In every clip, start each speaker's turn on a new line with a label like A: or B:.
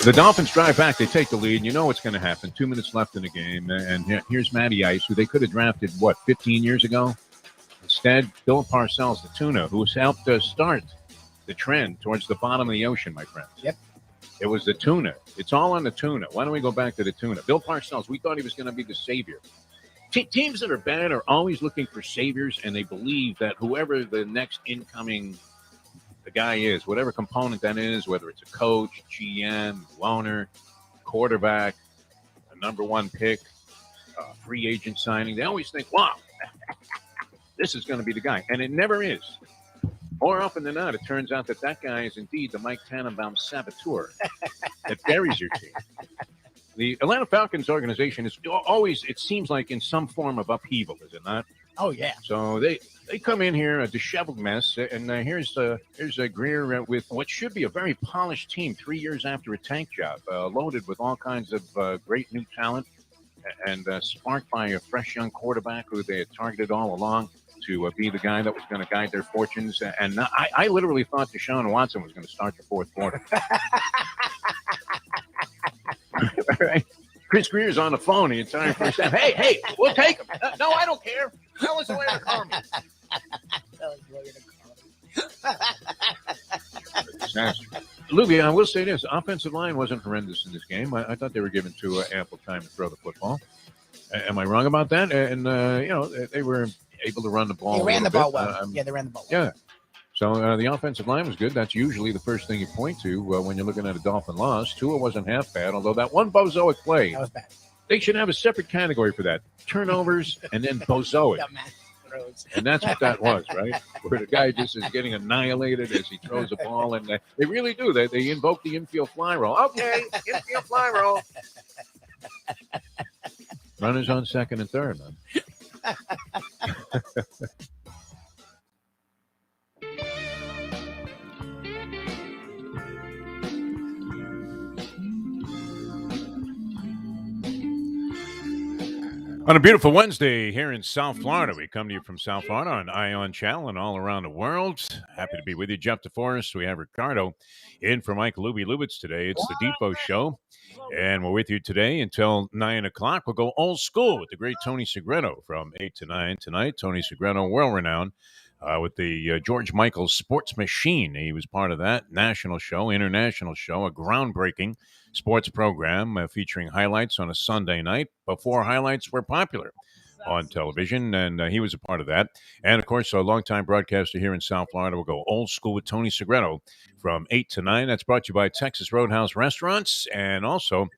A: The Dolphins drive back. They take the lead. You know what's going to happen. 2 minutes left in the game. And here's Matty Ice, who they could have drafted, 15 years ago? Instead, Bill Parcells, the tuna, who's helped start the trend towards the bottom of the ocean, my friends.
B: Yep.
A: It was the tuna. It's all on the tuna. Why don't we go back to the tuna? Bill Parcells, we thought he was going to be the savior. Teams that are bad are always looking for saviors, and they believe that whoever the next incoming the guy is, whatever component that is, whether it's a coach, GM, owner, quarterback, a number one pick, free agent signing, they always think, wow, this is going to be the guy. And it never is. More often than not, it turns out that guy is indeed the Mike Tannenbaum saboteur that buries your team. The Atlanta Falcons organization is always, it seems like, in some form of upheaval, is it not?
B: Oh, yeah.
A: So they come in here a disheveled mess, and here's Greer with what should be a very polished team 3 years after a tank job, loaded with all kinds of great new talent, and sparked by a fresh young quarterback who they had targeted all along to be the guy that was going to guide their fortunes. And I literally thought Deshaun Watson was going to start the fourth quarter. Right? Chris Greer's on the phone the entire first half. Hey, we'll take him. No, I don't care. Tell us the way to come. Lubie, I will say this. Offensive line wasn't horrendous in this game. I thought they were given too ample time to throw the football. Am I wrong about that? And, they were able to run the ball.
B: They ran the ball well. They ran the ball well.
A: Yeah. So the offensive line was good. That's usually the first thing you point to when you're looking at a Dolphin loss. Tua wasn't half bad, although that one bozoic play,
B: that was bad.
A: They should have a separate category for that. Turnovers and then bozoic. And that's what that was, right? Where the guy just is getting annihilated as he throws a ball. And they really do. They invoke the infield fly roll. Okay, infield fly roll. Runners on second and third, man. On a beautiful Wednesday here in South Florida, we come to you from South Florida on Ion Channel and all around the world. Happy to be with you, Jeff Deforrest. We have Ricardo in for Mike Lubitz today. It's the Defo Show, and we're with you today until 9 o'clock. We'll go old school with the great Tony Segreto from 8 to 9 tonight. Tony Segreto, world-renowned with the George Michael Sports Machine. He was part of that national show, international show, a groundbreaking sports program featuring highlights on a Sunday night before highlights were popular on television, and he was a part of that. And, of course, a longtime broadcaster here in South Florida. We'll go old school with Tony Segreto from 8 to 9. That's brought to you by Texas Roadhouse Restaurants and also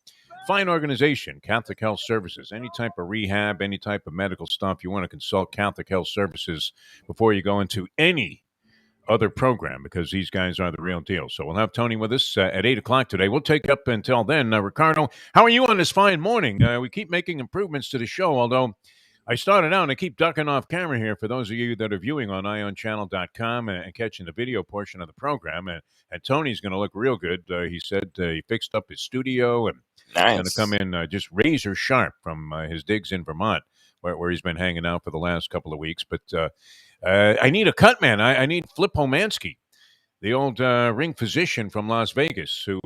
A: fine organization, Catholic Health Services. Any type of rehab, any type of medical stuff, you want to consult Catholic Health Services before you go into any other program, because these guys are the real deal. So we'll have Tony with us at 8 o'clock today. We'll take up until then. Ricardo, how are you on this fine morning? We keep making improvements to the show, although I started out, and I keep ducking off camera here for those of you that are viewing on ionchannel.com and catching the video portion of the program. And Tony's going to look real good. He said he fixed up his studio and he's going to come in just razor sharp from his digs in Vermont, where he's been hanging out for the last couple of weeks. But I need a cut man. I need Flip Homansky, the old ring physician from Las Vegas, who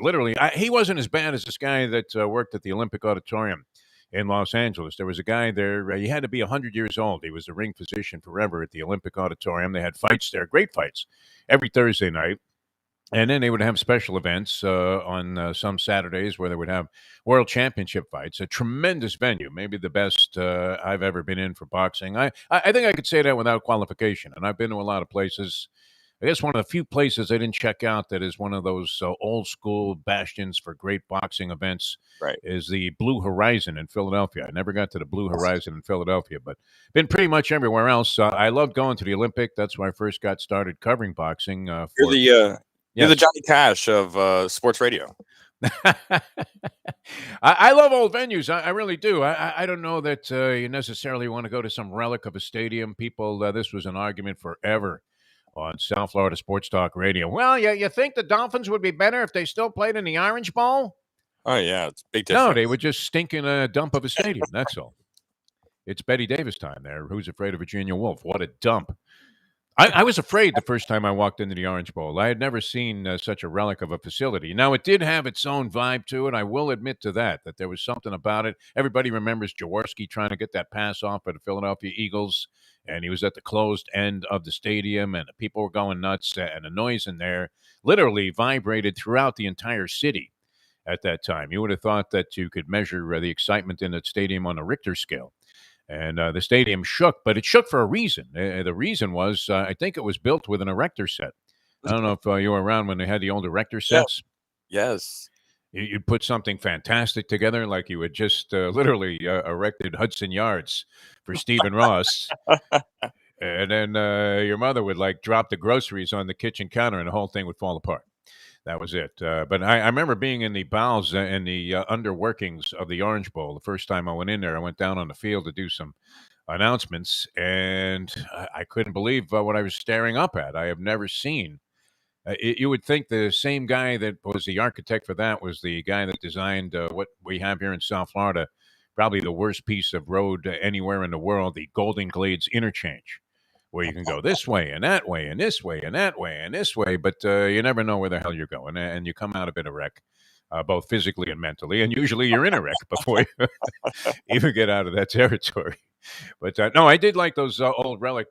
A: literally, he wasn't as bad as this guy that worked at the Olympic Auditorium in Los Angeles. There was a guy there, he had to be 100 years old. He was the ring physician forever at the Olympic Auditorium. They had fights there, great fights, every Thursday night. And then they would have special events on some Saturdays where they would have world championship fights. A tremendous venue, maybe the best I've ever been in for boxing. I think I could say that without qualification. And I've been to a lot of places. I guess one of the few places I didn't check out that is one of those old school bastions for great boxing events is the Blue Horizon in Philadelphia. I never got to the Blue Horizon in Philadelphia, but been pretty much everywhere else. I loved going to the Olympic. That's where I first got started covering boxing.
C: You're the Johnny Cash of sports radio.
A: I love old venues. I really do. I don't know that you necessarily want to go to some relic of a stadium. People, this was an argument forever on South Florida Sports Talk Radio. Well, you think the Dolphins would be better if they still played in the Orange Bowl?
C: Oh, yeah. It's a big difference.
A: No, they would just stink in a dump of a stadium. That's all. It's Betty Davis time there. Who's Afraid of Virginia Woolf? What a dump. I was afraid the first time I walked into the Orange Bowl. I had never seen such a relic of a facility. Now, it did have its own vibe to it. I will admit to that there was something about it. Everybody remembers Jaworski trying to get that pass off at the Philadelphia Eagles, and he was at the closed end of the stadium, and the people were going nuts, and the noise in there literally vibrated throughout the entire city at that time. You would have thought that you could measure the excitement in that stadium on a Richter scale. And the stadium shook, but it shook for a reason. The reason was, I think it was built with an erector set. I don't know if you were around when they had the old erector sets.
C: Yes.
A: You'd put something fantastic together, like you had just literally erected Hudson Yards for Stephen Ross. And then your mother would like drop the groceries on the kitchen counter and the whole thing would fall apart. That was it. But I remember being in the bowels and the underworkings of the Orange Bowl. The first time I went in there, I went down on the field to do some announcements, and I couldn't believe what I was staring up at. I have never seen. You would think the same guy that was the architect for that was the guy that designed what we have here in South Florida, probably the worst piece of road anywhere in the world, the Golden Glades Interchange, where you can go this way and that way and this way and that way and this way, but you never know where the hell you're going, and you come out of it a wreck, both physically and mentally, and usually you're in a wreck before you even get out of that territory. But no, I did like those old relic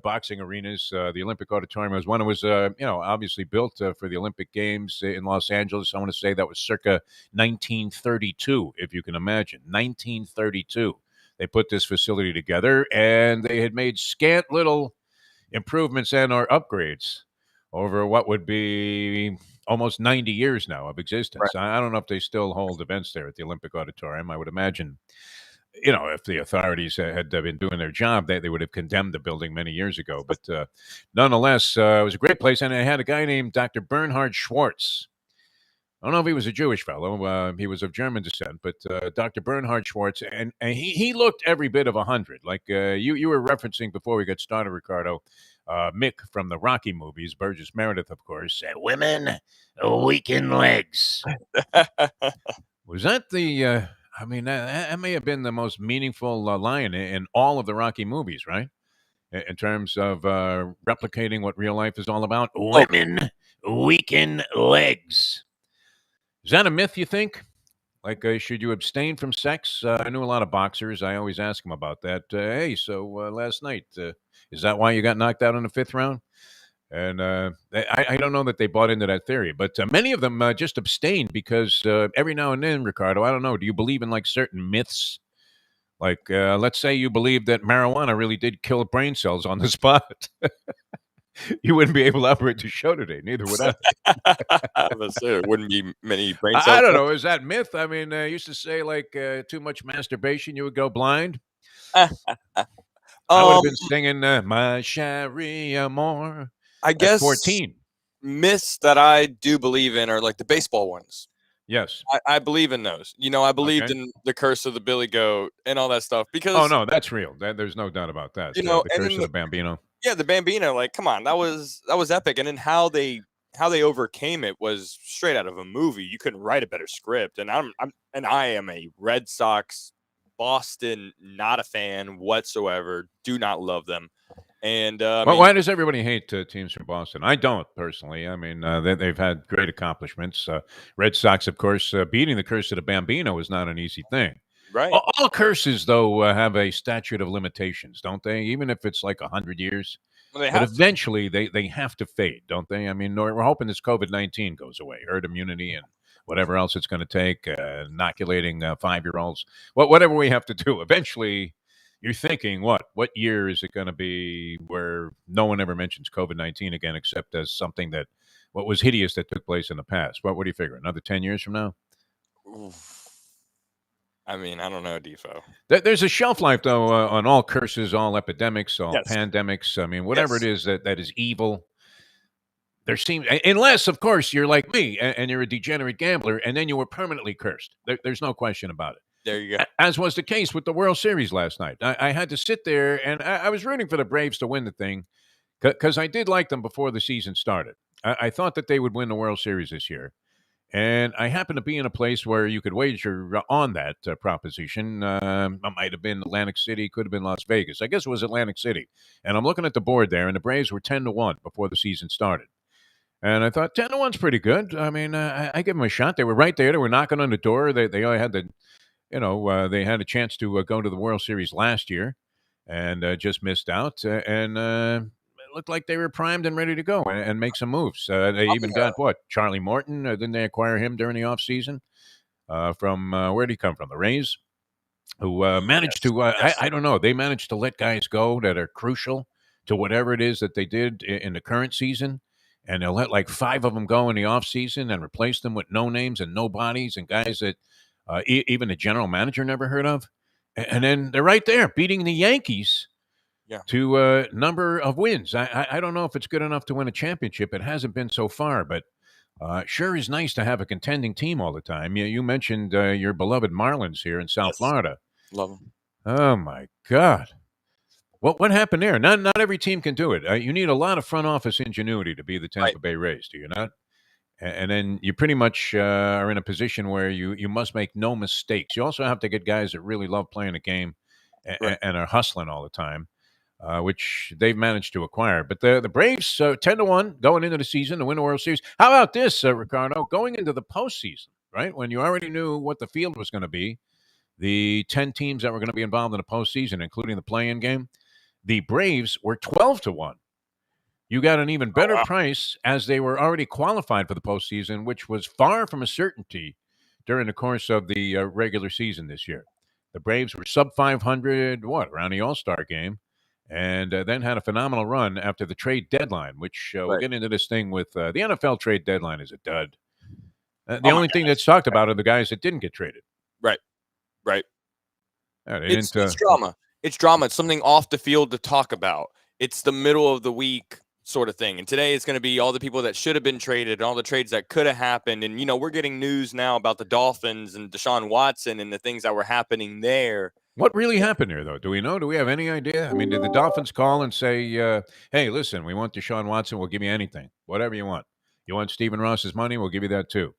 A: boxing arenas. The Olympic Auditorium was one. It was, obviously built for the Olympic Games in Los Angeles. I want to say that was circa 1932, if you can imagine, 1932. They put this facility together, and they had made scant little improvements and or upgrades over what would be almost 90 years now of existence.
C: Right.
A: I don't know if they still hold events there at the Olympic Auditorium. I would imagine, if the authorities had been doing their job, they would have condemned the building many years ago. But nonetheless, it was a great place, and I had a guy named Dr. Bernhard Schwartz. I don't know if he was a Jewish fellow. He was of German descent, but Dr. Bernhard Schwartz, and he looked every bit of 100. Like you were referencing before we got started, Ricardo, Mick from the Rocky movies, Burgess Meredith, of course, said, "Women, weaken legs." Was that the? That may have been the most meaningful line in all of the Rocky movies, right? In terms of replicating what real life is all about. Women, weaken legs. Is that a myth, you think? Like, should you abstain from sex? I knew a lot of boxers. I always ask them about that. Hey, so last night, is that why you got knocked out in the fifth round? And I don't know that they bought into that theory, but many of them just abstained because every now and then, Ricardo, I don't know, do you believe in like certain myths? Like, let's say you believe that marijuana really did kill brain cells on the spot. You wouldn't be able to operate the show today. Neither would I.
C: There wouldn't be many brain cells.
A: I don't know. Is that myth? I mean, I used to say like too much masturbation, you would go blind. I would have been singing "My Cherie Amour."
C: I guess
A: 14
C: myths that I do believe in are like the baseball ones.
A: Yes,
C: I believe in those. I believed in the curse of the Billy Goat and all that stuff because.
A: Oh no, that's real. There's no doubt about that. The curse of the Bambino.
C: Yeah, the Bambino. Like, come on, that was epic. And then how they overcame it was straight out of a movie. You couldn't write a better script. And I am a Red Sox, Boston, not a fan whatsoever. Do not love them. And
A: why does everybody hate teams from Boston? I don't personally. I mean, they've had great accomplishments. Red Sox, of course, beating the curse of the Bambino is not an easy thing.
C: Right.
A: All curses, though, have a statute of limitations, don't they? Even if it's like 100 years. Well, but eventually they have to fade, don't they? I mean, we're hoping this COVID-19 goes away, herd immunity and whatever else it's going to take, inoculating 5-year-olds, whatever we have to do. Eventually, you're thinking, what year is it going to be where no one ever mentions COVID-19 again, except as something what was hideous that took place in the past? What do you figure? Another 10 years from now?
C: Oof. I mean, I don't know, Defo.
A: There's a shelf life, though, on all curses, all epidemics, all pandemics. I mean, whatever it is that is evil. There seems, unless, of course, you're like me and you're a degenerate gambler, and then you were permanently cursed. There's no question about it.
C: There you go.
A: As was the case with the World Series last night. I had to sit there, and I was rooting for the Braves to win the thing because I did like them before the season started. I thought that they would win the World Series this year. And I happened to be in a place where you could wager on that proposition. It might have been Atlantic City, could have been Las Vegas. I guess it was Atlantic City. And I'm looking at the board there, and the Braves were 10-1 before the season started. And I thought 10-1's pretty good. I mean, I give them a shot. They were right there. They were knocking on the door. They only had they had a chance to go to the World Series last year, and just missed out. It looked like they were primed and ready to go and make some moves. They even got Charlie Morton. Didn't they acquire him during the offseason? From where did he come from? The Rays, who managed to. I don't know. They managed to let guys go that are crucial to whatever it is that they did in the current season. And they'll let like 5 of them go in the offseason and replace them with no names and nobodies and guys that even the general manager never heard of. And then they're right there beating the Yankees to a number of wins. I don't know if it's good enough to win a championship. It hasn't been so far, but sure is nice to have a contending team all the time. You mentioned your beloved Marlins here in South Florida.
C: Love them.
A: Oh, my God. What happened there? Not every team can do it. You need a lot of front office ingenuity to be the Tampa Bay Rays, do you not? And then you pretty much are in a position where you must make no mistakes. You also have to get guys that really love playing the game and are hustling all the time, which they've managed to acquire. But the Braves, 10-1 going into the season to win the World Series. How about this, Ricardo? Going into the postseason, right, when you already knew what the field was going to be, the 10 teams that were going to be involved in the postseason, including the play-in game, the Braves were 12-1. You got an even better price as they were already qualified for the postseason, which was far from a certainty during the course of the regular season this year. The Braves were sub 500, around the All-Star game, and then had a phenomenal run after the trade deadline, which we'll get into this thing with the NFL trade deadline is a dud. The only thing that's talked about are the guys that didn't get traded.
C: Right.
A: It's
C: drama. It's drama. It's something off the field to talk about. It's the middle of the week sort of thing. And today it's going to be all the people that should have been traded and all the trades that could have happened. And, we're getting news now about the Dolphins and Deshaun Watson and the things that were happening there.
A: What really happened there, though? Do we know? Do we have any idea? I mean, did the Dolphins call and say, hey, listen, we want Deshaun Watson. We'll give you anything, whatever you want. You want Stephen Ross's money? We'll give you that, too.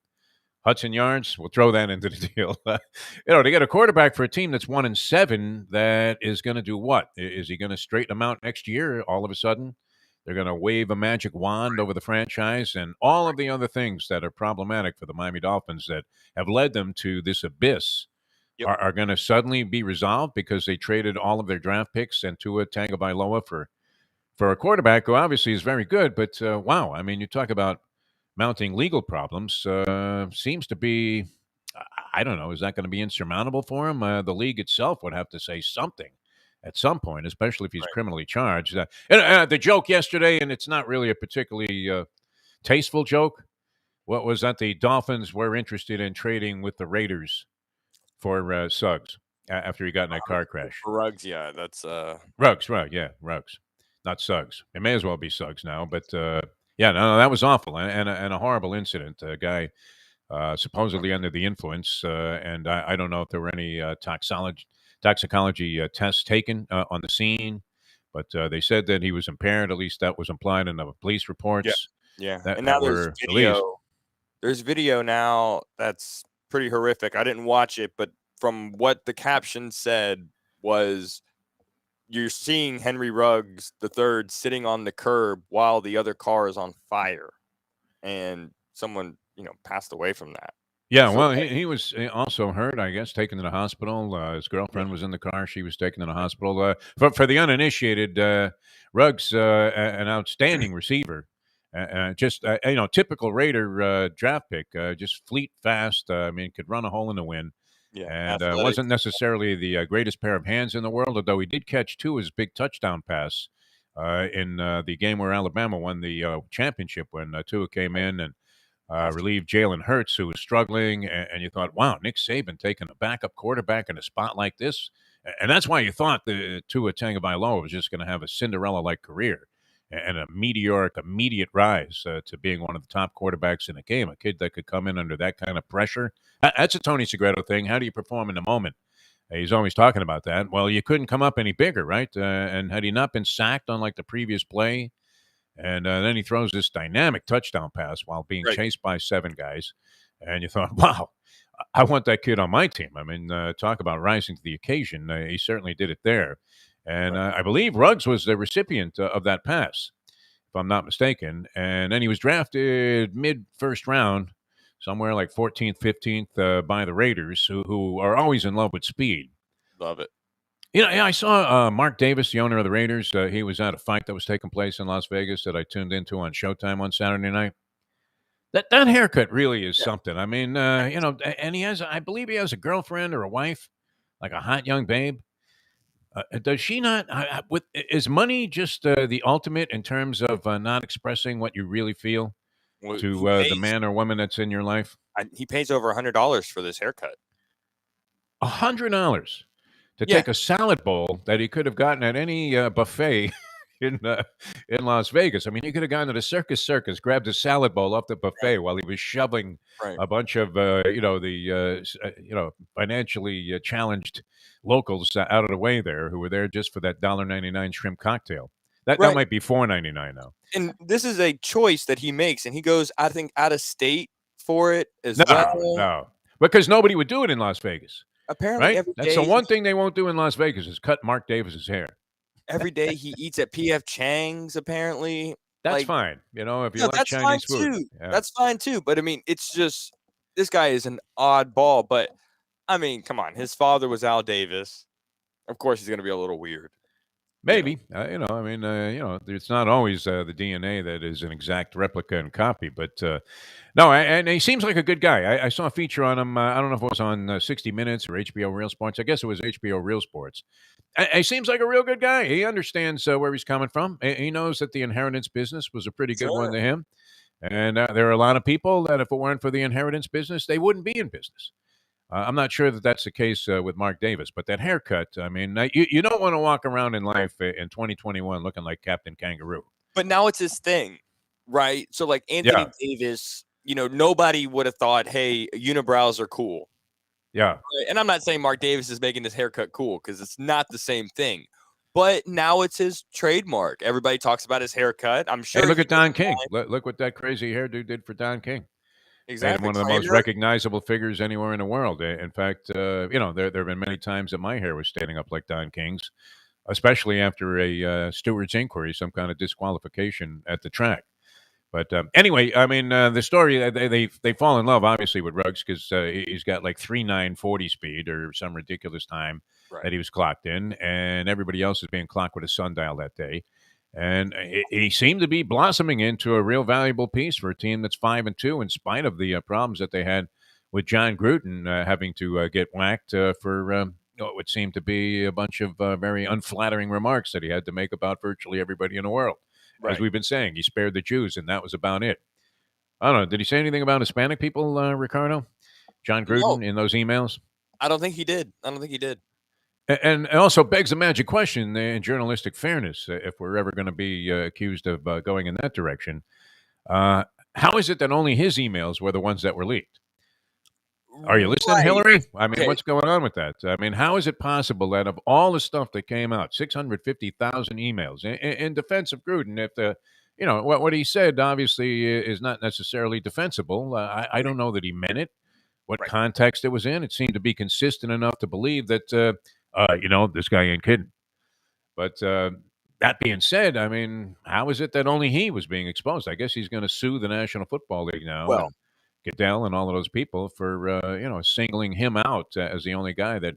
A: Hudson Yards, we'll throw that into the deal. To get a quarterback for a team that's 1-7, that is going to do what? Is he going to straighten them out next year all of a sudden? They're going to wave a magic wand over the franchise and all of the other things that are problematic for the Miami Dolphins that have led them to this abyss are going to suddenly be resolved because they traded all of their draft picks and Tua Tagovailoa for a quarterback who obviously is very good. But, wow, I mean, you talk about mounting legal problems, seems to be, I don't know, is that going to be insurmountable for him? The league itself would have to say something at some point, especially if he's criminally charged. The joke yesterday, and it's not really a particularly tasteful joke, what was that the Dolphins were interested in trading with the Raiders for Suggs after he got in that car crash.
C: For Ruggs, that's...
A: Ruggs, not Suggs. It may as well be Suggs now, but... that was awful and a horrible incident. A guy supposedly under the influence, and I don't know if there were any toxicology tests taken on the scene, but they said that he was impaired. At least that was implied in the police reports.
C: Yeah. And now there's video. Released. There's video now that's pretty horrific. I didn't watch it, but from what the caption said was, you're seeing Henry Ruggs III sitting on the curb while the other car is on fire, and someone, passed away from that.
A: Yeah, well, he was also hurt, I guess, taken to the hospital. His girlfriend was in the car; she was taken to the hospital. For the uninitiated, Ruggs, an outstanding receiver, just typical Raider draft pick, just fleet, fast. Could run a hole in the wind. Yeah, and wasn't necessarily the greatest pair of hands in the world, although he did catch his big touchdown pass in the game where Alabama won the championship when Tua came in and relieved Jalen Hurts, who was struggling. And you thought, wow, Nick Saban taking a backup quarterback in a spot like this. And that's why you thought the Tua Tagovailoa was just going to have a Cinderella-like career and a meteoric, immediate rise to being one of the top quarterbacks in the game, a kid that could come in under that kind of pressure. That's a Tony Segreto thing. How do you perform in the moment? He's always talking about that. Well, you couldn't come up any bigger, right? And had he not been sacked on like the previous play, and then he throws this dynamic touchdown pass while being chased by 7 guys. and you thought, wow, I want that kid on my team. I mean, talk about rising to the occasion. He certainly did it there. And I believe Ruggs was the recipient of that pass, if I'm not mistaken. And then he was drafted mid-first round, somewhere like 14th, 15th by the Raiders, who are always in love with speed.
C: Love it.
A: You know, I saw Mark Davis, the owner of the Raiders. He was at a fight that was taking place in Las Vegas that I tuned into on Showtime on Saturday night. That haircut really is something. I mean, you know, and I believe he has a girlfriend or a wife, like a hot young babe. Does she not? Is money just the ultimate in terms of not expressing what you really feel
C: Well,
A: to the man or woman that's in your life?
C: He pays over $100 for this haircut.
A: $100 to take a salad bowl that he could have gotten at any buffet in Las Vegas. I mean, he could have gone to the Circus, grabbed a salad bowl off the buffet while he was shoving a bunch of financially challenged locals out of the way there, who were there just for that $1.99 shrimp cocktail. That might be $4.99 now.
C: And this is a choice that he makes, and he goes, I think, out of state for it as well.
A: No, because nobody would do it in Las Vegas.
C: Apparently,
A: right? That's the one thing they won't do in Las Vegas is cut Mark Davis's hair.
C: Every day he eats at P.F. Chang's, apparently.
A: That's fine. You know, if you like Chinese food.
C: Yeah. That's fine, too. But, I mean, it's just – this guy is an oddball. But, I mean, come on. His father was Al Davis. Of course, he's going to be a little weird.
A: Maybe. It's not always the DNA that is an exact replica and copy. But, no, and he seems like a good guy. I saw a feature on him. I don't know if it was on 60 Minutes or HBO Real Sports. I guess it was HBO Real Sports. He seems like a real good guy. He understands where he's coming from. He knows that the inheritance business was a pretty good one to him. And there are a lot of people that if it weren't for the inheritance business, they wouldn't be in business. I'm not sure that that's the case with Mark Davis, but that haircut, I mean, you don't want to walk around in life in 2021 looking like Captain Kangaroo.
C: But now it's his thing, right? So, like Anthony Davis, you know, nobody would have thought, hey, unibrows are cool.
A: Yeah.
C: And I'm not saying Mark Davis is making this haircut cool because it's not the same thing. But now it's his trademark. Everybody talks about his haircut. I'm sure.
A: Hey, look at Don King. Look what that crazy hairdo did for Don King.
C: Exactly.
A: One of the most recognizable figures anywhere in the world. In fact, there have been many times that my hair was standing up like Don King's, especially after a steward's inquiry, some kind of disqualification at the track. But anyway, I mean, the story, they fall in love, obviously, with Ruggs because he's got like 3.940 speed or some ridiculous time that he was clocked in, and everybody else is being clocked with a sundial that day. And he seemed to be blossoming into a real valuable piece for a team that's 5-2, in spite of the problems that they had with John Gruden having to get whacked for what would seem to be a bunch of very unflattering remarks that he had to make about virtually everybody in the world. As we've been saying, he spared the Jews, and that was about it. I don't know. Did he say anything about Hispanic people, Ricardo? John Gruden in those emails?
C: I don't think he did.
A: And it also begs the magic question in journalistic fairness, if we're ever going to be accused of going in that direction. How is it that only his emails were the ones that were leaked? Are you listening, Hillary? I mean, what's going on with that? I mean, how is it possible that of all the stuff that came out, 650,000 emails in defense of Gruden, if what he said obviously is not necessarily defensible. I don't know that he meant it, what context it was in. It seemed to be consistent enough to believe that, this guy ain't kidding. But that being said, I mean, how is it that only he was being exposed? I guess he's going to sue the National Football League now.
C: Well,
A: Goodell and all of those people for singling him out as the only guy that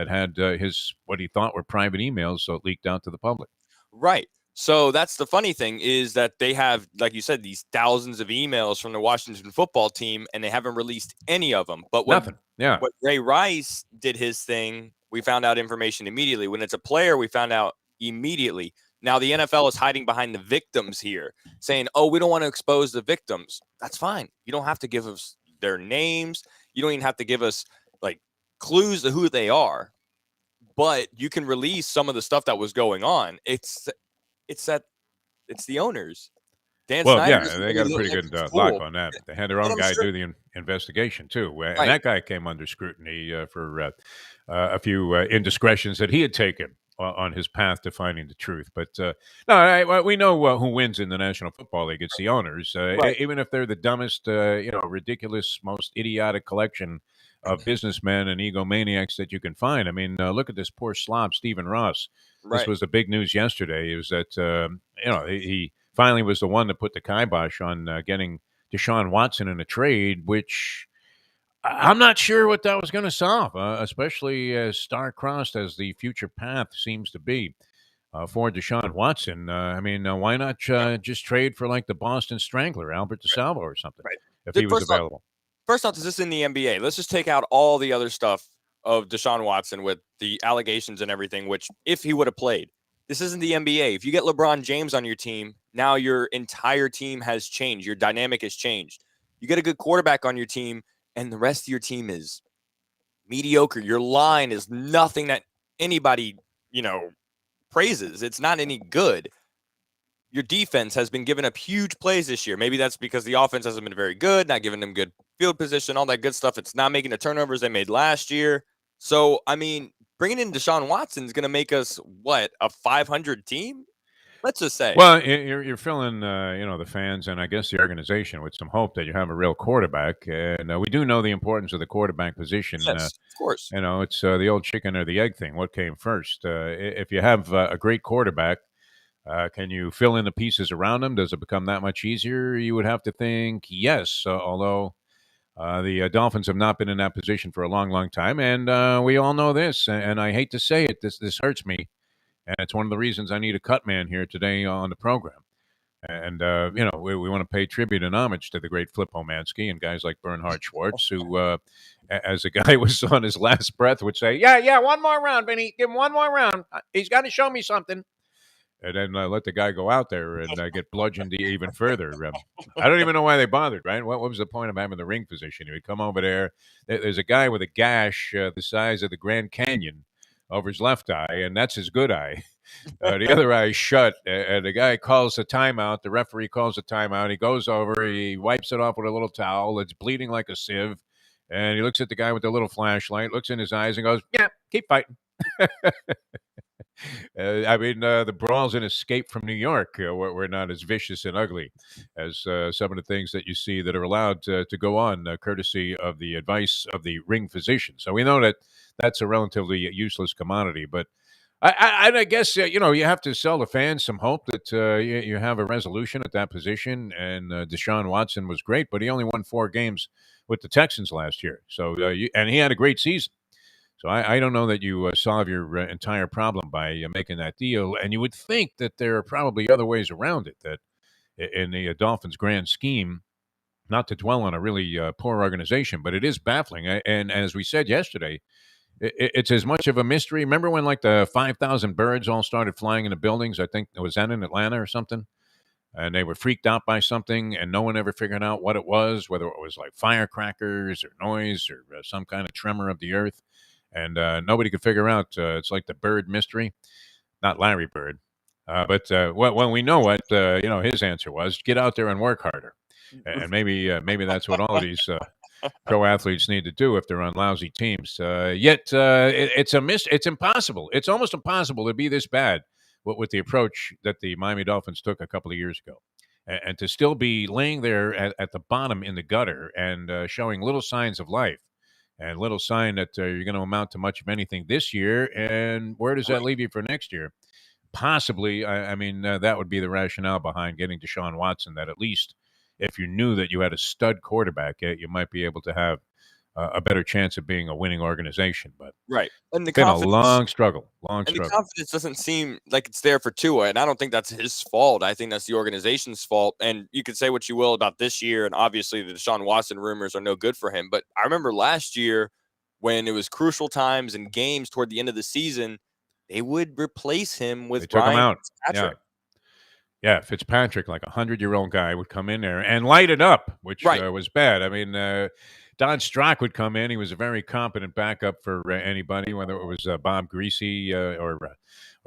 A: had his what he thought were private emails so leaked out to the public.
C: Right. So that's the funny thing is that they have, like you said, these thousands of emails from the Washington football team, and they haven't released any of them. But
A: nothing. Yeah.
C: When Ray Rice did his thing, we found out information immediately. When it's a player, we found out immediately. Now, the NFL is hiding behind the victims here, saying, oh, we don't want to expose the victims. That's fine. You don't have to give us their names. You don't even have to give us, like, clues to who they are. But you can release some of the stuff that was going on. It's the owners. Dan Snyder,
A: they got a pretty good lock on that. They had their own guy do the investigation, too. And that guy came under scrutiny for a few indiscretions that he had taken on his path to finding the truth. But no, we know who wins in the National Football League. It's the owners,
C: Right.
A: even if they're the dumbest, ridiculous, most idiotic collection of businessmen and egomaniacs that you can find. I mean, look at this poor slob, Stephen Ross. This
C: Right.
A: was the big news yesterday. Is that he finally was the one to put the kibosh on getting Deshaun Watson in a trade, which I'm not sure what that was going to solve, especially as star-crossed as the future path seems to be for Deshaun Watson. Why not just trade for like the Boston Strangler, Albert DeSalvo or something,
C: Right.
A: if he was
C: First off,
A: available?
C: First off, is this in the NBA? Let's just take out all the other stuff of Deshaun Watson with the allegations and everything, which if he would have played, this isn't the NBA. If you get LeBron James on your team, now your entire team has changed. Your dynamic has changed. You get a good quarterback on your team, and the rest of your team is mediocre. Your line is nothing that anybody, praises. It's not any good. Your defense has been giving up huge plays this year. Maybe that's because the offense hasn't been very good, not giving them good field position, all that good stuff. It's not making the turnovers they made last year. So, bringing in Deshaun Watson is going to make us, a 500 team? Let's just say.
A: Well, you're filling, the fans and I guess the organization with some hope that you have a real quarterback. And we do know the importance of the quarterback position.
C: Yes, of course.
A: It's the old chicken or the egg thing. What came first? If you have a great quarterback, can you fill in the pieces around him? Does it become that much easier? You would have to think yes, although the Dolphins have not been in that position for a long, long time. And we all know this, and I hate to say it, this hurts me. And it's one of the reasons I need a cut man here today on the program. And, we want to pay tribute and homage to the great Flip Omansky and guys like Bernhard Schwartz, who, as a guy was on his last breath, would say, yeah, one more round, Vinny. Give him one more round. He's got to show me something. And then let the guy go out there and get bludgeoned even further. I don't even know why they bothered, right? What was the point of having the ring position? He would come over there. There's a guy with a gash the size of the Grand Canyon over his left eye, and that's his good eye. The other eye is shut, and the guy calls a timeout. The referee calls a timeout. He goes over. He wipes it off with a little towel. It's bleeding like a sieve. And he looks at the guy with the little flashlight, looks in his eyes, and goes, yeah, keep fighting. The brawls in Escape from New York were not as vicious and ugly as some of the things that you see that are allowed to go on, courtesy of the advice of the ring physician. So we know that that's a relatively useless commodity. But I guess, you have to sell the fans some hope that you have a resolution at that position. And Deshaun Watson was great, but he only won 4 games with the Texans last year. So and he had a great season. So I don't know that you solve your entire problem by making that deal. And you would think that there are probably other ways around it, that in the Dolphins' grand scheme, not to dwell on a really poor organization, but it is baffling. And as we said yesterday, it's as much of a mystery. Remember when like the 5,000 birds all started flying into buildings? I think, was that in Atlanta or something? And they were freaked out by something, and no one ever figured out what it was, whether it was like firecrackers or noise or some kind of tremor of the earth. And nobody could figure out. It's like the bird mystery, not Larry Bird. But when we know what, his answer was, get out there and work harder. And maybe that's what all of these pro athletes need to do if they're on lousy teams. Yet it's impossible. It's almost impossible to be this bad with the approach that the Miami Dolphins took a couple of years ago. And to still be laying there at the bottom in the gutter and showing little signs of life. And little sign that you're going to amount to much of anything this year. And where does that leave you for next year? Possibly, that would be the rationale behind getting Deshaun Watson, that at least if you knew that you had a stud quarterback, you might be able to have a better chance of being a winning organization. But
C: right. And
A: it's been a long struggle.
C: The confidence doesn't seem like it's there for Tua, and I don't think that's his fault. I think that's the organization's fault. And you can say what you will about this year, and obviously the Deshaun Watson rumors are no good for him. But I remember last year when it was crucial times and games toward the end of the season, they would replace him with Ryan Fitzpatrick.
A: Yeah, Fitzpatrick, like 100-year-old guy, would come in there and light it up, which was bad. Don Strock would come in. He was a very competent backup for anybody, whether it was Bob Greasy or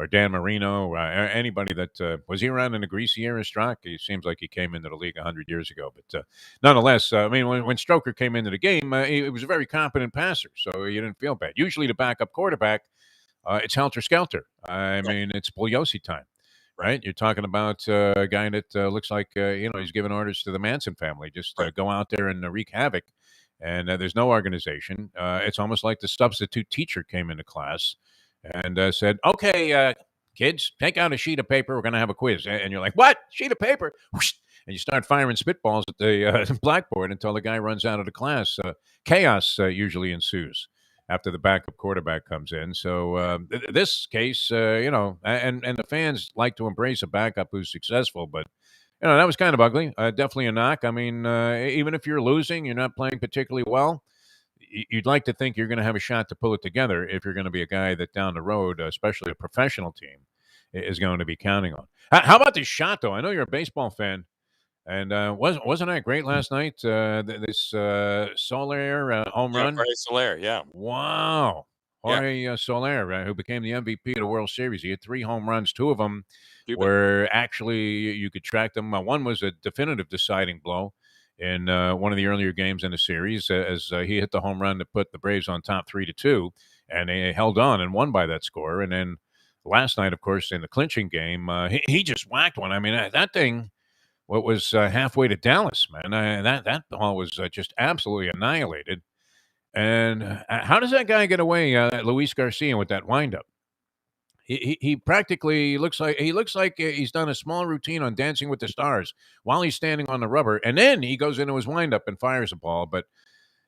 A: Dan Marino, or anybody that was he around in the Greasy era, Strock? He seems like he came into the league 100 years ago. But nonetheless, when Stroker came into the game, he was a very competent passer, so you didn't feel bad. Usually the backup quarterback it's helter-skelter. I mean, it's Bugliosi time, right? You're talking about a guy that looks like, he's giving orders to the Manson family. Just go out there and wreak havoc. And there's no organization. It's almost like the substitute teacher came into class and said, okay, kids, take out a sheet of paper. We're going to have a quiz. And you're like, what? Sheet of paper? Whoosh! And you start firing spitballs at the blackboard until the guy runs out of the class. Chaos usually ensues after the backup quarterback comes in. So this case, and the fans like to embrace a backup who's successful, but that was kind of ugly. Definitely a knock. I mean, even if you're losing, you're not playing particularly well, you'd like to think you're going to have a shot to pull it together if you're going to be a guy that down the road, especially a professional team, is going to be counting on. How about this shot, though? I know you're a baseball fan. And wasn't that great last night? This Soler home run?
C: Jorge Soler, yeah.
A: Wow. Jorge Soler, who became the MVP of the World Series. He had 3 home runs. 2 of them were actually, you could track them. One was a definitive deciding blow in one of the earlier games in the series as he hit the home run to put the Braves on top 3-2. And they held on and won by that score. And then last night, of course, in the clinching game, he just whacked one. I mean, that thing... What was halfway to Dallas, man? That ball was just absolutely annihilated. And how does that guy get away, Luis Garcia, with that windup? He practically looks like he's done a small routine on Dancing with the Stars while he's standing on the rubber, and then he goes into his windup and fires a ball. But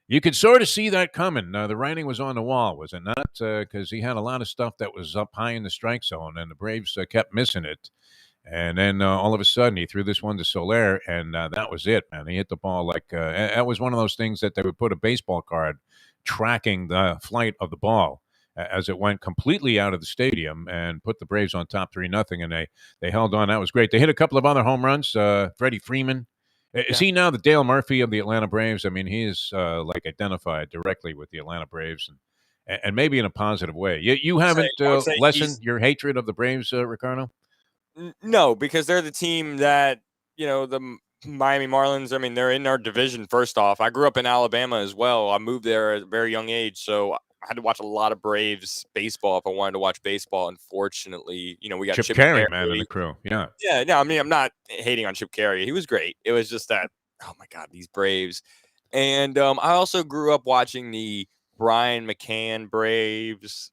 A: you could sort of see that coming. The writing was on the wall, was it not? Because he had a lot of stuff that was up high in the strike zone, and the Braves kept missing it. And then all of a sudden, he threw this one to Soler, and that was it, man. He hit the ball like that was one of those things that they would put a baseball card tracking the flight of the ball as it went completely out of the stadium and put the Braves on top 3-0, and they held on. That was great. They hit a couple of other home runs. Freddie Freeman. Is he now the Dale Murphy of the Atlanta Braves? I mean, he is identified directly with the Atlanta Braves, and maybe in a positive way. You haven't lessened your hatred of the Braves, Ricardo?
C: No, because they're the team that, the Miami Marlins, I mean, they're in our division, first off. I grew up in Alabama as well. I moved there at a very young age, so I had to watch a lot of Braves baseball if I wanted to watch baseball. Unfortunately, we got
A: Chip Carey, man, and the crew. Yeah.
C: Yeah, no, I mean, I'm not hating on Chip Carey. He was great. It was just that, oh, my God, these Braves. And I also grew up watching the Brian McCann Braves,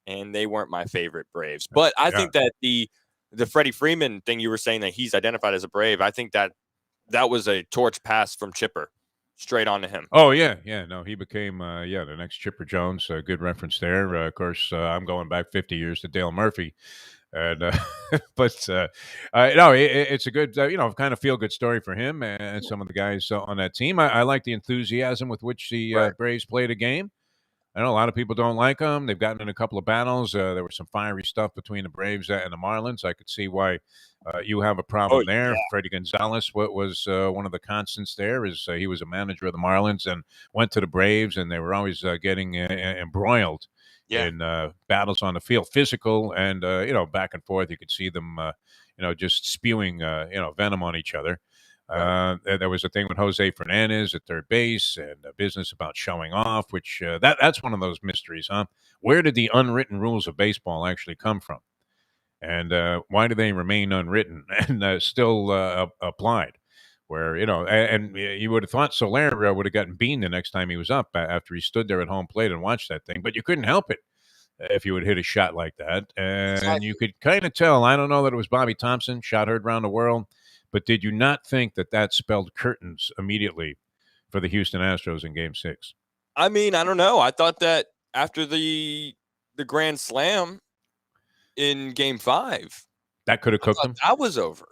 C: and they weren't my favorite Braves. But I think that the Freddie Freeman thing you were saying that he's identified as a Brave, I think that was a torch pass from Chipper straight on to him.
A: Oh, yeah. No, he became, the next Chipper Jones. Good reference there. Of course, I'm going back 50 years to Dale Murphy. And but no, it's a good, kind of feel-good story for him and some of the guys on that team. I like the enthusiasm with which the Braves played a game. I know a lot of people don't like them. They've gotten in a couple of battles. There was some fiery stuff between the Braves and the Marlins. I could see why you have a problem there. Yeah. Freddie Gonzalez was one of the constants there. He was a manager of the Marlins and went to the Braves, and they were always getting embroiled in battles on the field, physical and back and forth. You could see them, just spewing venom on each other. There was a thing with Jose Fernandez at third base and a business about showing off, which that's one of those mysteries, huh? Where did the unwritten rules of baseball actually come from? And why do they remain unwritten and still applied? Where, and you would have thought Soler would have gotten beamed the next time he was up after he stood there at home plate and watched that thing, but you couldn't help it if you would hit a shot like that. And you could kind of tell, I don't know that it was Bobby Thompson, shot heard around the world, but did you not think that spelled curtains immediately for the Houston Astros in Game 6?
C: I mean, I don't know. I thought that after the Grand Slam in Game 5,
A: that could have cooked them.
C: That was over.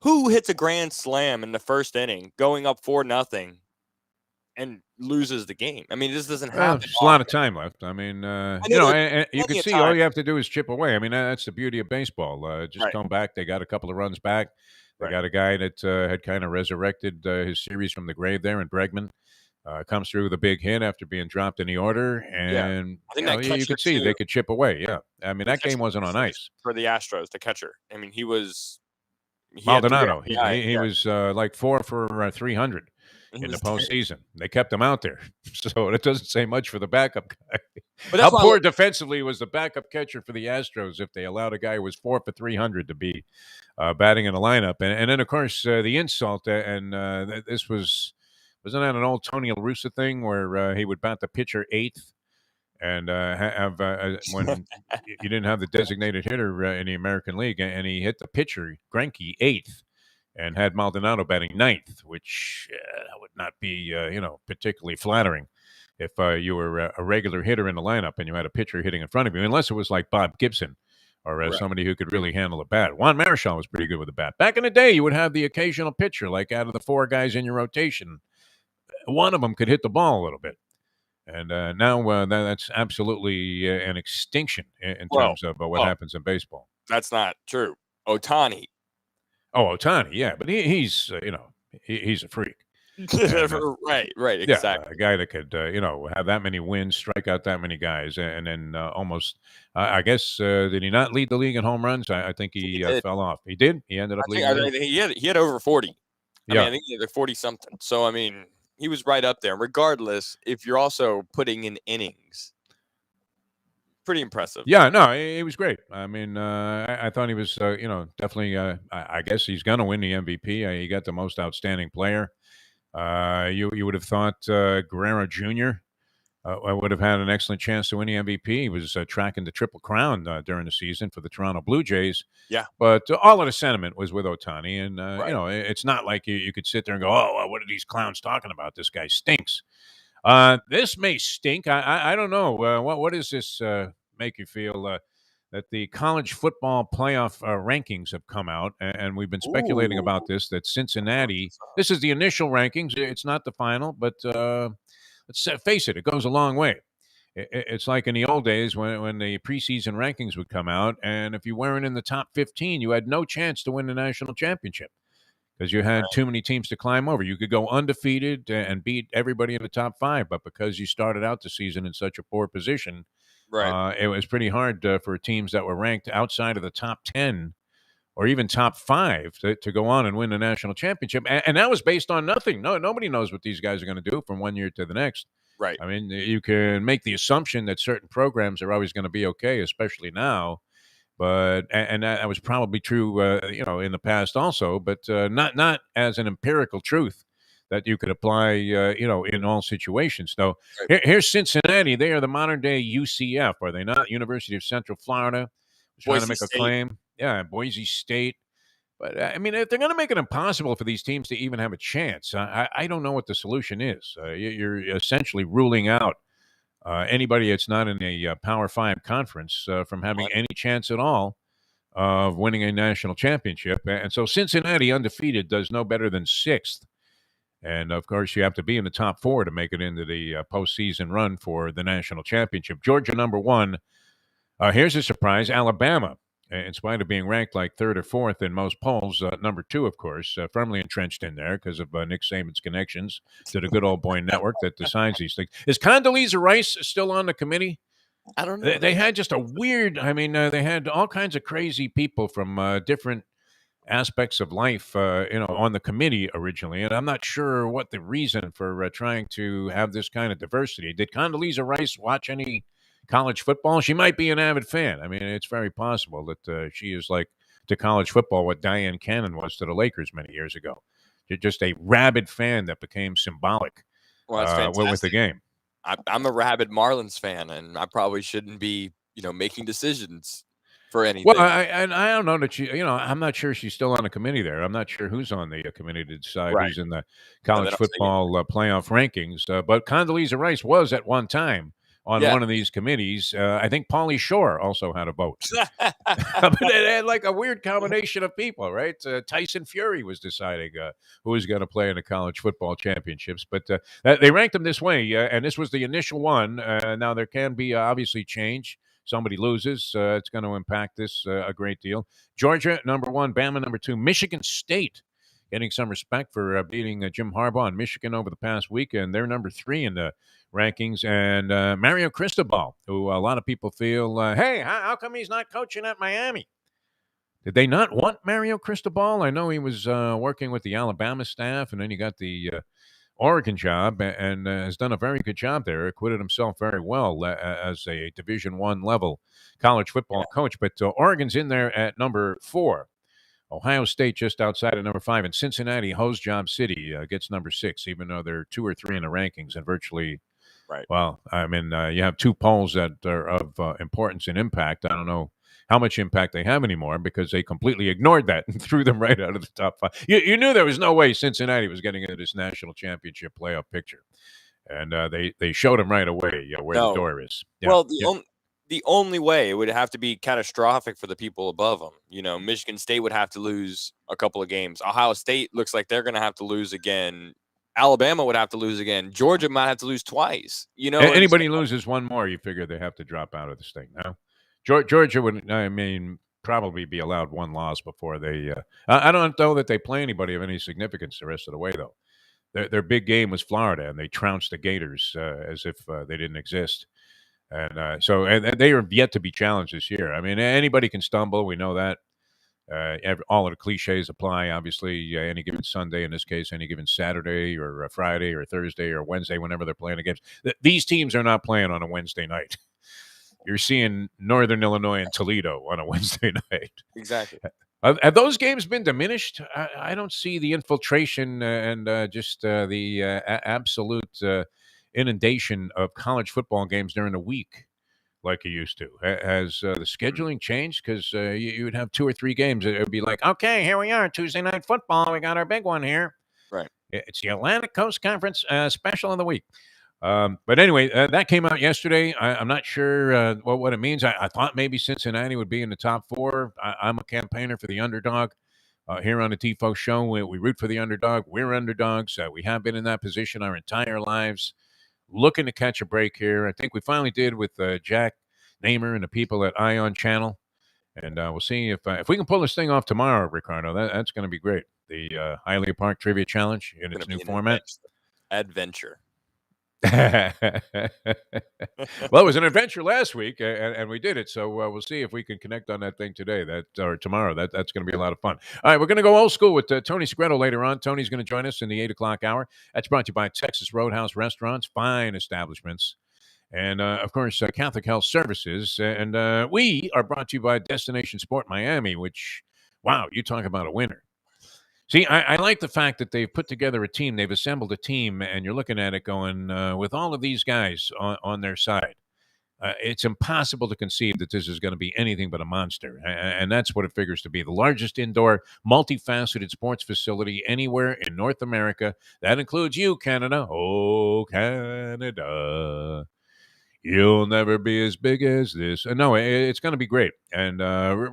C: Who hits a Grand Slam in the first inning, going up 4-0, and loses the game? I mean, this doesn't happen.
A: There's a lot of time left. I mean, and you can see all you have to do is chip away. I mean, that's the beauty of baseball. Just come back. They got a couple of runs back. They got a guy that had kind of resurrected his series from the grave there in Bregman. Comes through with a big hit after being dropped in the order. And you could see they could chip away. Yeah. I mean, that game wasn't on ice.
C: For the Astros, the catcher. I mean, he was...
A: Maldonado. He was like 4 for 300. in the postseason. They kept him out there. So it doesn't say much for the backup guy.
C: But
A: How poor defensively was the backup catcher for the Astros if they allowed a guy who was 4 for 300 to be batting in the lineup? And then, of course, the insult, this wasn't that an old Tony La Russa thing where he would bat the pitcher eighth? And when you didn't have the designated hitter in the American League, and he hit the pitcher, Greinke, eighth, and had Maldonado batting ninth, which would not be, particularly flattering if you were a regular hitter in the lineup and you had a pitcher hitting in front of you, unless it was like Bob Gibson or somebody who could really handle a bat. Juan Marichal was pretty good with a bat. Back in the day, you would have the occasional pitcher, like out of the 4 guys in your rotation, one of them could hit the ball a little bit. And now that's absolutely an extinction in terms of what happens in baseball.
C: That's not true. Ohtani.
A: Oh, Ohtani, yeah. But he's a freak.
C: Right, exactly.
A: Yeah, a guy that could, have that many wins, strike out that many guys, and then almost, I guess, did he not lead the league in home runs? I think he fell off. He did? He ended up leading.
C: He had over 40.
A: Yeah.
C: I think he had 40-something. So, I mean, he was right up there. Regardless, if you're also putting in innings, pretty impressive.
A: Yeah, no, he was great. I mean, I thought he was, definitely. I guess he's going to win the MVP. He got the most outstanding player. You would have thought Guerrero Jr. Would have had an excellent chance to win the MVP. He was tracking the Triple Crown during the season for the Toronto Blue Jays.
C: Yeah.
A: But all of the sentiment was with Ohtani. And, it's not like you could sit there and go, what are these clowns talking about? This guy stinks. This may stink. I don't know. What does this make you feel that the college football playoff rankings have come out, and we've been speculating about this, that Cincinnati, this is the initial rankings. It's not the final, but let's face it goes a long way. It's like in the old days when the preseason rankings would come out, and if you weren't in the top 15, you had no chance to win the national championship because you had too many teams to climb over. You could go undefeated and beat everybody in the top 5, but because you started out the season in such a poor position, it was pretty hard for teams that were ranked outside of the top 10 or even top 5 to go on and win the national championship. And that was based on nothing. Nobody knows what these guys are going to do from one year to the next.
C: Right.
A: I mean, you can make the assumption that certain programs are always going to be okay, especially now. But and that was probably true, in the past also, but not as an empirical truth that you could apply, in all situations. So here's Cincinnati. They are the modern-day UCF, are they not? University of Central Florida. Trying to make a claim. Yeah, Boise State. But, I mean, if they're going to make it impossible for these teams to even have a chance, I don't know what the solution is. You're essentially ruling out anybody that's not in a Power 5 conference from having any chance at all of winning a national championship. And so Cincinnati, undefeated, does no better than 6th. And, of course, you have to be in the top 4 to make it into the postseason run for the national championship. Georgia, number 1. Here's a surprise. Alabama, in spite of being ranked like 3rd or 4th in most polls, number 2, of course, firmly entrenched in there because of Nick Saban's connections to the good old boy network that decides these things. Is Condoleezza Rice still on the committee?
C: I don't know.
A: They had just a weird, they had all kinds of crazy people from different aspects of life, on the committee originally, and I'm not sure what the reason for trying to have this kind of diversity. Did Condoleezza Rice watch any college football? She might be an avid fan. I mean, it's very possible that she is like to college football what Diane Cannon was to the Lakers many years ago. You're just a rabid fan that became symbolic with the game.
C: I'm a rabid Marlins fan, and I probably shouldn't be, making decisions for anything.
A: Well, I don't know that she, I'm not sure she's still on the committee there. I'm not sure who's on the committee to decide who's in the college football playoff rankings. But Condoleezza Rice was at one time on one of these committees. I think Pauly Shore also had a vote. But it had like a weird combination of people, right? Tyson Fury was deciding who was going to play in the college football championships. But they ranked them this way, and this was the initial one. Now, there can be obviously change. Somebody loses, it's going to impact this a great deal. Georgia, number 1. Bama, number 2. Michigan State, getting some respect for beating Jim Harbaugh in Michigan over the past weekend. They're number 3 in the rankings. And Mario Cristobal, who a lot of people feel, hey, how come he's not coaching at Miami? Did they not want Mario Cristobal? I know he was working with the Alabama staff, and then you got the Oregon job and has done a very good job there. Acquitted himself very well as a Division I level college football coach. But Oregon's in there at number 4. Ohio State just outside of number 5, and Cincinnati, Hose Job City, gets number 6, even though they're 2 or 3 in the rankings and virtually.
C: Right.
A: Well, I mean, you have 2 polls that are of importance and impact. I don't know how much impact they have anymore because they completely ignored that and threw them right out of the top 5. You knew there was no way Cincinnati was getting into this national championship playoff picture, and they showed them right away where the door is. Yeah.
C: Well, the only way it would have to be catastrophic for the people above them. You know, Michigan State would have to lose a couple of games. Ohio State looks like they're going to have to lose again. Alabama would have to lose again. Georgia might have to lose twice. You know,
A: anybody loses one more, you figure they have to drop out of this thing now. Georgia would, I mean, probably be allowed one loss before they. I don't know that they play anybody of any significance the rest of the way, though. Their big game was Florida, and they trounced the Gators as if they didn't exist. And so they are yet to be challenged this year. I mean, anybody can stumble. We know that. All of the cliches apply, obviously, any given Sunday, in this case, any given Saturday or Friday or Thursday or Wednesday, whenever they're playing the games. These teams are not playing on a Wednesday night. You're seeing Northern Illinois and Toledo on a Wednesday night.
C: Exactly.
A: Have those games been diminished? I don't see the infiltration and just the absolute inundation of college football games during the week like you used to. Has the scheduling changed? Because you would have 2 or 3 games. It would be like, okay, here we are, Tuesday night football. We got our big one here.
C: Right.
A: It's the Atlantic Coast Conference special of the week. But anyway, that came out yesterday. I'm not sure what it means. I thought maybe Cincinnati would be in the top 4. I'm a campaigner for the underdog. Here on the Defo Show, we root for the underdog. We're underdogs. We have been in that position our entire lives. Looking to catch a break here. I think we finally did with Jack Namer and the people at Ion Channel. And we'll see if we can pull this thing off tomorrow, Ricardo. That's going to be great. The Hialeah Park Trivia Challenge in its new format.
C: Adventure.
A: Well, it was an adventure last week, and we did it. So we'll see if we can connect on that thing today, or tomorrow. That's going to be a lot of fun. All right, we're going to go old school with Tony Segreto later on. Tony's going to join us in the 8 o'clock hour. That's brought to you by Texas Roadhouse Restaurants, fine establishments, and of course Catholic Health Services. And we are brought to you by Destination Sport Miami. Which, wow, you talk about a winner. See, I like the fact that they've put together a team. They've assembled a team, and you're looking at it going, with all of these guys on their side, it's impossible to conceive that this is going to be anything but a monster. And that's what it figures to be. The largest indoor, multifaceted sports facility anywhere in North America. That includes you, Canada. Oh, Canada. You'll never be as big as this. No, it's going to be great and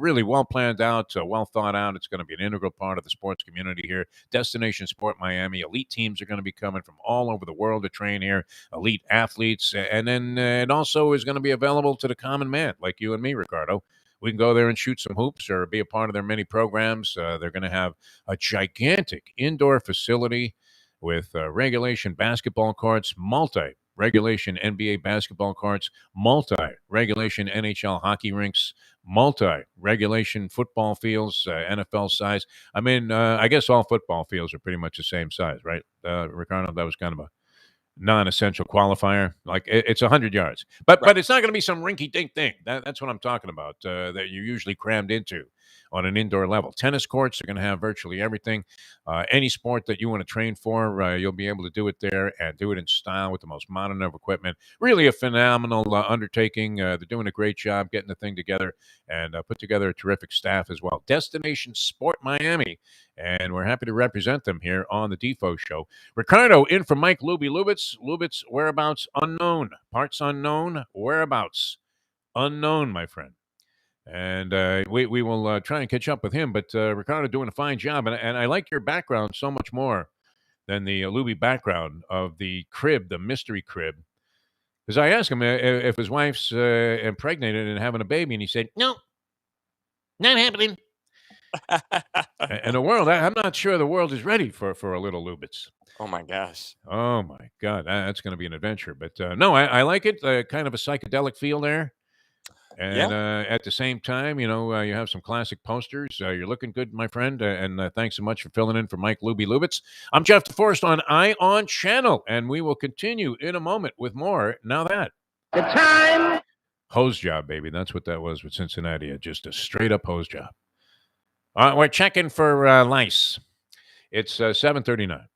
A: really well planned out, well thought out. It's going to be an integral part of the sports community here. Destination Sport Miami. Elite teams are going to be coming from all over the world to train here. Elite athletes. And then it also is going to be available to the common man like you and me, Ricardo. We can go there and shoot some hoops or be a part of their many programs. They're going to have a gigantic indoor facility with regulation basketball courts, multi-regulation NBA basketball courts, multi-regulation NHL hockey rinks, multi-regulation football fields, NFL size. I mean, I guess all football fields are pretty much the same size, right, Ricardo? That was kind of a non-essential qualifier. Like it's 100 yards, but it's not going to be some rinky-dink thing. That's what I'm talking about. That you're usually crammed into on an indoor level. Tennis courts are going to have virtually everything. Any sport that you want to train for, you'll be able to do it there and do it in style with the most modern of equipment. Really a phenomenal undertaking. They're doing a great job getting the thing together and put together a terrific staff as well. Destination Sport Miami, and we're happy to represent them here on the Defo Show. Ricardo in for Mike Lubitz. Lubitz, whereabouts unknown. Parts unknown, whereabouts unknown, my friend. And we will try and catch up with him. But Ricardo doing a fine job. And I like your background so much more than the Lubie background of the crib, the mystery crib. Because I asked him if his wife's impregnated and having a baby. And he said, no, not happening. And the world, I'm not sure the world is ready for a little Lubitz.
C: Oh, my gosh.
A: Oh, my God. That's going to be an adventure. But no, I like it. Kind of a psychedelic feel there. And at the same time, you have some classic posters. You're looking good, my friend. And thanks so much for filling in for Mike Lubitz. I'm Jeff Deforrest on On Channel, and we will continue in a moment with more. Now that
B: The time.
A: hose job, baby. That's what that was with Cincinnati. Just a straight up hose job. We're checking for lice. It's 7:39.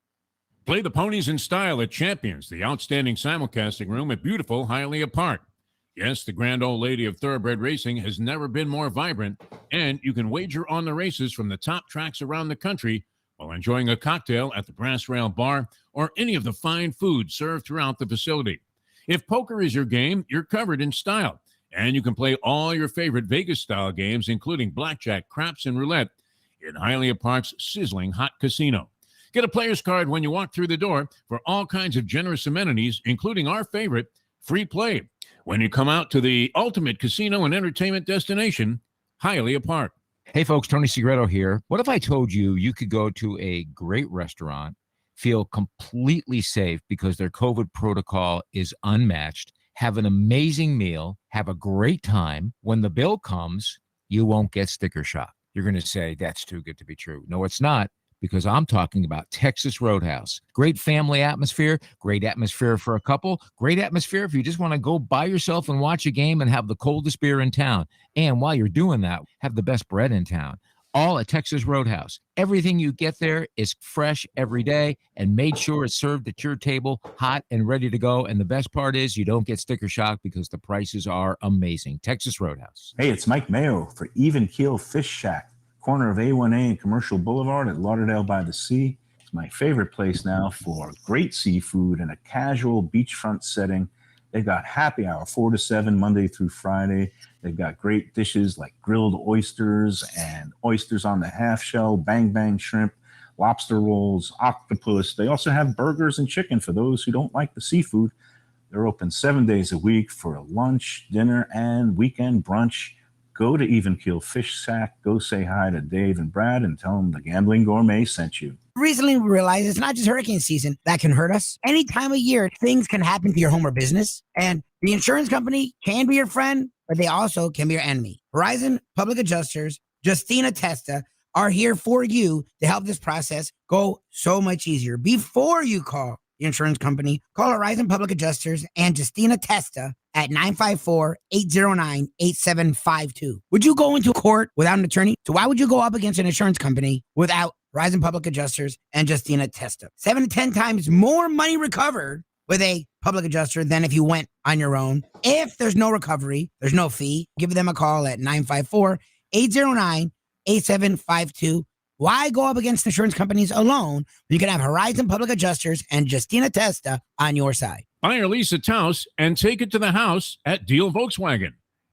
A: Play the ponies in style at Champions, the outstanding simulcasting room at beautiful Hialeah Park. Yes, the grand old lady of thoroughbred racing has never been more vibrant, and you can wager on the races from the top tracks around the country while enjoying a cocktail at the Brass Rail Bar or any of the fine food served throughout the facility. If poker is your game, you're covered in style, and you can play all your favorite Vegas-style games, including blackjack, craps, and roulette in Hialeah Park's sizzling hot casino. Get a player's card when you walk through the door for all kinds of generous amenities, including our favorite, free play, when you come out to the ultimate casino and entertainment destination, Hialeah Park.
D: Hey, folks, Tony Segreto here. What if I told you you could go to a great restaurant, feel completely safe because their COVID protocol is unmatched, have an amazing meal, have a great time. When the bill comes, you won't get sticker shock. You're going to say, that's too good to be true. No, it's not, because I'm talking about Texas Roadhouse. Great family atmosphere, great atmosphere for a couple, great atmosphere if you just want to go by yourself and watch a game and have the coldest beer in town. And while you're doing that, have the best bread in town. All at Texas Roadhouse. Everything you get there is fresh every day and made sure it's served at your table, hot and ready to go. And the best part is you don't get sticker shock because the prices are amazing. Texas Roadhouse.
E: Hey, it's Mike Mayo for Even Keel Fish Shack, corner of A1A and Commercial Boulevard at Lauderdale by the Sea. It's my favorite place now for great seafood in a casual beachfront setting. They've got happy hour 4 to 7 Monday through Friday. They've got great dishes like grilled oysters and oysters on the half shell, bang bang shrimp, lobster rolls, octopus. They also have burgers and chicken for those who don't like the seafood. They're open 7 days a week for a lunch, dinner, and weekend brunch. Go to Even Keel Fish Shack. Go say hi to Dave and Brad and tell them the Gambling Gourmet sent you.
B: Recently, we realized it's not just hurricane season that can hurt us. Any time of year, things can happen to your home or business. And the insurance company can be your friend, but they also can be your enemy. Horizon Public Adjusters, Justina Testa, are here for you to help this process go so much easier. Before you call the insurance company, call Horizon Public Adjusters and Justina Testa at 954-809-8752. Would you go into court without an attorney? So why would you go up against an insurance company without Horizon Public Adjusters and Justina Testa? 7 to 10 times more money recovered with a public adjuster than if you went on your own. If there's no recovery, there's no fee. Give them a call at 954-809-8752. Why go up against insurance companies alone when you can have Horizon Public Adjusters and Justina Testa on your side?
A: Buy or lease a Taos and take it to the house at Deal Volkswagen.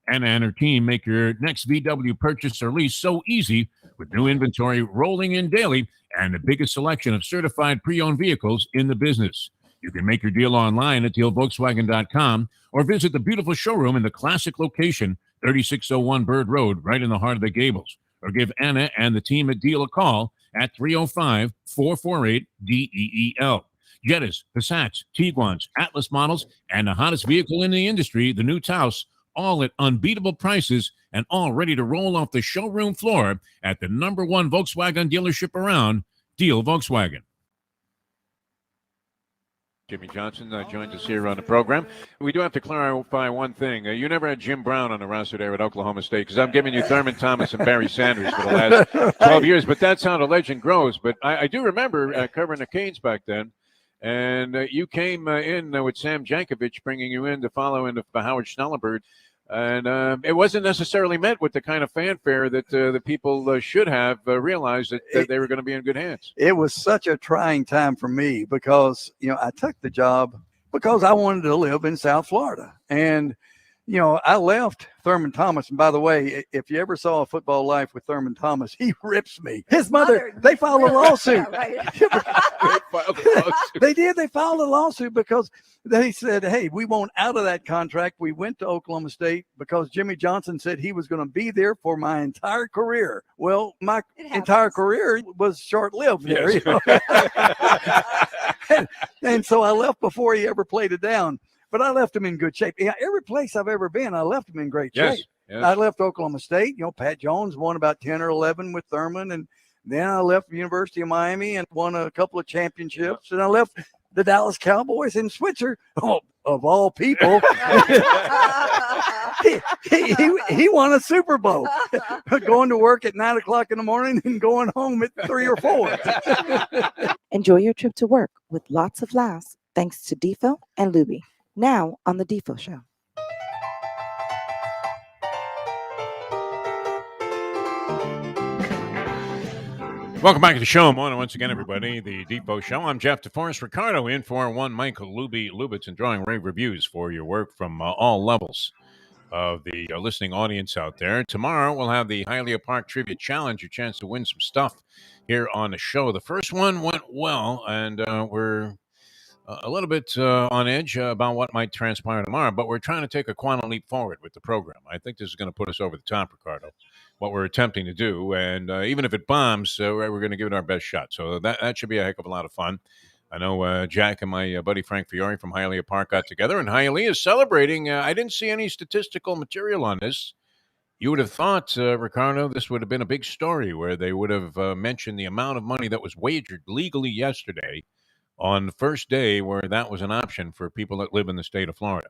A: Anna and her team make your next VW purchase or lease so easy with new inventory rolling in daily and the biggest selection of certified pre-owned vehicles in the business. You can make your deal online at dealvolkswagen.com or visit the beautiful showroom in the classic location, 3601 Bird Road, right in the heart of the Gables. Or give Anna and the team at Deal a call at 305-448-DEEL. Jettas, Passats, Tiguans, Atlas models, and the hottest vehicle in the industry, the new Taos, all at unbeatable prices and all ready to roll off the showroom floor at the #1 Volkswagen dealership around, Deal Volkswagen. Jimmy Johnson joins us here on the program. We do have to clarify one thing. You never had Jim Brown on the roster there at Oklahoma State, because I'm giving you Thurman Thomas and Barry Sanders for the last 12 years, but that's how the legend grows. But I do remember covering the Canes back then, and you came in with Sam Jankovic, bringing you in to follow in for Howard Schnellenberg. And it wasn't necessarily met with the kind of fanfare that the people should have realized that they were going to be in good hands.
F: It was such a trying time for me because, I took the job because I wanted to live in South Florida. And, I left Thurman Thomas. And by the way, if you ever saw A Football Life with Thurman Thomas, he rips me. His mother, they filed a lawsuit. They did. They filed a lawsuit because they said, hey, we want out of that contract. We went to Oklahoma State because Jimmy Johnson said he was going to be there for my entire career. Well, my entire career was short-lived there.
A: Yes.
F: And so I left before he ever played it down. But I left him in good shape. Yeah, every place I've ever been, I left him in great shape.
A: Yes.
F: I left Oklahoma State. Pat Jones won about 10 or 11 with Thurman. And then I left the University of Miami and won a couple of championships. And I left the Dallas Cowboys in Switzer, of all people. he won a Super Bowl, going to work at 9 o'clock in the morning and going home at 3 or 4.
G: Enjoy your trip to work with lots of laughs thanks to Defo and Lubie. Now on the Defo Show.
A: Welcome back to the show. Morning once again, everybody. The Defo Show. I'm Jeff Deforrest. Ricardo in for one Michael Lubitz, and drawing rave reviews for your work from all levels of the listening audience out there. Tomorrow, we'll have the Hialeah Park Trivia Challenge, your chance to win some stuff here on the show. The first one went well, and we're a little bit on edge about what might transpire tomorrow, but we're trying to take a quantum leap forward with the program. I think this is going to put us over the top, Ricardo, what we're attempting to do. And even if it bombs, we're going to give it our best shot. So that should be a heck of a lot of fun. I know Jack and my buddy Frank Fiore from Hialeah Park got together, and Hialeah is celebrating. I didn't see any statistical material on this. You would have thought, Ricardo, this would have been a big story where they would have mentioned the amount of money that was wagered legally yesterday on the first day where that was an option for people that live in the state of Florida.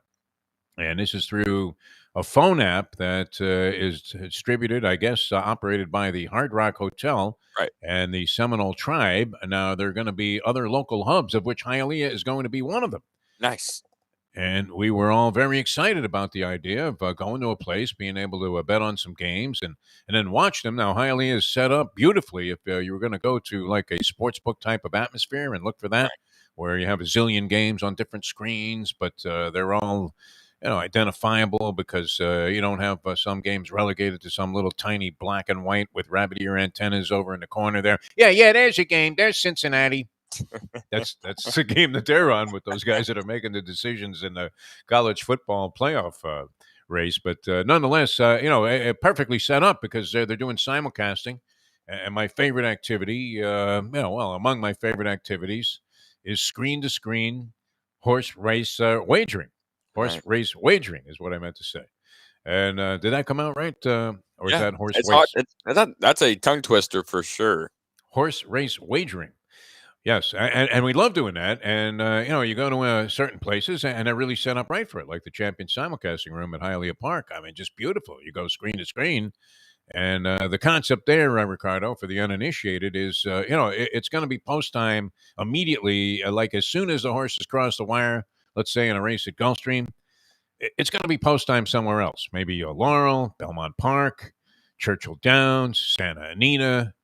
A: And this is through a phone app that is distributed, I guess, operated by the Hard Rock Hotel and the Seminole Tribe. Now, there are going to be other local hubs, of which Hialeah is going to be one of them.
C: Nice.
A: And we were all very excited about the idea of going to a place, being able to bet on some games and then watch them. Now, Hialeah is set up beautifully if you were going to go to like a sports book type of atmosphere and look for that, where you have a zillion games on different screens, but they're all identifiable because you don't have some games relegated to some little tiny black and white with rabbit ear antennas over in the corner there. Yeah, there's a game. There's Cincinnati. That's the game that they're on with those guys that are making the decisions in the college football playoff race. But nonetheless, perfectly set up because they're doing simulcasting. And my favorite activity, among my favorite activities is screen-to-screen horse race wagering. Horse race wagering is what I meant to say. And did that come out right? Or is that horse race?
C: That's a tongue twister for sure.
A: Horse race wagering. Yes, and we love doing that. And, you go to certain places, and they're really set up right for it, like the Champion Simulcasting Room at Hialeah Park. I mean, just beautiful. You go screen to screen. And the concept there, Ricardo, for the uninitiated is, it's going to be post time immediately, like as soon as the horses cross the wire, let's say in a race at Gulfstream, it's going to be post time somewhere else. Maybe Laurel, Belmont Park, Churchill Downs, Santa Anita,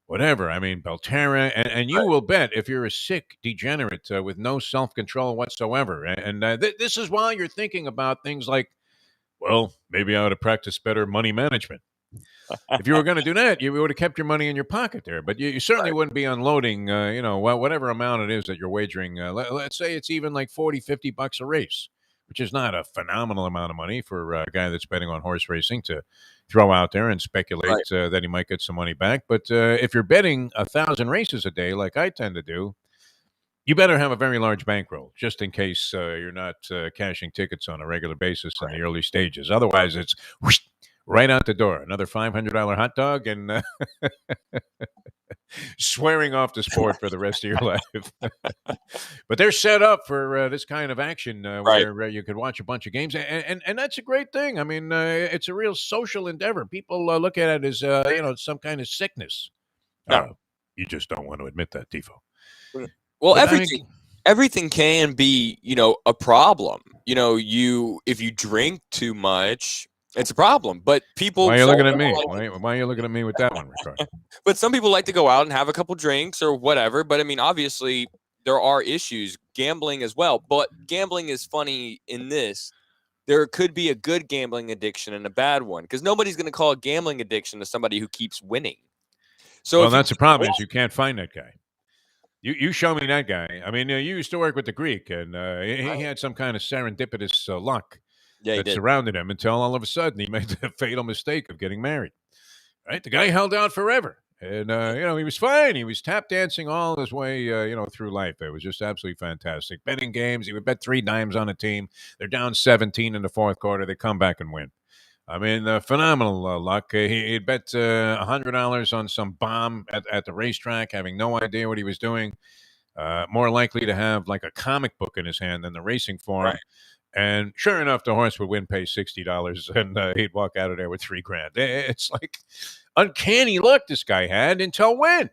A: whatever. I mean, Belterra. And you will bet if you're a sick degenerate with no self-control whatsoever. And this is while you're thinking about things like, well, maybe I ought to practice better money management. If you were going to do that, you would have kept your money in your pocket there. But you certainly wouldn't be unloading, whatever amount it is that you're wagering. Let's say it's even like $40-50 a race, which is not a phenomenal amount of money for a guy that's betting on horse racing to throw out there and speculate that he might get some money back. But if you're betting 1,000 races a day, like I tend to do, you better have a very large bankroll, just in case you're not cashing tickets on a regular basis in the early stages. Otherwise, it's whoosh, right out the door. Another $500 hot dog and swearing off the sport for the rest of your life. But they're set up for this kind of action where you could watch a bunch of games. And that's a great thing. I mean, it's a real social endeavor. People look at it as, some kind of sickness.
C: No.
A: You just don't want to admit that, Defo.
C: Well, everything can be, a problem. If you drink too much, it's a problem. But people.
A: Why are you looking at me? Why are you looking at me with that one, Ricardo?
C: But some people like to go out and have a couple drinks or whatever. But I mean, obviously, there are issues, gambling as well. But gambling is funny in this. There could be a good gambling addiction and a bad one, because nobody's going to call a gambling addiction to somebody who keeps winning. So,
A: that's the problem is you can't find that guy. You show me that guy. I mean, you used to work with the Greek, and he had some kind of serendipitous luck that surrounded him until all of a sudden he made the fatal mistake of getting married. Right? The guy held out forever. And, he was fine. He was tap dancing all his way, through life. It was just absolutely fantastic. Betting games, he would bet 3 dimes on a team. They're down 17 in the fourth quarter. They come back and win. I mean, phenomenal luck. He'd bet $100 on some bomb at the racetrack, having no idea what he was doing. More likely to have like a comic book in his hand than the racing form.
C: Right.
A: And sure enough, the horse would win, pay $60, and he'd walk out of there with $3,000. It's like uncanny luck this guy had until when?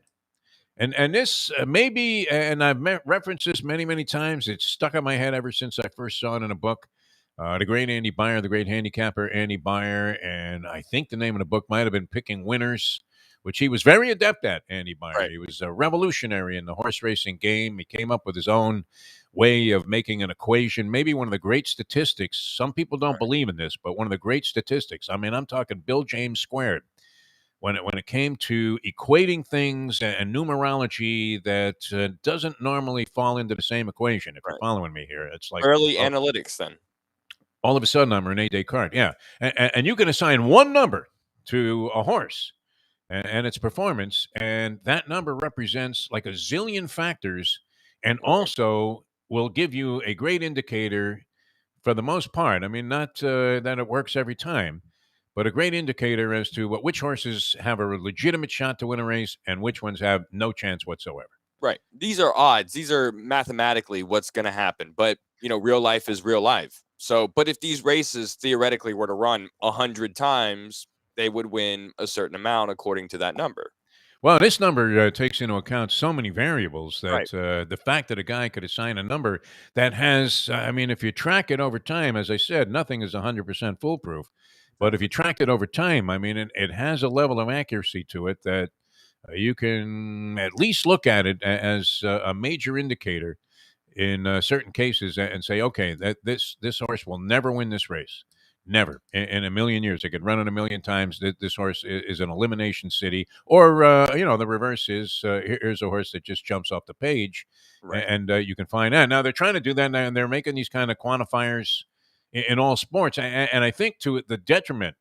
A: And this maybe, and I've referenced this many times. It's stuck in my head ever since I first saw it in a book. The great Andy Beyer, the great handicapper Andy Beyer, and I think the name of the book might have been Picking Winners, which he was very adept at, Andy Beyer.
C: Right.
A: He was a revolutionary in the horse racing game. He came up with his own way of making an equation, maybe one of the great statistics. Some people don't believe in this, but one of the great statistics. I mean, I'm talking Bill James squared. When it came to equating things and numerology that doesn't normally fall into the same equation, if you're following me here. It's like
C: Early analytics then.
A: all of a sudden I'm Rene Descartes. Yeah. And you can assign one number to a horse and its performance, and that number represents like a zillion factors and also will give you a great indicator for the most part. I mean, not that it works every time, but a great indicator as to which horses have a legitimate shot to win a race and which ones have no chance whatsoever.
C: Right. These are odds. These are mathematically what's going to happen. But, real life is real life. So, but if these races theoretically were to run 100 times, they would win a certain amount according to that number.
A: Well, this number takes into account so many variables that the fact that a guy could assign a number that has, I mean, if you track it over time, as I said, nothing is 100% foolproof. But if you track it over time, I mean, it has a level of accuracy to it that you can at least look at it as a major indicator in certain cases and say, okay, that this horse will never win this race. Never in a million years. It could run it a million times. This horse is an elimination city. Or, the reverse is here's a horse that just jumps off the page.
C: Right.
A: And you can find out. Now, they're trying to do that now, and they're making these kind of quantifiers in all sports. And I think to the detriment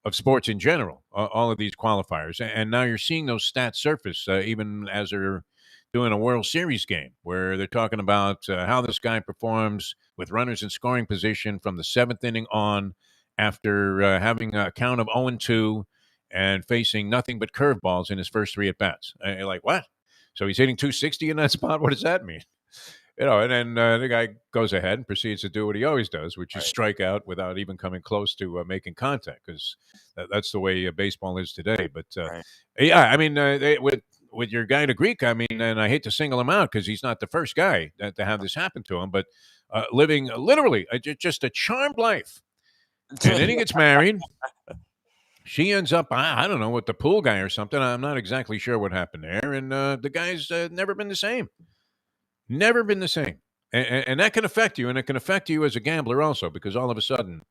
A: of sports in general, all of these qualifiers. And now you're seeing those stats surface, even as they're doing a World Series game, where they're talking about how this guy performs with runners in scoring position from the seventh inning on after having a count of 0-2 and facing nothing but curveballs in his first three at-bats. You're like, what? So he's hitting 260 in that spot? What does that mean? And then the guy goes ahead and proceeds to do what he always does, which is strike out without even coming close to making contact, because that's the way baseball is today. But, yeah, I mean, with your guy to Greek, I mean, and I hate to single him out because he's not the first guy to have this happen to him, but living literally just a charmed life. And then he gets married. She ends up, I don't know, with the pool guy or something. I'm not exactly sure what happened there. And the guy's never been the same. Never been the same. And that can affect you. And it can affect you as a gambler also, because all of a sudden,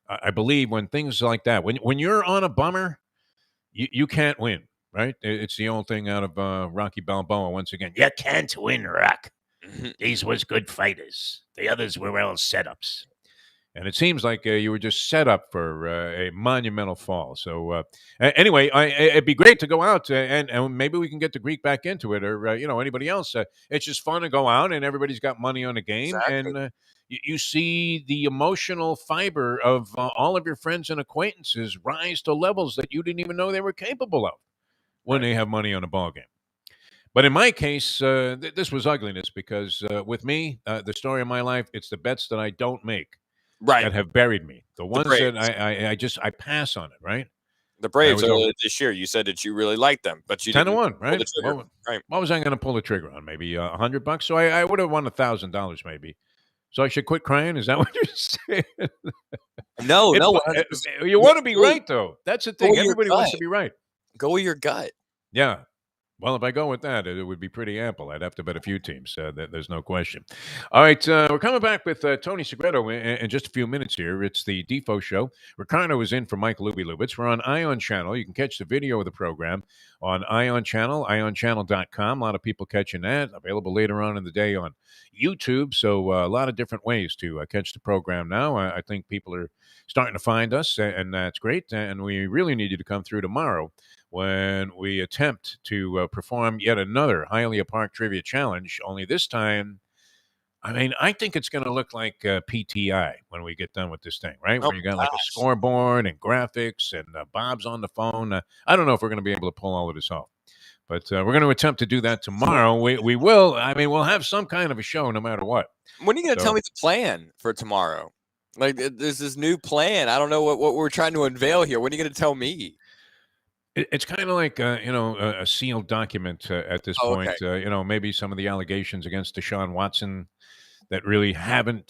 A: I believe when things like that, when you're on a bummer, you can't win, right? It's the old thing out of Rocky Balboa once again. You can't win, Rock. These was good fighters. The others were all setups. And it seems like you were just set up for a monumental fall. So anyway, it'd be great to go out and maybe we can get the Greek back into it, or anybody else. It's just fun to go out and everybody's got money on the game, and you see the emotional fiber of all of your friends and acquaintances rise to levels that you didn't even know they were capable of when they have money on a ball game. But in my case, this was ugliness because with me, the story of my life, it's the bets that I don't make. That have buried me. The ones that I pass on it, right?
C: The Braves this year, you said that you really liked them, but you
A: 10-1, right?
C: Right.
A: What was I going to pull the trigger on? Maybe $100. So I would have won $1,000 maybe. So I should quit crying? Is that what you're saying?
C: No.
A: You want to be right, though. That's the thing. Everybody wants to be right.
C: Go with your gut.
A: Yeah. Well, if I go with that, it would be pretty ample. I'd have to bet a few teams. There's no question. All right, we're coming back with Tony Segreto in just a few minutes here. It's the Defo Show. Ricardo is in for Mike Lubitz. We're on Ion Channel. You can catch the video of the program on Ion Channel, ionchannel.com. A lot of people catching that. Available later on in the day on YouTube. So a lot of different ways to catch the program now. I think people are starting to find us, and that's great. And we really need you to come through tomorrow when we attempt to perform yet another Hialeah Park Trivia Challenge, only this time I mean, I think it's going to look like PTI when we get done with this thing, right?
C: Oh
A: Where you got
C: my
A: like a
C: gosh.
A: scoreboard and graphics and Bob's on the phone. I don't know if we're going to be able to pull all of this off, but we're going to attempt to do that tomorrow. We will. I mean, we'll have some kind of a show no matter what.
C: When are you going to
A: So-
C: tell me the plan for tomorrow? Like, there's this new plan. I don't know what we're trying to unveil here. When are you going to tell me?
A: It's kind of like a sealed document at this
C: Oh,
A: point. Maybe some of the allegations against Deshaun Watson that really haven't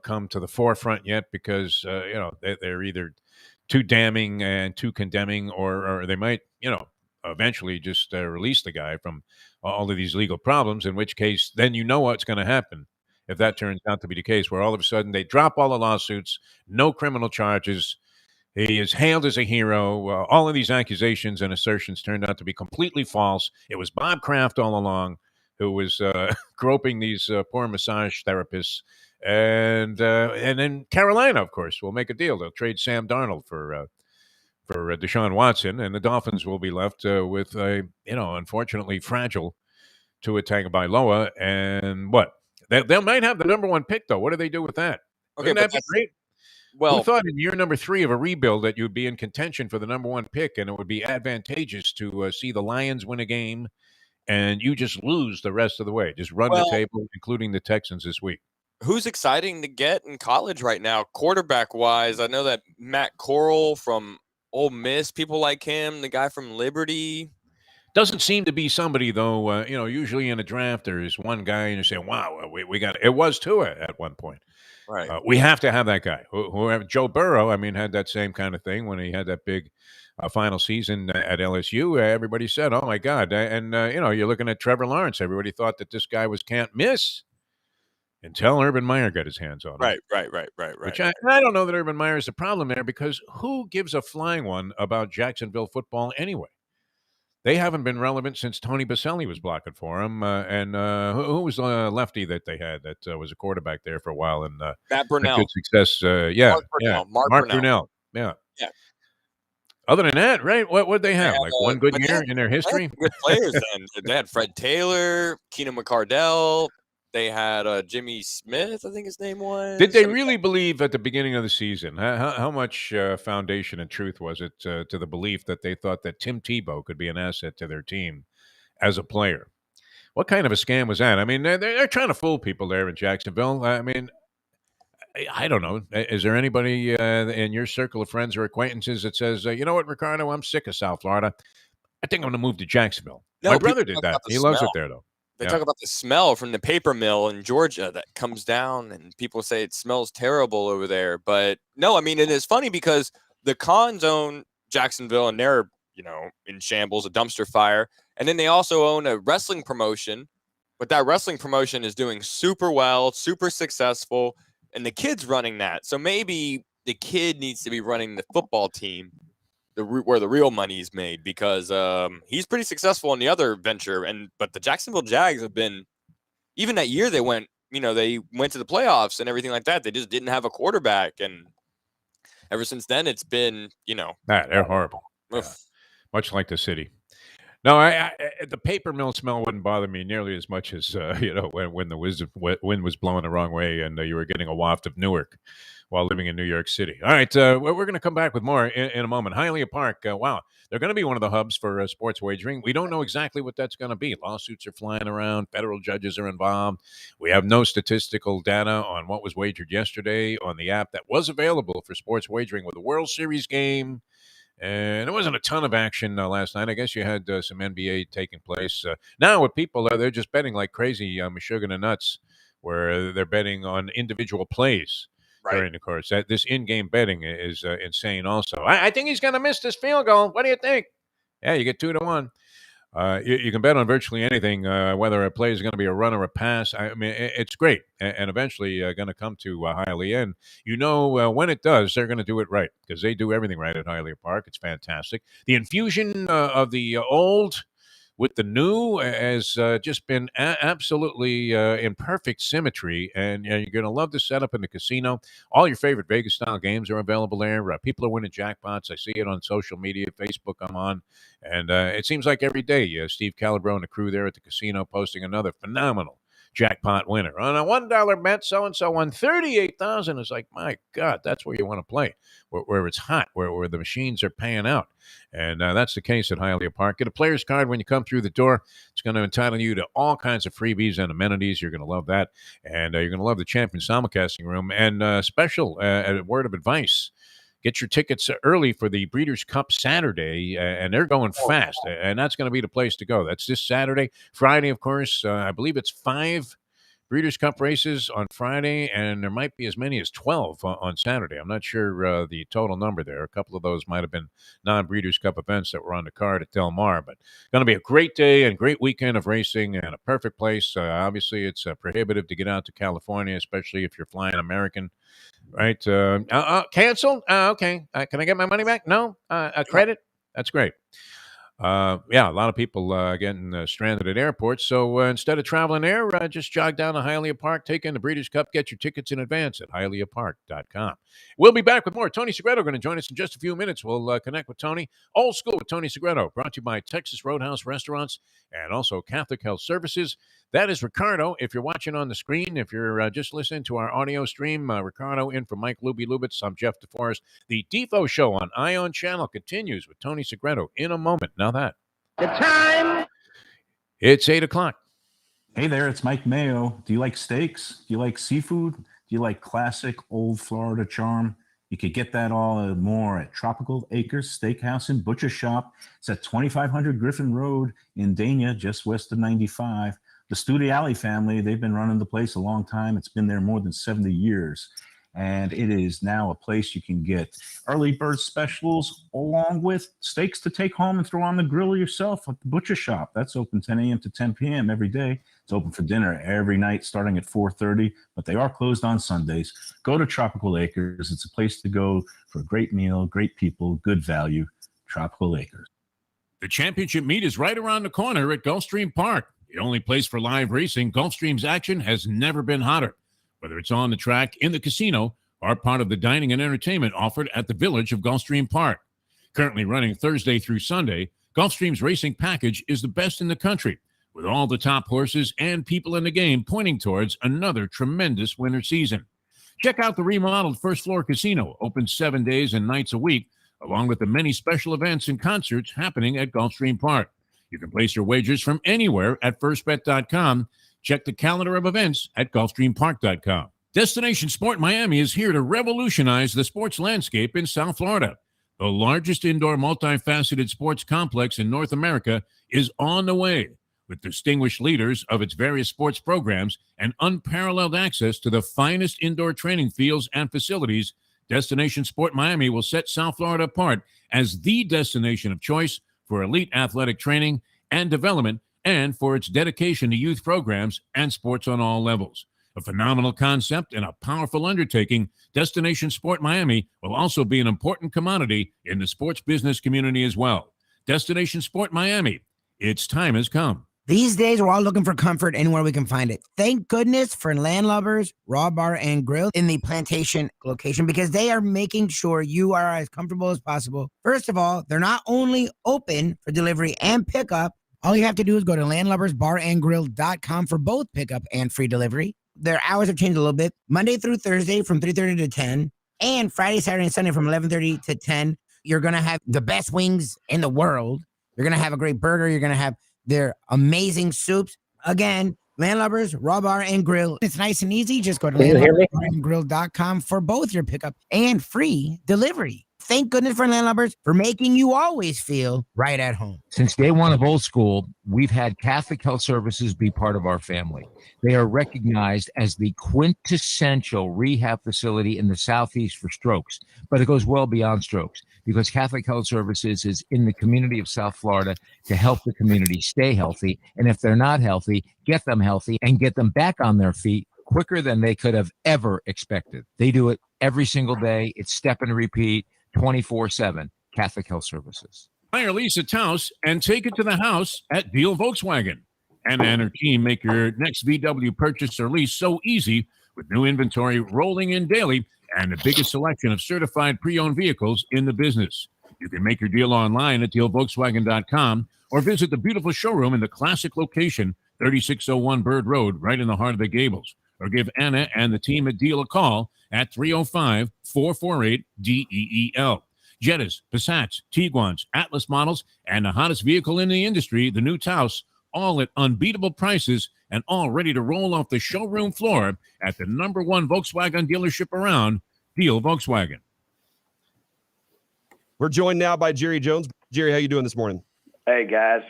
A: come to the forefront yet because they're either too damning and too condemning, or they might eventually just release the guy from all of these legal problems. In which case, then you know what's going to happen if that turns out to be the case, where all of a sudden they drop all the lawsuits, no criminal charges. He is hailed as a hero. All of these accusations and assertions turned out to be completely false. It was Bob Kraft all along who was groping these poor massage therapists. And then Carolina, of course, will make a deal. They'll trade Sam Darnold for Deshaun Watson, and the Dolphins will be left with a unfortunately fragile Tua Tagovailoa. And what? They might have the number one pick, though. What do they do with that?
C: Okay,
A: Wouldn't
C: but
A: that be
C: that's,
A: great?
C: well,
A: Who thought in year number 3 of a rebuild that you'd be in contention for the number one pick, and it would be advantageous to see the Lions win a game, and you just lose the rest of the way, just run the table, including the Texans this week?
C: who's exciting to get in college right now, quarterback wise? I know that Matt Corral from Ole Miss, people like him. The guy from Liberty.
A: Doesn't seem to be somebody, though. Usually in a draft, there's one guy, and you say, wow, we got it. It was Tua at one point.
C: Right.
A: We have to have that guy. Whoever Joe Burrow, I mean, had that same kind of thing when he had that big final season at LSU. Everybody said, "Oh my God!" And you're looking at Trevor Lawrence. Everybody thought that this guy was can't miss until Urban Meyer got his hands on him.
C: Right.
A: Which I don't know that Urban Meyer is the problem there, because who gives a flying one about Jacksonville football anyway? They haven't been relevant since Tony Baselli was blocking for him. And who was the lefty that they had that was a quarterback there for a while and
C: Matt
A: had
C: Brunell.
A: good success? Mark Brunell. Yeah. Other than that, right? What would they have?
C: had,
A: Like one good
C: but they
A: year
C: had-
A: in their
C: They had
A: history?
C: some good players then. They had Fred Taylor, Keenan McCardell. They had Jimmy Smith, I think his name was.
A: Did they
C: I mean,
A: really believe at the beginning of the season? How much foundation and truth was it to the belief that they thought that Tim Tebow could be an asset to their team as a player? What kind of a scam was that? I mean, they're trying to fool people there in Jacksonville. I mean, I don't know. Is there anybody in your circle of friends or acquaintances that says, you know what, Ricardo, I'm sick of South Florida. I think I'm going to move to Jacksonville.
C: No,
A: My
C: people
A: brother did
C: talk
A: that.
C: about the
A: He loves it
C: smell.
A: there, though.
C: They
A: Yeah.
C: talk about the smell from the paper mill in Georgia that comes down, and people say it smells terrible over there. But no, I mean, it is funny because the Cons own Jacksonville, and they're, in shambles, a dumpster fire. And then they also own a wrestling promotion, but that wrestling promotion is doing super well, super successful, and the kid's running that. So maybe the kid needs to be running the football team, where the real money is made, because he's pretty successful in the other venture. But the Jacksonville Jags have been, even that year they went to the playoffs and everything like that. They just didn't have a quarterback, and ever since then it's been,
A: They're horrible. Yeah. Much like the city. No, the paper mill smell wouldn't bother me nearly as much as when the wind was blowing the wrong way and you were getting a waft of Newark while living in New York City. All right, we're going to come back with more in a moment. Hialeah Park, wow, they're going to be one of the hubs for sports wagering. We don't know exactly what that's going to be. Lawsuits are flying around. Federal judges are involved. We have no statistical data on what was wagered yesterday on the app that was available for sports wagering with the World Series game. And there wasn't a ton of action last night. I guess you had some NBA taking place. Now with people, they're just betting like crazy, Meshuggah and nuts, where they're betting on individual plays during the course. This in-game betting is insane also. I think he's going to miss this field goal. What do you think? Yeah, you get 2-1. You can bet on virtually anything, whether a play is going to be a run or a pass. I mean, it's great, and eventually going to come to Hialeah. And when it does, they're going to do it right, because they do everything right at Hialeah Park. It's fantastic. The infusion of the old with the new has just been absolutely in perfect symmetry, and you're going to love the setup in the casino. All your favorite Vegas-style games are available there. People are winning jackpots. I see it on social media, Facebook I'm on, and it seems like every day Steve Calabro and the crew there at the casino posting another phenomenal jackpot winner. On a $1 bet, so-and-so won $38,000. It's like, my God, that's where you want to play, where it's hot, where the machines are paying out. And that's the case at Hialeah Park. Get a player's card when you come through the door. It's going to entitle you to all kinds of freebies and amenities. You're going to love that. And you're going to love the Champion Simulcasting Room. And special a word of advice. Get your tickets early for the Breeders' Cup Saturday, and they're going fast, and that's going to be the place to go. That's this Saturday. Friday, of course, I believe it's 5 Breeders' Cup races on Friday, and there might be as many as 12 on Saturday. I'm not sure the total number there. A couple of those might have been non-Breeders' Cup events that were on the card at Del Mar, but going to be a great day and great weekend of racing and a perfect place. Obviously, it's prohibitive to get out to California, especially if you're flying American. Right. Cancel? Okay. Can I get my money back? No. A credit? That's great. Yeah, a lot of people getting stranded at airports. So instead of traveling there, just jog down to Hialeah Park, take in the Breeders' Cup, get your tickets in advance at hialeahpark.com. We'll be back with more. Tony Segreto going to join us in just a few minutes. We'll connect with Tony. Old School with Tony Segreto, brought to you by Texas Roadhouse Restaurants and also Catholic Health Services. That is Ricardo. If you're watching on the screen, if you're just listening to our audio stream, Ricardo in for Mike Lubie Lubitz. I'm Jeff Deforrest. The Defo Show on Ion Channel continues with Tony Segreto in a moment. Now that.
B: The time.
A: It's 8 o'clock.
E: Hey there, it's Mike Mayo. Do you like steaks? Do you like seafood? Do you like classic old Florida charm? You could get that all and more at Tropical Acres Steakhouse and Butcher Shop. It's at 2500 Griffin Road in Dania, just west of 95. The Studiali family, they've been running the place a long time. It's been there more than 70 years. And it is now a place you can get early bird specials along with steaks to take home and throw on the grill yourself at the Butcher Shop. That's open 10 a.m. to 10 p.m. every day. It's open for dinner every night starting at 4:30, but they are closed on Sundays. Go to Tropical Acres. It's a place to go for a great meal, great people, good value. Tropical Acres.
A: The championship meet is right around the corner at Gulfstream Park. The only place for live racing, Gulfstream's action has never been hotter. Whether it's on the track, in the casino, or part of the dining and entertainment offered at the Village of Gulfstream Park. Currently running Thursday through Sunday, Gulfstream's racing package is the best in the country, with all the top horses and people in the game pointing towards another tremendous winter season. Check out the remodeled first floor casino, open 7 days and nights a week, along with the many special events and concerts happening at Gulfstream Park. You can place your wagers from anywhere at firstbet.com. Check the calendar of events at gulfstreampark.com. Destination Sport Miami is here to revolutionize the sports landscape in South Florida. The largest indoor multifaceted sports complex in North America is on the way, with distinguished leaders of its various sports programs and unparalleled access to the finest indoor training fields and facilities. Destination Sport Miami will set South Florida apart as the destination of choice for elite athletic training and development, and for its dedication to youth programs and sports on all levels. A phenomenal concept and a powerful undertaking, Destination Sport Miami will also be an important commodity in the sports business community as well. Destination Sport Miami, its time has come.
B: These days, we're all looking for comfort anywhere we can find it. Thank goodness for Landlubbers Raw Bar and Grill in the Plantation location, because they are making sure you are as comfortable as possible. First of all, they're not only open for delivery and pickup. All you have to do is go to landlubbersbarandgrill.com for both pickup and free delivery. Their hours have changed a little bit. Monday through Thursday from 3:30 to 10, and Friday, Saturday, and Sunday from 11:30 to 10. You're going to have the best wings in the world. You're going to have a great burger. You're going to have their amazing soups. Again, Landlubbers, Raw Bar and Grill. It's nice and easy. Just go to landlubbersbarandgrill.com for both your pickup and free delivery. Thank goodness for Landlubbers for making you always feel right at home.
D: Since day one of Old School, we've had Catholic Health Services be part of our family. They are recognized as the quintessential rehab facility in the Southeast for strokes, but it goes well beyond strokes, because Catholic Health Services is in the community of South Florida to help the community stay healthy. And if they're not healthy, get them healthy and get them back on their feet quicker than they could have ever expected. They do it every single day. It's step and repeat, 24/7. Catholic Health Services.
A: Hire Lisa Taus and take it to the house at Deal Volkswagen. Anna and her team make your next VW purchase or lease so easy, with new inventory rolling in daily and the biggest selection of certified pre-owned vehicles in the business. You can make your deal online at dealvolkswagen.com or visit the beautiful showroom in the classic location 3601 Bird Road, right in the heart of the Gables. Or give Anna and the team at Deal a call at 305-448-DEEL. Jettas, Passats, Tiguans, Atlas models, and the hottest vehicle in the industry, the new Taos, all at unbeatable prices and all ready to roll off the showroom floor at the #1 Volkswagen dealership around, Deal Volkswagen.
H: We're joined now by Jerry Jones. Jerry, how you doing this morning?
I: Hey, guys.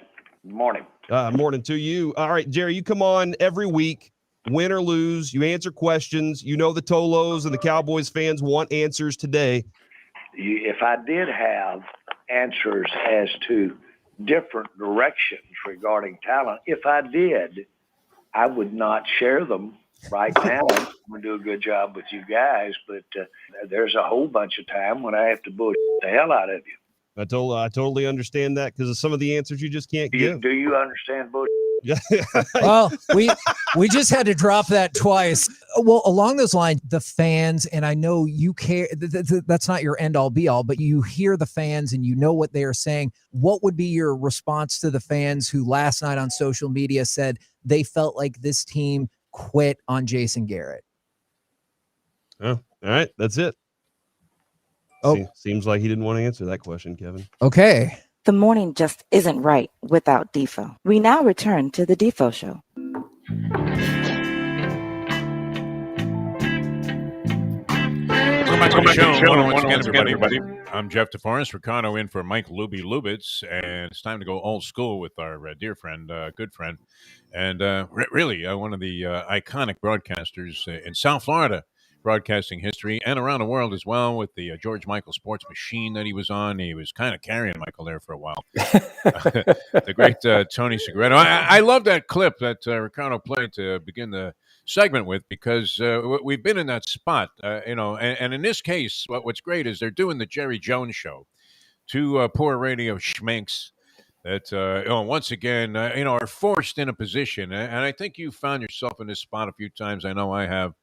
I: Good morning.
H: Morning to you. All right, Jerry, you come on every week, win or lose. You answer questions. You know the Tolos and the Cowboys fans want answers today.
I: If I did have answers as to different directions regarding talent, if I did, I would not share them right now. I'm going to do a good job with you guys, but there's a whole bunch of time when I have to bullshit the hell out of you.
H: I totally understand that because of some of the answers you just can't give.
I: Do you understand bullshit?
J: Well, we just had to drop that twice. Well, along those lines, the fans, and I know you care, that's not your end all be all, but you hear the fans and you know what they are saying. What would be your response to the fans who last night on social media said they felt like this team quit on Jason Garrett?
H: Oh, all right. That's it.
J: Oh,
H: seems like he didn't want to answer that question, Kevin.
J: Okay.
G: The morning just isn't right without Defo. We now return to the Defo Show.
A: Welcome back to the show. Once again, everybody. I'm Jeff Deforrest, Ricardo in for Mike Lubitz, and it's time to go old school with our dear friend, good friend, and really one of the iconic broadcasters in South Florida broadcasting history and around the world as well, with the George Michael Sports Machine that he was on. He was kind of carrying Michael there for a while. The great Tony Segreto. I love that clip that Ricardo played to begin the segment with, because we've been in that spot, and in this case, what's great is they're doing the Jerry Jones show. Two poor radio schminks that, once again, are forced in a position. And I think you found yourself in this spot a few times. I know I have.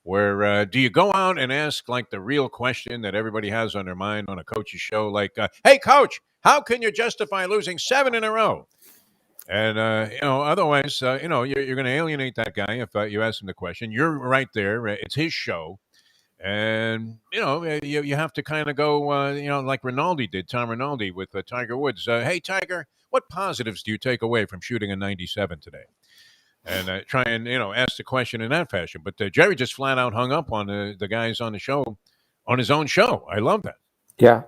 A: Where do you go out and ask like the real question that everybody has on their mind on a coach's show? Like, hey, coach, how can you justify losing 7 in a row? And, otherwise, you're going to alienate that guy if you ask him the question. You're right there. It's his show. And, you have to kind of go, like Rinaldi did, Tom Rinaldi with Tiger Woods. Hey, Tiger, what positives do you take away from shooting a 97 today? And try and, ask the question in that fashion. But Jerry just flat out hung up on the guys on the show, on his own show. I love that.
K: Yeah.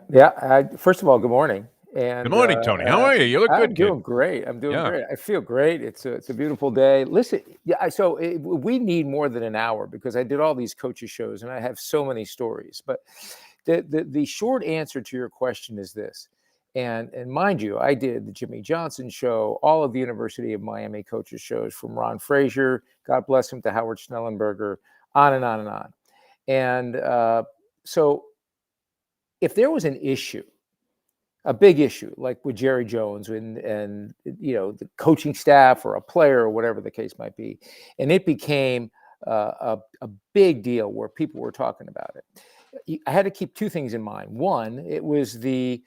K: First of all, good morning. And
A: good morning, Tony. How are you? You look good.
K: I'm doing great. I'm doing great. I feel great. It's a beautiful day. Listen, we need more than an hour because I did all these coaches shows and I have so many stories. But the short answer to your question is this. And mind you, I did the Jimmy Johnson show, all of the University of Miami coaches shows, from Ron Frazier, God bless him, to Howard Schnellenberger, on and on and on. And so if there was an issue, a big issue, like with Jerry Jones and the coaching staff or a player or whatever the case might be, and it became a big deal where people were talking about it, I had to keep two things in mind. One, it was the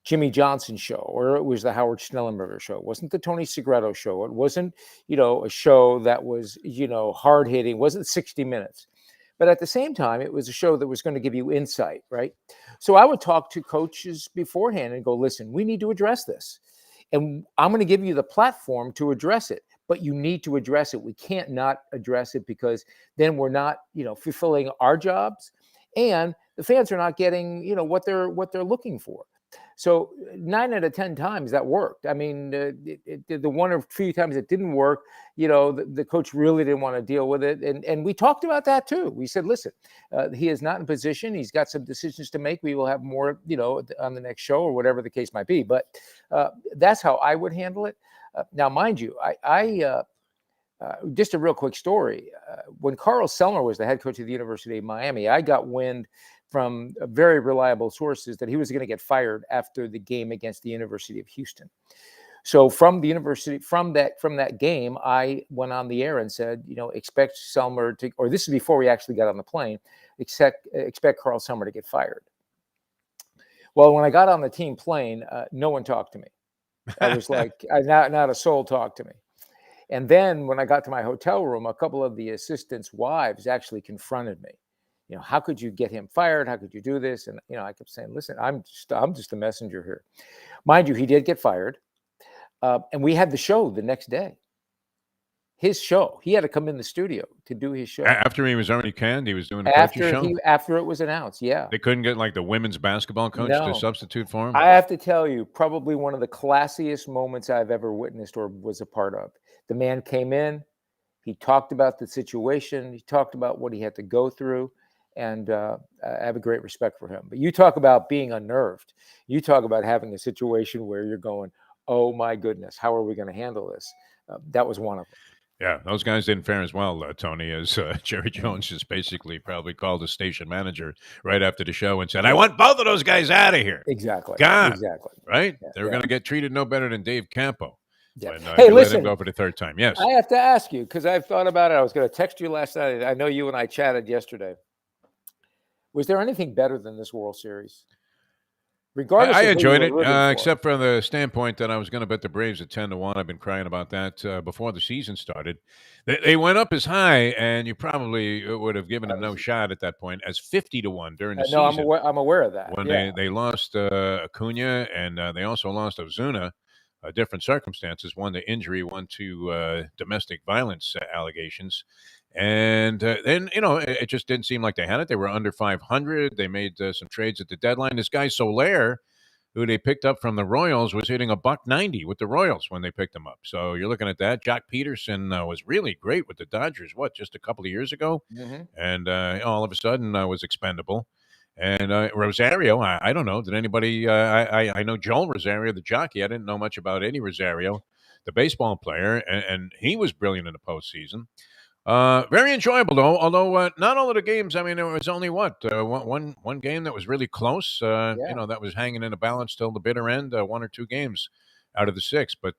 K: Jimmy Johnson show, or it was the Howard Schnellenberger show. It wasn't the Tony Segreto show. It wasn't, a show that was, hard hitting. It wasn't 60 Minutes. But at the same time, it was a show that was going to give you insight, right? So I would talk to coaches beforehand and go, listen, we need to address this. And I'm going to give you the platform to address it, but you need to address it. We can't not address it, because then we're not, fulfilling our jobs, and the fans are not getting, what they're looking for. So 9 out of 10 times that worked. I mean, the one or few times it didn't work, the coach really didn't want to deal with it. And we talked about that too. We said, listen, he is not in position. He's got some decisions to make. We will have more, on the next show or whatever the case might be. But that's how I would handle it. Now, mind you, I just a real quick story. When Carl Selmer was the head coach of the University of Miami, I got wind from very reliable sources that he was going to get fired after the game against the University of Houston. So from that game, I went on the air and said, expect Selmer to, or this is before we actually got on the plane, expect Carl Selmer to get fired. Well, when I got on the team plane, no one talked to me. I was like, not a soul talked to me. And then when I got to my hotel room, a couple of the assistants' wives actually confronted me. How could you get him fired? How could you do this? And I kept saying, listen, I'm just a messenger here. Mind you, he did get fired, and we had the show the next day. His show. He had to come in the studio to do his show.
A: After he was already canned, he was doing a coach's show?
K: After it was announced, yeah.
A: They couldn't get like the women's basketball coach to substitute for him?
K: I have to tell you, probably one of the classiest moments I've ever witnessed or was a part of. The man came in, he talked about the situation, he talked about what he had to go through, and I have a great respect for him. But you talk about being unnerved. You talk about having a situation where you're going, oh my goodness, how are we going to handle this? That was one of them.
A: Yeah, those guys didn't fare as well, Tony, as Jerry Jones just basically probably called the station manager right after the show and said, I want both of those guys out of here.
K: Exactly.
A: God.
K: Exactly.
A: Right? Yeah, they were going to get treated no better than Dave Campo.
K: Yeah.
A: When,
K: hey, listen.
A: let him go for the third time. Yes.
K: I have to ask you, because I've thought about it. I was going to text you last night. I know you and I chatted yesterday. Was there anything better than this World Series? Regardless,
A: I enjoyed it, except from the standpoint that I was going to bet the Braves at 10-1. I've been crying about that before the season started. They went up as high, and you probably would have given them no shot at that point, as 50-1 during the season.
K: No, I'm aware of that.
A: When they lost Acuna, and they also lost Ozuna, different circumstances, one to injury, one to domestic violence allegations. And then, it just didn't seem like they had it. They were under 500. They made some trades at the deadline. This guy Soler, who they picked up from the Royals, was hitting $190 with the Royals when they picked him up. So you're looking at that. Jock Peterson was really great with the Dodgers, just a couple of years ago?
K: Mm-hmm.
A: And all of a sudden was expendable. And Rosario, I don't know. Did anybody I know Joel Rosario, the jockey. I didn't know much about Eddie Rosario, the baseball player, and he was brilliant in the postseason. Very enjoyable, though, although not all of the games. I mean, there was only one game that was really close, that was hanging in a balance till the bitter end, 1 or 2 games out of the 6. But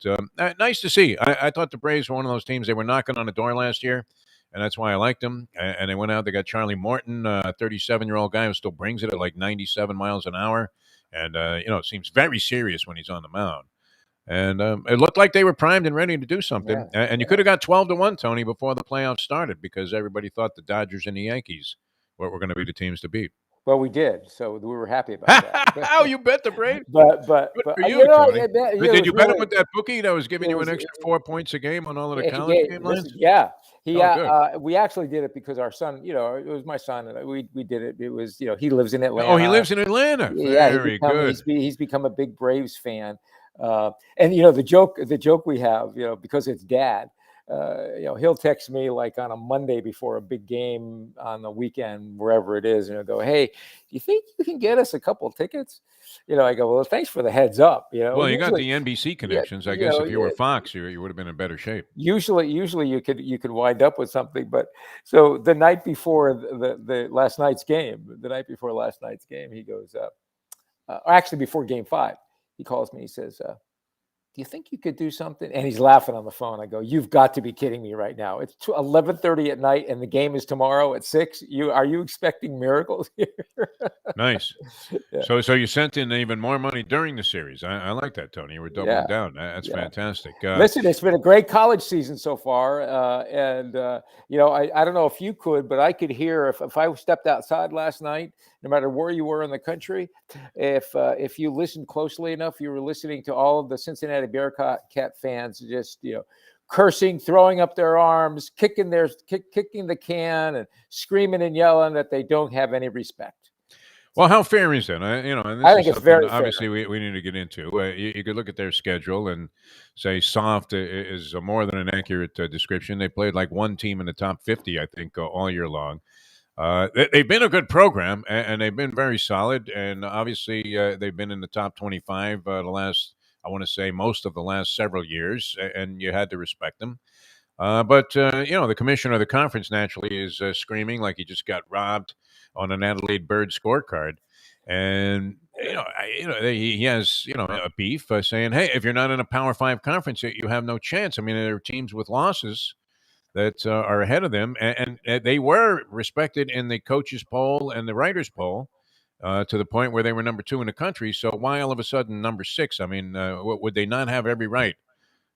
A: nice to see. I thought the Braves were one of those teams. They were knocking on the door last year, and that's why I liked them. And they went out. They got Charlie Morton, a 37-year-old guy who still brings it at like 97 miles an hour. And, it seems very serious when he's on the mound. And it looked like they were primed and ready to do something. Yeah. And you could have got 12-1, Tony, before the playoffs started, because everybody thought the Dodgers and the Yankees were going to be the teams to beat.
K: Well, we did, so we were happy about that.
A: Oh, you bet the Braves?
K: But
A: good for you, Tony. Did you bet him with that bookie that was giving you an extra 4 points a game on all of the college game lines?
K: Yeah. We actually did it because our son, it was my son, and we did it. It was, he lives in Atlanta.
A: Oh, he lives in Atlanta.
K: Yeah,
A: very good.
K: He's become a big Braves fan. And the joke we have, because it's dad, he'll text me like on a Monday before a big game on the weekend, wherever it is, and he'll go, "Hey, do you think you can get us a couple of tickets?" I go, "Well, thanks for the heads up."
A: Well, you got the NBC connections. I guess if you were Fox, you would have been in better shape.
K: Usually you could wind up with something. But so the night before the last night's game, he goes, or actually before Game 5. He calls me. He says, "Do you think you could do something?" And he's laughing on the phone. I go, "You've got to be kidding me right now! It's 11:30 at night, and the game is tomorrow at 6. Are you expecting miracles here?"
A: Nice. Yeah. So you sent in even more money during the series. I like that, Tony. You were doubling down. That's fantastic.
K: Listen, it's been a great college season so far, and I don't know if you could, but I could hear if I stepped outside last night. No matter where you were in the country, if you listened closely enough, you were listening to all of the Cincinnati Bearcat fans just cursing, throwing up their arms, kicking the can, and screaming and yelling that they don't have any respect.
A: Well, how fair is that? And
K: I think it's very fair.
A: Obviously, we need to get into. You could look at their schedule and say soft is more than an accurate description. They played like one team in the top 50, I think, all year long. They've been a good program, and they've been very solid. And obviously, they've been in the top 25 the last, I want to say, most of the last several years, and you had to respect them. But the commissioner of the conference naturally is screaming like he just got robbed on an Adelaide Bird scorecard. And, he has, a beef saying, hey, if you're not in a Power 5 conference, you have no chance. I mean, there are teams with losses that are ahead of them, and they were respected in the coaches poll and the writers poll to the point where they were number 2 in the country. So why all of a sudden number 6? I mean, would they not have every right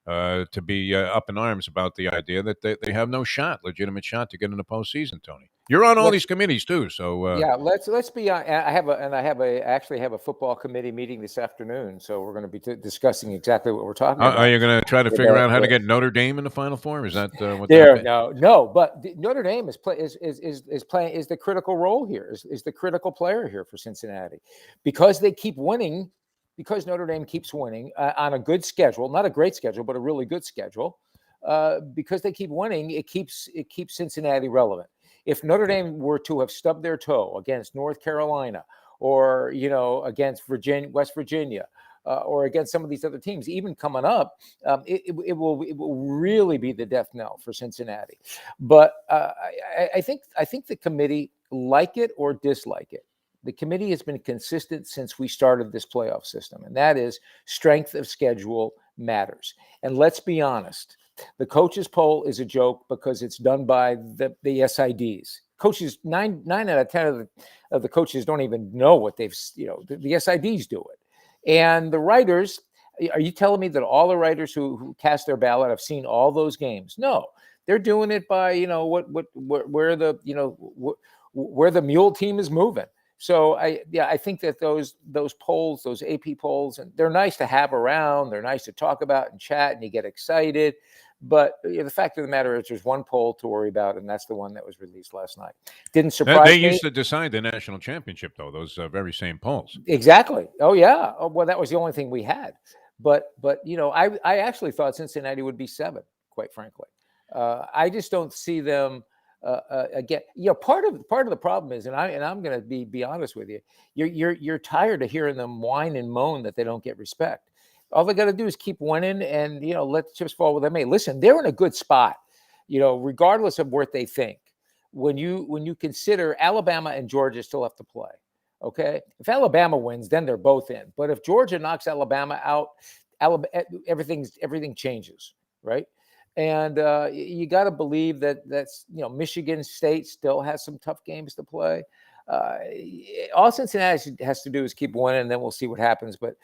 A: to be up in arms about the idea that they have no legitimate shot to get in the postseason. Tony, you're on all these committees too, so
K: yeah, let's be. I actually have a football committee meeting this afternoon, so we're going to be discussing exactly what we're talking about.
A: Are you going to try to figure out how to get Notre Dame in the Final Four? Is that what?
K: No. But Notre Dame is playing the critical role here. Is the critical player here for Cincinnati because they keep winning. Because Notre Dame keeps winning on a good schedule, not a great schedule, but a really good schedule. Because they keep winning, it keeps Cincinnati relevant. If Notre Dame were to have stubbed their toe against North Carolina, or against West Virginia, or against some of these other teams, even coming up, it will really be the death knell for Cincinnati. But I think the committee, like it or dislike it, the committee has been consistent since we started this playoff system, and that is strength of schedule matters. And let's be honest, the coaches poll is a joke because it's done by the SIDs. Coaches, nine out of 10 of the coaches don't even know what they've, the SIDs do it. And the writers, are you telling me that all the writers who cast their ballot have seen all those games? No, they're doing it by, where the mule team is moving. So I think that those polls, those AP polls, and they're nice to have around. They're nice to talk about and chat, and you get excited. But the fact of the matter is, there's one poll to worry about, and that's the one that was released last night. Didn't surprise me.
A: They used to decide the national championship, though. Those very same polls.
K: Exactly. Oh yeah. Oh, well, that was the only thing we had. But I actually thought Cincinnati would be 7. Quite frankly, I just don't see them. Again, part of the problem is, and I'm going to be honest with you, you're tired of hearing them whine and moan that they don't get respect. All they got to do is keep winning, and let the chips fall where they may. Listen, they're in a good spot, regardless of what they think. When you consider Alabama and Georgia still have to play, okay? If Alabama wins, then they're both in. But if Georgia knocks Alabama out, everything changes, right? And you got to believe that's Michigan State still has some tough games to play. All Cincinnati has to do is keep winning, and then we'll see what happens. But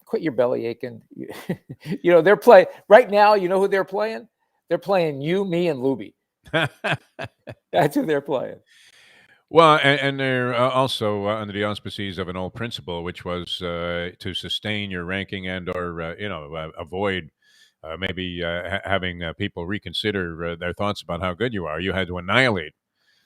K: quit your belly aching. They're playing right now. You know who they're playing? They're playing you, me, and Lubie. That's who they're playing.
A: Well, and they're also under the auspices of an old principle, which was to sustain your ranking and or avoid. Maybe having people reconsider their thoughts about how good you are. You had to annihilate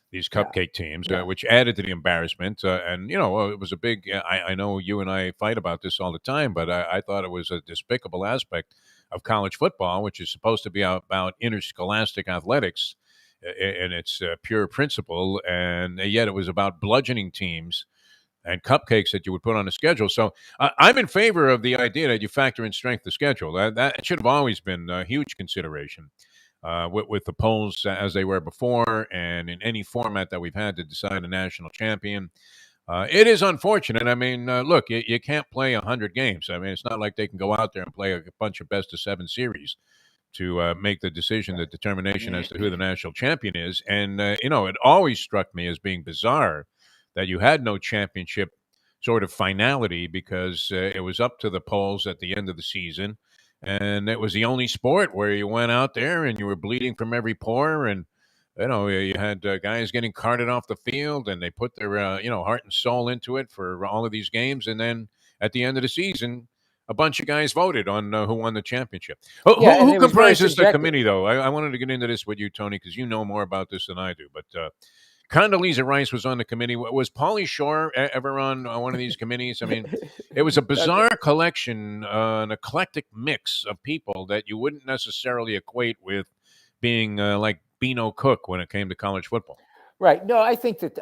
A: these cupcake teams, which added to the embarrassment. And, it was a big, I know you and I fight about this all the time, but I thought it was a despicable aspect of college football, which is supposed to be about interscholastic athletics in its pure principle. And yet it was about bludgeoning teams and cupcakes that you would put on a schedule. So I'm in favor of the idea that you factor in strength of schedule. That should have always been a huge consideration with the polls as they were before, and in any format that we've had to decide a national champion. It is unfortunate. I mean, look, you can't play 100 games. I mean, it's not like they can go out there and play a bunch of best-of-7 series to make the decision, the determination as to who the national champion is. And, it always struck me as being bizarre that you had no championship sort of finality because it was up to the polls at the end of the season. And it was the only sport where you went out there and you were bleeding from every pore. And, you had guys getting carted off the field, and they put their, heart and soul into it for all of these games. And then at the end of the season, a bunch of guys voted on who won the championship. Who comprises the committee, though? I wanted to get into this with you, Tony, because you know more about this than I do. But Condoleezza Rice was on the committee. Was Pauly Shore ever on one of these committees? I mean, it was a bizarre collection, an eclectic mix of people that you wouldn't necessarily equate with being like Beano Cook when it came to college football.
K: Right. No, I think that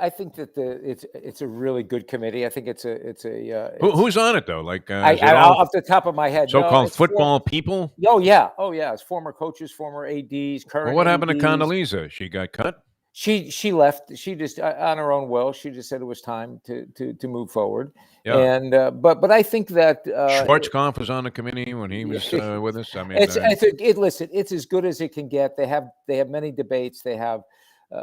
K: it's a really good committee. I think it's
A: who's on it though? Like
K: off the top of my head,
A: so-called football people.
K: Oh yeah. It's former coaches, former ADs, current.
A: Well, what happened
K: ADs.
A: to Condoleezza? She got cut.
K: She left. She just on her own will. She just said it was time to move forward.
A: Yeah.
K: And but I think that
A: Schwarzkopf was on the committee when he was with us. I mean,
K: listen, it's as good as it can get. They have many debates. They have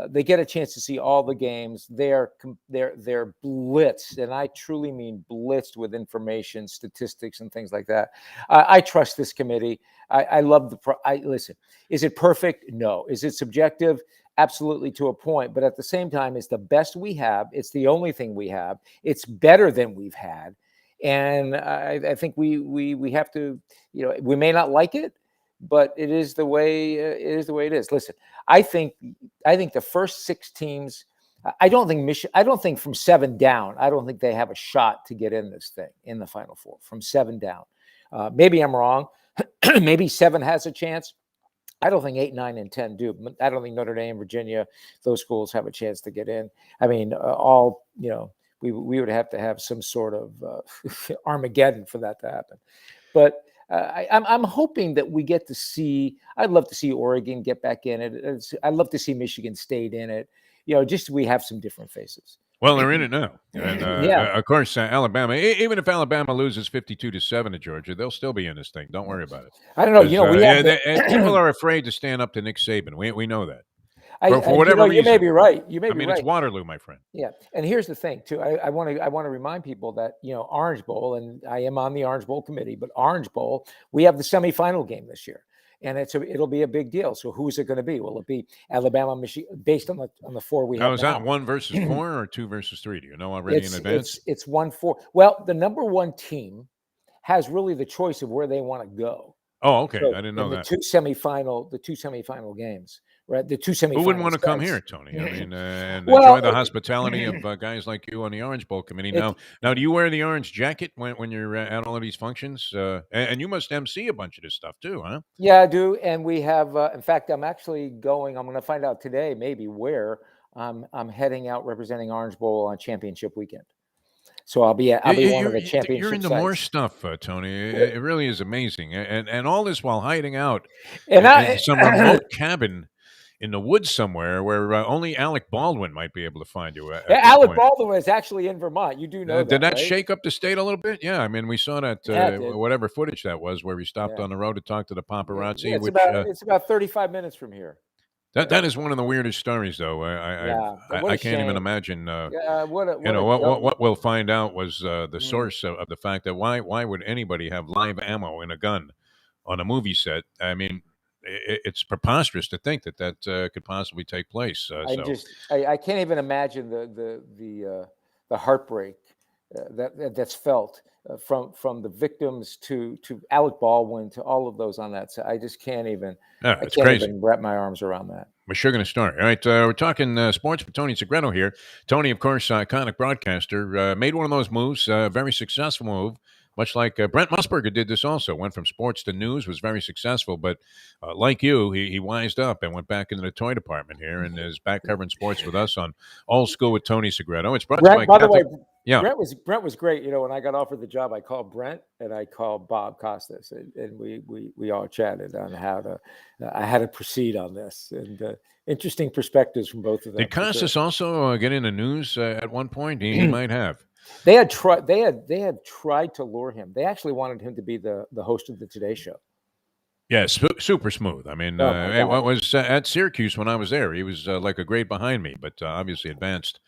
K: They get a chance to see all the games. They're blitzed, and I truly mean blitzed with information, statistics, and things like that. I trust this committee. I love listen. Is it perfect? No. Is it subjective? Absolutely, to a point. But at the same time, it's the best we have. It's the only thing we have. It's better than we've had, and I think we have to. We may not like it, but it is the way it is. Listen, I think the first 6 teams. I don't think from 7 down. I don't think they have a shot to get in this thing in the Final Four from 7 down. Maybe I'm wrong. Maybe 7 has a chance. I don't think 8, 9, and 10 do. I don't think Notre Dame, Virginia, those schools have a chance to get in. I mean, we would have to have some sort of Armageddon for that to happen. But I'm hoping that we get to see. I'd love to see Oregon get back in it. I'd love to see Michigan State in it. Just we have some different faces.
A: Well, they're in it now, and of course, Alabama. Even if Alabama loses 52-7 to Georgia, they'll still be in this thing. Don't worry about it.
K: I don't know.
A: People are afraid to stand up to Nick Saban. We know that. For
K: whatever reason, you may be right.
A: It's Waterloo, my friend.
K: Yeah, and here's the thing too. I want to remind people that Orange Bowl, and I am on the Orange Bowl committee, but Orange Bowl, we have the semifinal game this year. And it'll be a big deal. So who's it going to be? Will it be Alabama, Michigan, based on the 4 we have?
A: Now, is that 1 versus 4 or 2 versus 3? Do you know already in advance?
K: It's 1-4. Well, the number 1 team has really the choice of where they want to go.
A: Oh, okay.
K: So
A: I didn't know that.
K: The two semifinal games, right? The 2 semifinals.
A: Who wouldn't want to come here, Tony? I mean, and enjoy the hospitality of guys like you on the Orange Bowl committee. Now, do you wear the orange jacket when you're at all of these functions? And you must MC a bunch of this stuff too, huh?
K: Yeah, I do. And we have, in fact, I'm actually going. I'm going to find out today, maybe where I'm heading out representing Orange Bowl on championship weekend. So I'll be one of the championship.
A: You're into more stuff, Tony. It really is amazing, and all this while hiding out
K: in
A: some remote cabin in the woods somewhere where only Alec Baldwin might be able to find you.
K: Alec Baldwin is actually in Vermont. You do know that.
A: Did that
K: right?
A: shake up the state a little bit? Yeah, I mean, we saw that whatever footage that was where we stopped on the road to talk to the paparazzi.
K: Yeah, it's about 35 minutes from here.
A: That is one of the weirdest stories, though. I can't even imagine. What we'll find out was the source of the fact that why would anybody have live ammo in a gun on a movie set? I mean, it's preposterous to think that could possibly take place.
K: I can't even imagine the heartbreak that's felt from the victims to Alec Baldwin to all of those on that side. I just can't even.
A: Yeah,
K: I can't even wrap my arms around that.
A: We're sure going to start. All right, we're talking sports with Tony Segreto here. Tony, of course, iconic broadcaster, made one of those moves, very successful move, much like Brent Musburger did this also. Went from sports to news, was very successful, but like you, he wised up and went back into the toy department here and is back covering sports with us on Old School with Tony Segreto. It's brought to you by
K: the way,
A: yeah.
K: Brent was great. When I got offered the job, I called Brent and I called Bob Costas, and we all chatted on how to proceed on this, and interesting perspectives from both of them.
A: Did Costas also get into news at one point? He might have.
K: They had tried to lure him. They actually wanted him to be the host of the Today Show.
A: Yeah, super smooth. I mean, what was at Syracuse when I was there? He was like a grade behind me, but obviously advanced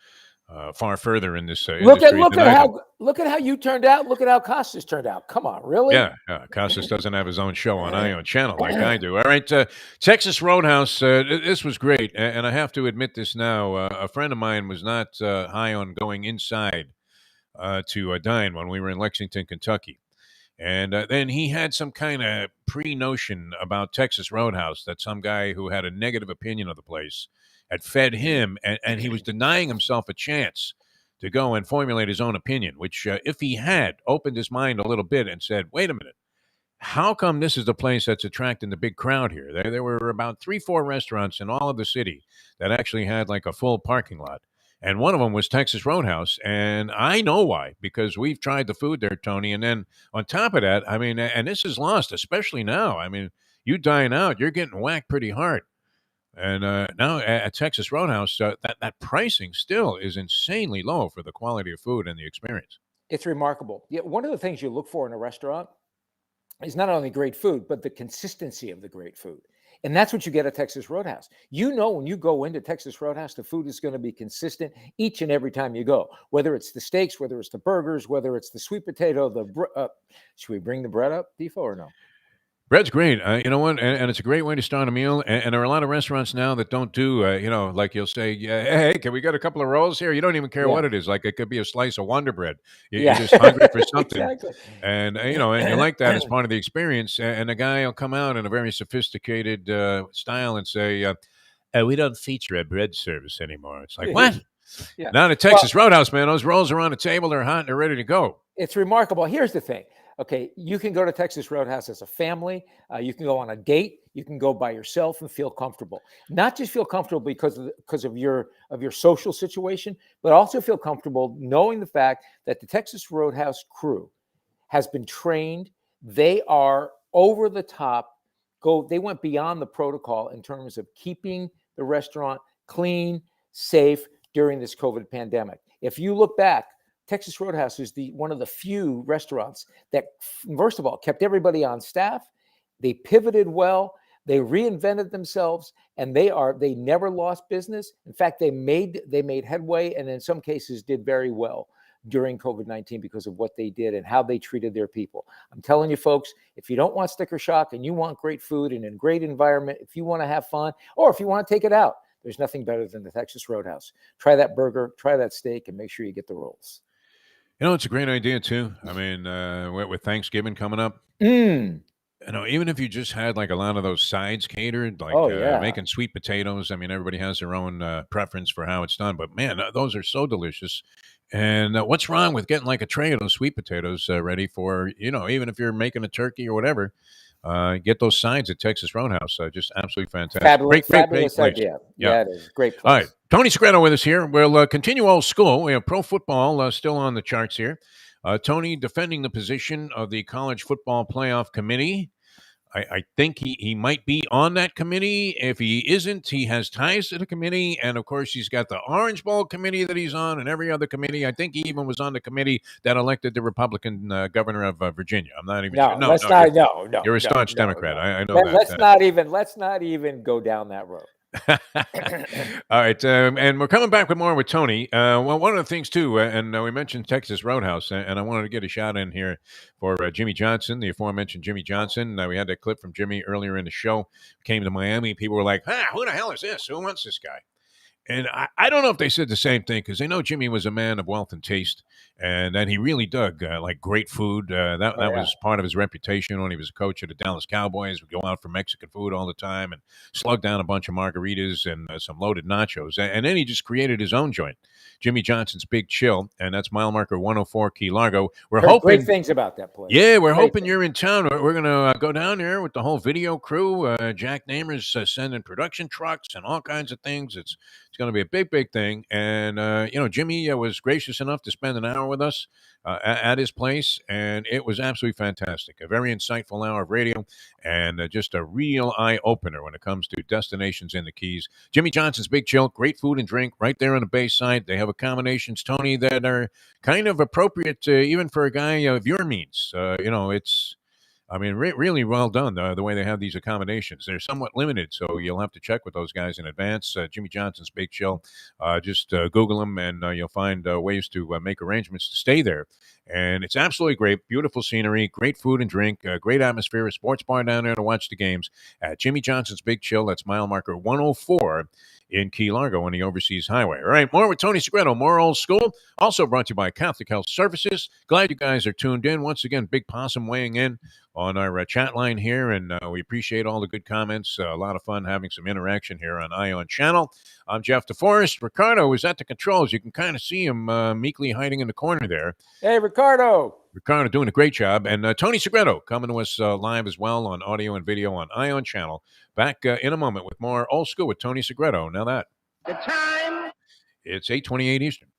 A: far further in this industry.
K: Look at how you turned out. Look at how Costas turned out. Come on, really?
A: Yeah, Costas doesn't have his own show on Ion Channel like I do. All right, Texas Roadhouse. This was great, and I have to admit this now. A friend of mine was not high on going inside to dine when we were in Lexington, Kentucky. And then he had some kind of pre-notion about Texas Roadhouse that some guy who had a negative opinion of the place had fed him, and he was denying himself a chance to go and formulate his own opinion, which if he had opened his mind a little bit and said, wait a minute, how come this is the place that's attracting the big crowd here? There were about 3-4 restaurants in all of the city that actually had like a full parking lot. And one of them was Texas Roadhouse. And I know why, because we've tried the food there, Tony. And then on top of that, I mean, and this is lost, especially now. I mean, you dine out, you're getting whacked pretty hard. And now at Texas Roadhouse, that pricing still is insanely low for the quality of food and the experience.
K: It's remarkable. Yeah, one of the things you look for in a restaurant is not only great food, but the consistency of the great food. And that's what you get at Texas Roadhouse. You know, when you go into Texas Roadhouse, the food is going to be consistent each and every time you go, whether it's the steaks, whether it's the burgers, whether it's the sweet potato, should we bring the bread up, Defo, or no?
A: Bread's great. You know what? And it's a great way to start a meal. And there are a lot of restaurants now that don't do, like you'll say, hey, can we get a couple of rolls here? You don't even care what it is. Like it could be a slice of Wonder Bread. You're just hungry for something.
K: Exactly.
A: And, and you like that as part of the experience. And the guy will come out in a very sophisticated style and say, we don't feature a bread service anymore. It's like, what?
K: Yeah.
A: Now at Texas Roadhouse, man, those rolls are on the table. They're hot and they're ready to go.
K: It's remarkable. Here's the thing. Okay, you can go to Texas Roadhouse as a family. You can go on a date. You can go by yourself and feel comfortable. Not just feel comfortable because of your social situation, but also feel comfortable knowing the fact that the Texas Roadhouse crew has been trained. They are over the top. They went beyond the protocol in terms of keeping the restaurant clean, safe during this COVID pandemic. If you look back, Texas Roadhouse is one of the few restaurants that, first of all, kept everybody on staff. They pivoted well. They reinvented themselves, and they never lost business. In fact, they made headway, and in some cases did very well during COVID-19 because of what they did and how they treated their people. I'm telling you, folks, if you don't want sticker shock and you want great food and a great environment, if you want to have fun, or if you want to take it out, there's nothing better than the Texas Roadhouse. Try that burger, try that steak, and make sure you get the rolls.
A: You know, it's a great idea, too. I mean, with Thanksgiving coming up,
K: Mm.
A: you know, even if you just had like a lot of those sides catered, like making sweet potatoes. I mean, everybody has their own preference for how it's done. But, man, those are so delicious. And what's wrong with getting like a tray of those sweet potatoes ready for, even if you're making a turkey or whatever, get those sides at Texas Roadhouse. Just absolutely fantastic.
K: Fabulous
A: Great
K: place.
A: idea.
K: Yeah, it is. Great place.
A: All right. Tony Segreto with us here. We'll continue old school. We have pro football still on the charts here. Tony defending the position of the College Football Playoff Committee. I think he might be on that committee. If he isn't, he has ties to the committee. And, of course, he's got the Orange Bowl committee that he's on and every other committee. I think he even was on the committee that elected the Republican governor of Virginia. I'm not even sure.
K: No.
A: You're a staunch Democrat. I know that.
K: Let's not even go down that road.
A: All right, and we're coming back with more with Tony. Well, one of the things too, and we mentioned Texas Roadhouse, and I wanted to get a shout in here for Jimmy Johnson, the aforementioned Jimmy Johnson. We had that clip from Jimmy earlier in the show. Came to Miami, people were like, who the hell is this? Who wants this guy? And I don't know if they said the same thing, because they know Jimmy was a man of wealth and taste, and that he really dug like great food. That was part of his reputation when he was a coach of the Dallas Cowboys. Would go out for Mexican food all the time and slug down a bunch of margaritas and some loaded nachos. And then he just created his own joint, Jimmy Johnson's Big Chill, and that's mile marker 104 Key Largo. We're hoping
K: great things about that place.
A: Yeah, we're hoping you're in town. We're going to go down there with the whole video crew. Jack Namer's sending production trucks and all kinds of things. It's going to be a big, big thing. And, Jimmy was gracious enough to spend an hour with us at his place, and it was absolutely fantastic. A very insightful hour of radio and just a real eye-opener when it comes to destinations in the Keys. Jimmy Johnson's Big Chill, great food and drink right there on the Bayside. They have accommodations, Tony, that are kind of appropriate even for a guy of your means. It's... really well done, the way they have these accommodations. They're somewhat limited, so you'll have to check with those guys in advance. Jimmy Johnson's Big Chill. Just Google them, and you'll find ways to make arrangements to stay there. And it's absolutely great. Beautiful scenery, great food and drink, great atmosphere, a sports bar down there to watch the games at Jimmy Johnson's Big Chill. That's mile marker 104 in Key Largo on the Overseas Highway. All right, more with Tony Segreto, more old school. Also brought to you by Catholic Health Services. Glad you guys are tuned in. Once again, Big Possum weighing in on our chat line here, and we appreciate all the good comments. A lot of fun having some interaction here on Ion Channel. I'm Jeff DeForrest. Ricardo is at the controls. You can kind of see him meekly hiding in the corner there.
K: Hey, Ricardo.
A: Ricardo doing a great job. And Tony Segreto coming to us live as well on audio and video on Ion Channel. Back in a moment with more old school with Tony Segreto. Now that.
L: The time.
A: It's 8:28 Eastern.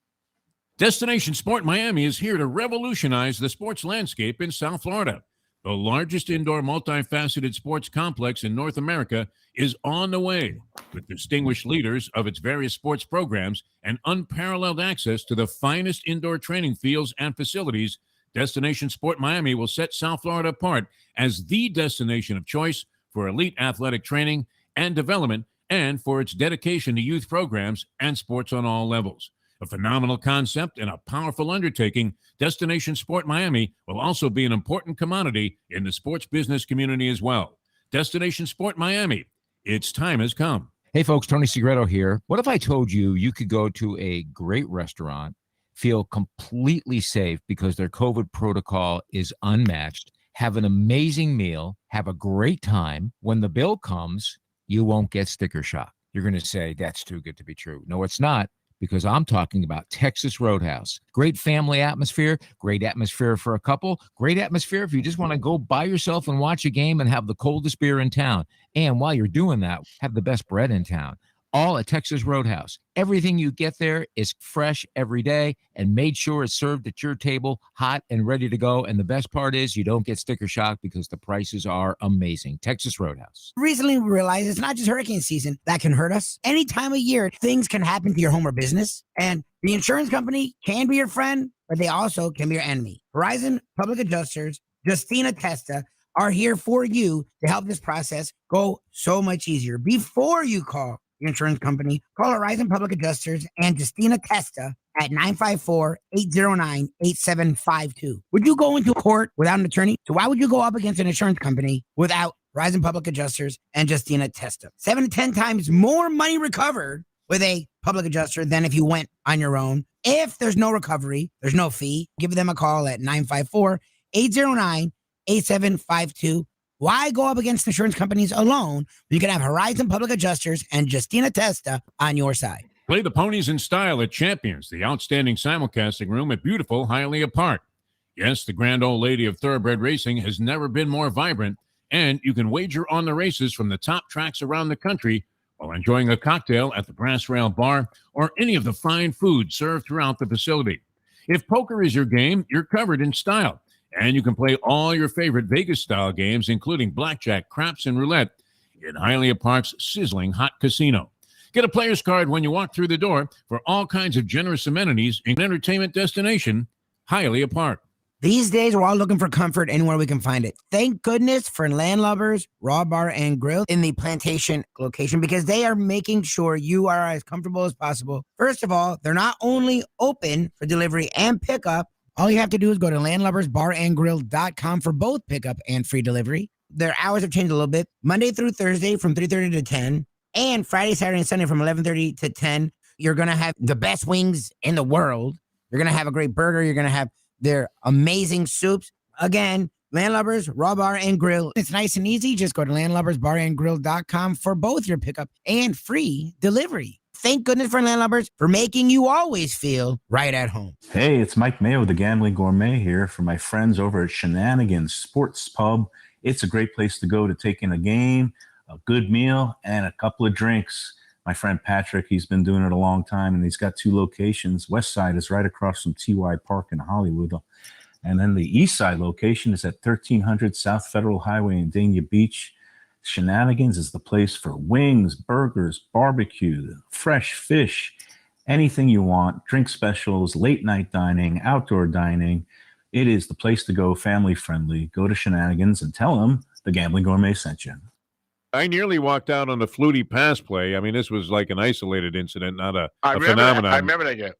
A: Destination Sport Miami is here to revolutionize the sports landscape in South Florida. The largest indoor multifaceted sports complex in North America is on the way, with distinguished leaders of its various sports programs and unparalleled access to the finest indoor training fields and facilities. Destination Sport Miami will set South Florida apart as the destination of choice for elite athletic training and development and for its dedication to youth programs and sports on all levels. A phenomenal concept and a powerful undertaking, Destination Sport Miami will also be an important commodity in the sports business community as well. Destination Sport Miami, its time has come.
D: Hey folks, Tony Segreto here. What if I told you you could go to a great restaurant, feel completely safe because their COVID protocol is unmatched, have an amazing meal, have a great time. When the bill comes, you won't get sticker shock. You're going to say, that's too good to be true. No, it's not, because I'm talking about Texas Roadhouse. Great family atmosphere, great atmosphere for a couple, great atmosphere if you just want to go by yourself and watch a game and have the coldest beer in town. And while you're doing that, have the best bread in town. All at Texas Roadhouse. Everything you get there is fresh every day and made sure it's served at your table, hot and ready to go. And the best part is you don't get sticker shock because the prices are amazing. Texas Roadhouse.
B: Recently, we realized it's not just hurricane season that can hurt us. Any time of year, things can happen to your home or business. And the insurance company can be your friend, but they also can be your enemy. Horizon Public Adjusters, Justina Testa, are here for you to help this process go so much easier. Before you call your insurance company, call Horizon Public Adjusters and Justina Testa at 954-809-8752. Would you go into court without an attorney? So why would you go up against an insurance company without Horizon Public Adjusters and Justina Testa? 7 to 10 times more money recovered with a public adjuster than if you went on your own. If there's no recovery, there's no fee. Give them a call at 954-809-8752. Why go up against insurance companies alone when you can have Horizon Public Adjusters and Justina Testa on your side?
A: Play the ponies in style at Champions, the outstanding simulcasting room at beautiful Hialeah Park. Yes, the grand old lady of thoroughbred racing has never been more vibrant, and you can wager on the races from the top tracks around the country while enjoying a cocktail at the Brass Rail Bar or any of the fine food served throughout the facility. If poker is your game, you're covered in style. And you can play all your favorite Vegas-style games, including blackjack, craps, and roulette in Hialeah Park's sizzling hot casino. Get a player's card when you walk through the door for all kinds of generous amenities in entertainment destination, Hialeah Park.
B: These days, we're all looking for comfort anywhere we can find it. Thank goodness for Landlubbers Raw Bar and Grill in the Plantation location, because they are making sure you are as comfortable as possible. First of all, they're not only open for delivery and pickup. All you have to do is go to landlubbersbarandgrill.com for both pickup and free delivery. Their hours have changed a little bit. Monday through Thursday from 3:30 to 10, and Friday, Saturday, and Sunday from 11:30 to 10. You're going to have the best wings in the world. You're going to have a great burger. You're going to have their amazing soups. Again, Landlubbers Raw Bar and Grill. It's nice and easy. Just go to landlubbersbarandgrill.com for both your pickup and free delivery. Thank goodness for Landlubbers for making you always feel right at home.
E: Hey, it's Mike Mayo, the Gambling Gourmet here for my friends over at Shenanigans Sports Pub. It's a great place to go to take in a game, a good meal, and a couple of drinks. My friend Patrick, he's been doing it a long time, and he's got 2 locations. West side is right across from TY Park in Hollywood. And then the east side location is at 1300 South Federal Highway in Dania Beach. Shenanigans is the place for wings, burgers, barbecue, fresh fish, anything you want, drink specials, late night dining, outdoor dining. It is the place to go, family friendly. Go to Shenanigans and tell them the Gambling Gourmet sent you.
A: I nearly walked out on the Flutie pass play. I mean, this was like an isolated incident, not a
L: phenomenon.
A: I
L: remember that game.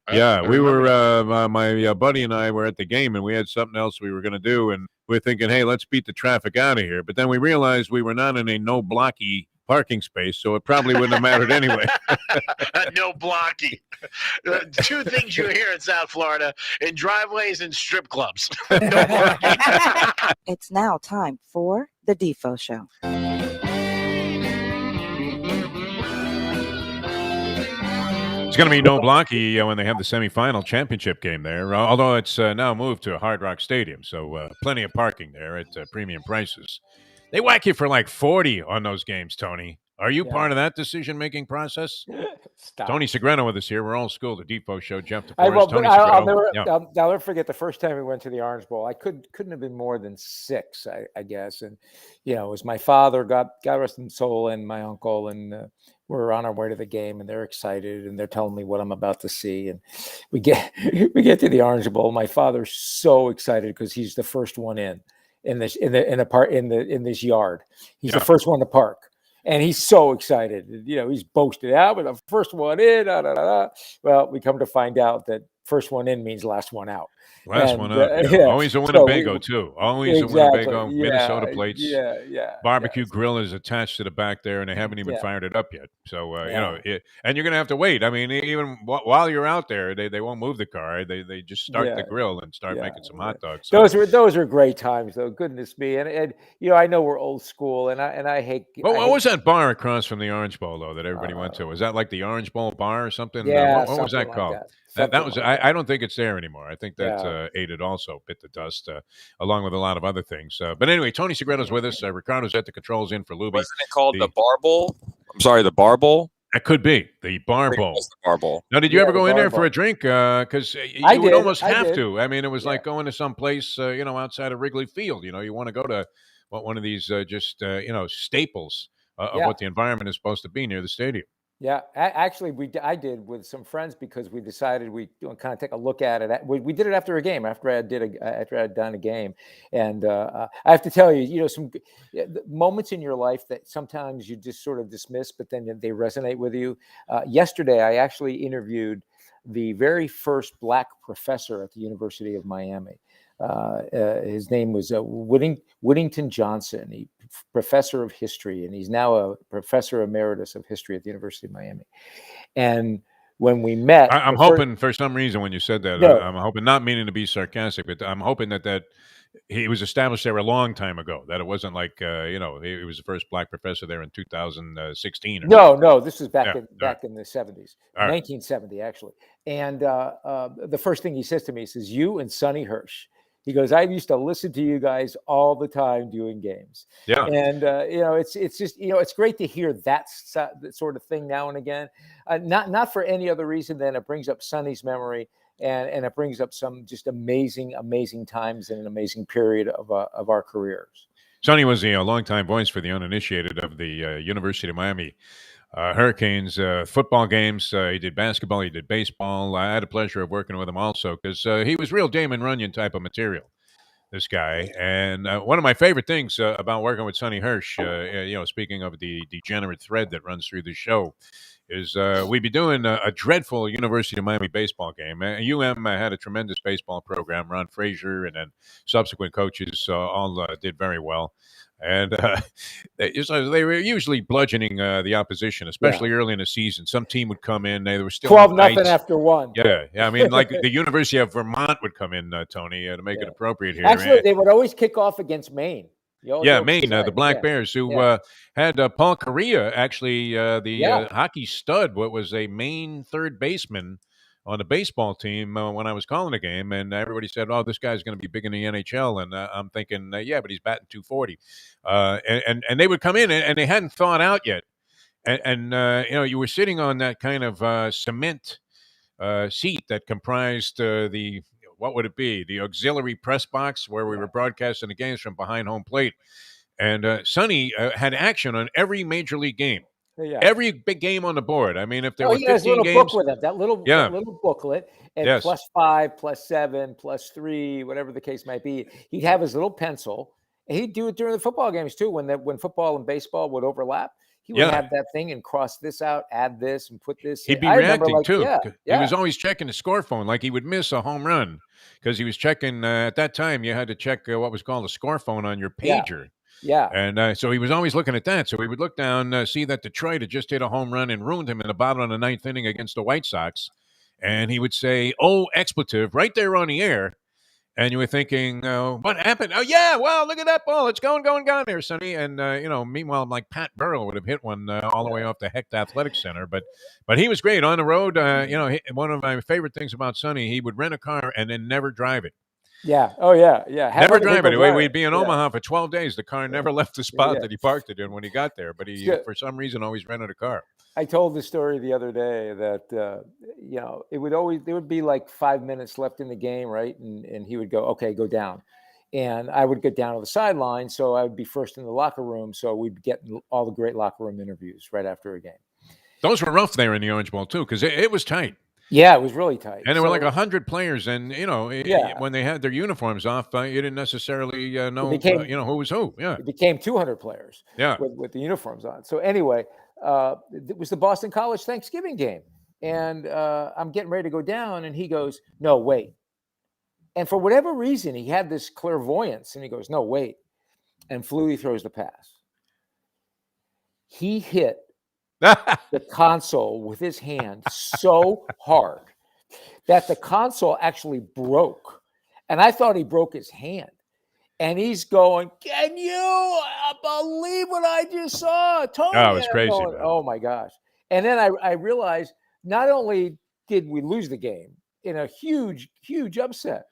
A: We were, my buddy and I were at the game, and we had something else we were going to do, and we're thinking, hey, let's beat the traffic out of here. But then we realized we were not in a no-blocky parking space, so it probably wouldn't have mattered anyway.
L: No blocky. 2 things you hear in South Florida: in driveways and strip clubs. No blocky.
G: It's now time for the Defo Show.
A: It's going to be no blocky when they have the semifinal championship game there, although it's now moved to Hard Rock Stadium, so plenty of parking there at premium prices. They whack you for like 40 on those games, Tony. Are you part of that decision-making process?
K: Stop.
A: Tony Segreto with us here. We're all school, the Defo Show. Jeff
K: I'll
A: Deforrest,
K: never forget the first time we went to the Orange Bowl. I couldn't have been more than 6, I guess. And, it was my father, God rest his soul, and my uncle, and we're on our way to the game, and they're excited, and they're telling me what I'm about to see. And we get to the Orange Bowl. My father's so excited because he's the first one in. in this in this yard. He's
A: Yeah.
K: the first one to park. And he's so excited. He's boasted out with the first one in. Well, we come to find out that first one in means last one out.
A: Last one up. Yeah. Always a Winnebago, too. Always a Winnebago, Minnesota plates.
K: Yeah.
A: Barbecue grill is attached to the back there, and they haven't even fired it up yet. So, and you're going to have to wait. I mean, even while you're out there, they won't move the car. They just start the grill and start making some hot dogs. So.
K: Those were great times, though. Goodness me. And I know we're old school, and I hate.
A: What was that bar across from the Orange Bowl, though, that everybody went to? Was that like the Orange Bowl bar or something?
K: Yeah,
A: what was that called? That was. I don't think it's there anymore. I think that ate it also, bit the dust, along with a lot of other things. But anyway, Tony Segretto's with us. Ricardo's at the controls in for Lubie.
C: Wasn't it called the Bar Bowl? I'm sorry, the Bar Bowl?
A: That could be the Bar Bowl.
C: The Bar Bowl.
A: Now, did you ever go in there for a drink? Because you would almost have to. I mean, it was like going to some place, outside of Wrigley Field. You want to go to one of these staples of what the environment is supposed to be near the stadium.
K: Yeah, actually, I did with some friends because we decided we kind of take a look at it. We did it after a game, after I had done a game, and I have to tell you, some moments in your life that sometimes you just sort of dismiss, but then they resonate with you. Yesterday, I actually interviewed the very first Black professor at the University of Miami. His name was Whittington Johnson. He professor of history, and he's now a professor emeritus of history at the University of Miami. And when we met,
A: I'm hoping for some reason when you said that, I'm hoping, not meaning to be sarcastic, but I'm hoping that he was established there a long time ago. That it wasn't like he was the first Black professor there in 2016.
K: No, this was back in the 70s, 1970 actually. And the first thing he says to me, he says, "You and Sonny Hirsch." He goes, "I used to listen to you guys all the time doing games."
A: Yeah.
K: And, it's just, it's great to hear that sort of thing now and again. Not for any other reason than it brings up Sonny's memory and it brings up some just amazing, amazing times in an amazing period of our careers.
A: Sonny was a longtime voice for the uninitiated of the University of Miami Hurricanes football games. He did basketball. He did baseball. I had the pleasure of working with him also because he was real Damon Runyon type of material, this guy. And one of my favorite things about working with Sonny Hirsch, speaking of the degenerate thread that runs through the show, is we'd be doing a dreadful University of Miami baseball game. UM had a tremendous baseball program. Ron Frazier and then subsequent coaches all did very well. And they were usually bludgeoning the opposition, especially early in the season. Some team would come in; they were still
K: 12-0 after one.
A: Yeah. I mean, like the University of Vermont would come in, Tony, to make it appropriate here.
K: Actually, they would always kick off against Maine.
A: Maine, the Black Bears, who had Paul Correa, actually the hockey stud, what was a Maine third baseman on the baseball team when I was calling the game, and everybody said, "Oh, this guy's going to be big in the NHL." And I'm thinking, but he's batting .240. And they would come in, and they hadn't thawed out yet. And you were sitting on that kind of cement seat that comprised what would it be? The auxiliary press box where we were broadcasting the games from behind home plate. And Sonny had action on every major league game.
K: Yeah.
A: Every big game on the board. I mean, if there were 15
K: he has a little
A: games,
K: book with it, that little booklet, and +5, +7, +3, whatever the case might be. He'd have his little pencil, and he'd do it during the football games too. When football and baseball would overlap, he would have that thing and cross this out, add this, and put this.
A: He'd be reacting too. He was always checking the score phone, like he would miss a home run because he was checking. At that time, you had to check what was called a score phone on your pager.
K: Yeah.
A: And so he was always looking at that. So he would look down, see that Detroit had just hit a home run and ruined him in the bottom of the ninth inning against the White Sox. And he would say, "Oh, expletive," right there on the air. And you were thinking, what happened? Oh, yeah, well, look at that ball. It's going there, Sonny. And, meanwhile, like Pat Burrell would have hit one all the way off the Hecht Athletic Center. But he was great on the road. One of my favorite things about Sonny, he would rent a car and then never drive it.
K: Yeah. Oh, yeah.
A: Never drive it. We'd be in Omaha for 12 days. The car never left the spot that he parked it in when he got there. But he, for some reason, always rented a car.
K: I told the story the other day that, there would be like 5 minutes left in the game, right? And he would go, "Okay, go down." And I would get down to the sideline. So I would be first in the locker room. So we'd get all the great locker room interviews right after a game.
A: Those were rough there in the Orange Bowl, too, because it was tight.
K: Yeah, it was really tight.
A: And there were like
K: So
A: 100 players, and
K: Yeah.
A: when they had their uniforms off, you didn't necessarily know,
K: became-
A: who was who. Yeah,
K: it became 200 players
A: yeah.
K: with the uniforms on. So anyway, it was the Boston College Thanksgiving game. And I'm getting ready to go down, and he goes, "No, wait." And for whatever reason, he had this clairvoyance, and he goes, "No, wait." And Flutie throws the pass. He hit the console with his hand so hard that the console actually broke. And I thought he broke his hand. And he's going, "Can you believe what I just saw, Tony?"
A: Oh, it was
K: I'm
A: crazy,
K: going,
A: man.
K: oh my gosh. And then I realized not only did we lose the game in a huge, huge upset,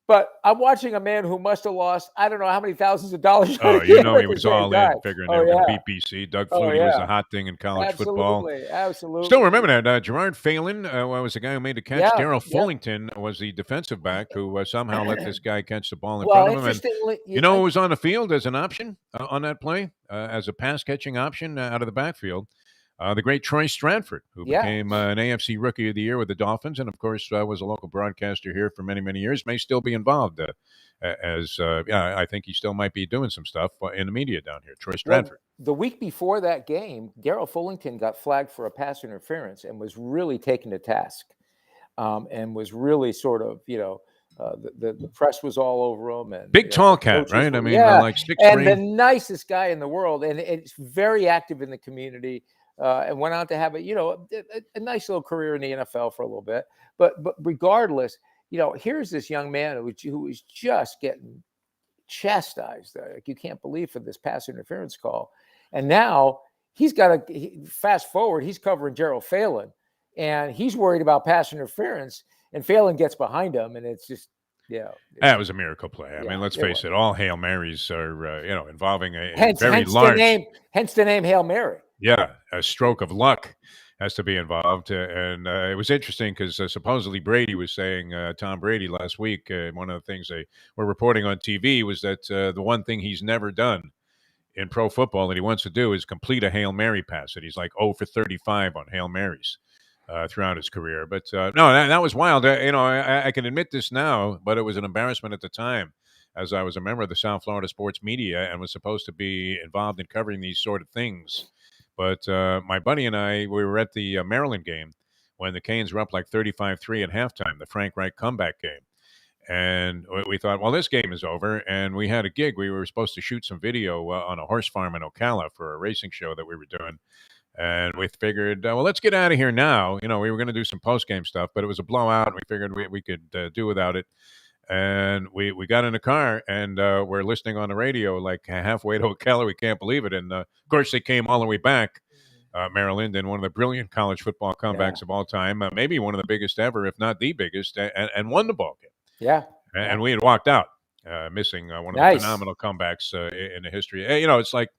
K: but I'm watching a man who must have lost, I don't know how many thousands of dollars.
A: Oh,
K: at
A: he
K: the
A: was
K: same
A: all in,
K: time.
A: figuring
K: Oh,
A: they were going
K: yeah.
A: to beat BC. Doug
K: Oh,
A: Flutie was
K: yeah.
A: the hot thing in college football.
K: Absolutely.
A: Still remember that. Gerard Phelan was the guy who made the catch.
K: Yeah,
A: Daryl
K: yeah.
A: Fullington was the defensive back who somehow let this guy catch the ball in
K: Well,
A: front of him. And
K: interestingly,
A: you know who was on the field as an option on that play, as a pass-catching option out of the backfield? The great Troy Stratford, who
K: Yeah.
A: became an AFC Rookie of the Year with the Dolphins, and of course was a local broadcaster here for many, many years. May still be involved, I think he still might be doing some stuff in the media down here. Troy Stratford.
K: Well, the week before that game, Daryl Fullington got flagged for a pass interference and was really taken to task, and was really sort of, the press was all over him. And
A: Big tall cat, right? I mean, like 6'3".
K: And the nicest guy in the world, and it's very active in the community. And went on to have a nice little career in the NFL for a little bit. But regardless, here's this young man who was just getting chastised, like you can't believe, for this pass interference call. And now he's got fast forward, he's covering Gerald Phelan, and he's worried about pass interference, and Phelan gets behind him, and it's just,
A: That was a miracle play. I mean, let's face it, all Hail Marys are, involving a very large.
K: Hence the name Hail Mary.
A: Yeah, a stroke of luck has to be involved. And it was interesting because supposedly Brady was saying, Tom Brady last week, one of the things they were reporting on TV was that the one thing he's never done in pro football that he wants to do is complete a Hail Mary pass. That he's like 0 for 35 on Hail Marys throughout his career. But no, that was wild. I can admit this now, but it was an embarrassment at the time, as I was a member of the South Florida sports media and was supposed to be involved in covering these sort of things. But my buddy and I, we were at the Maryland game when the Canes were up like 35-3 at halftime, the Frank Reich comeback game. And we thought, well, this game is over. And we had a gig. We were supposed to shoot some video on a horse farm in Ocala for a racing show that we were doing. And we figured, well, let's get out of here now. We were going to do some post-game stuff, but it was a blowout. And we figured we could do without it. And we got in the car, and we're listening on the radio like halfway to Ocala. We can't believe it. And, of course, they came all the way back, Maryland, in one of the brilliant college football comebacks of all time, maybe one of the biggest ever, if not the biggest, and won the ball game.
K: Yeah.
A: And we had walked out, missing one of the phenomenal comebacks in the history. It's like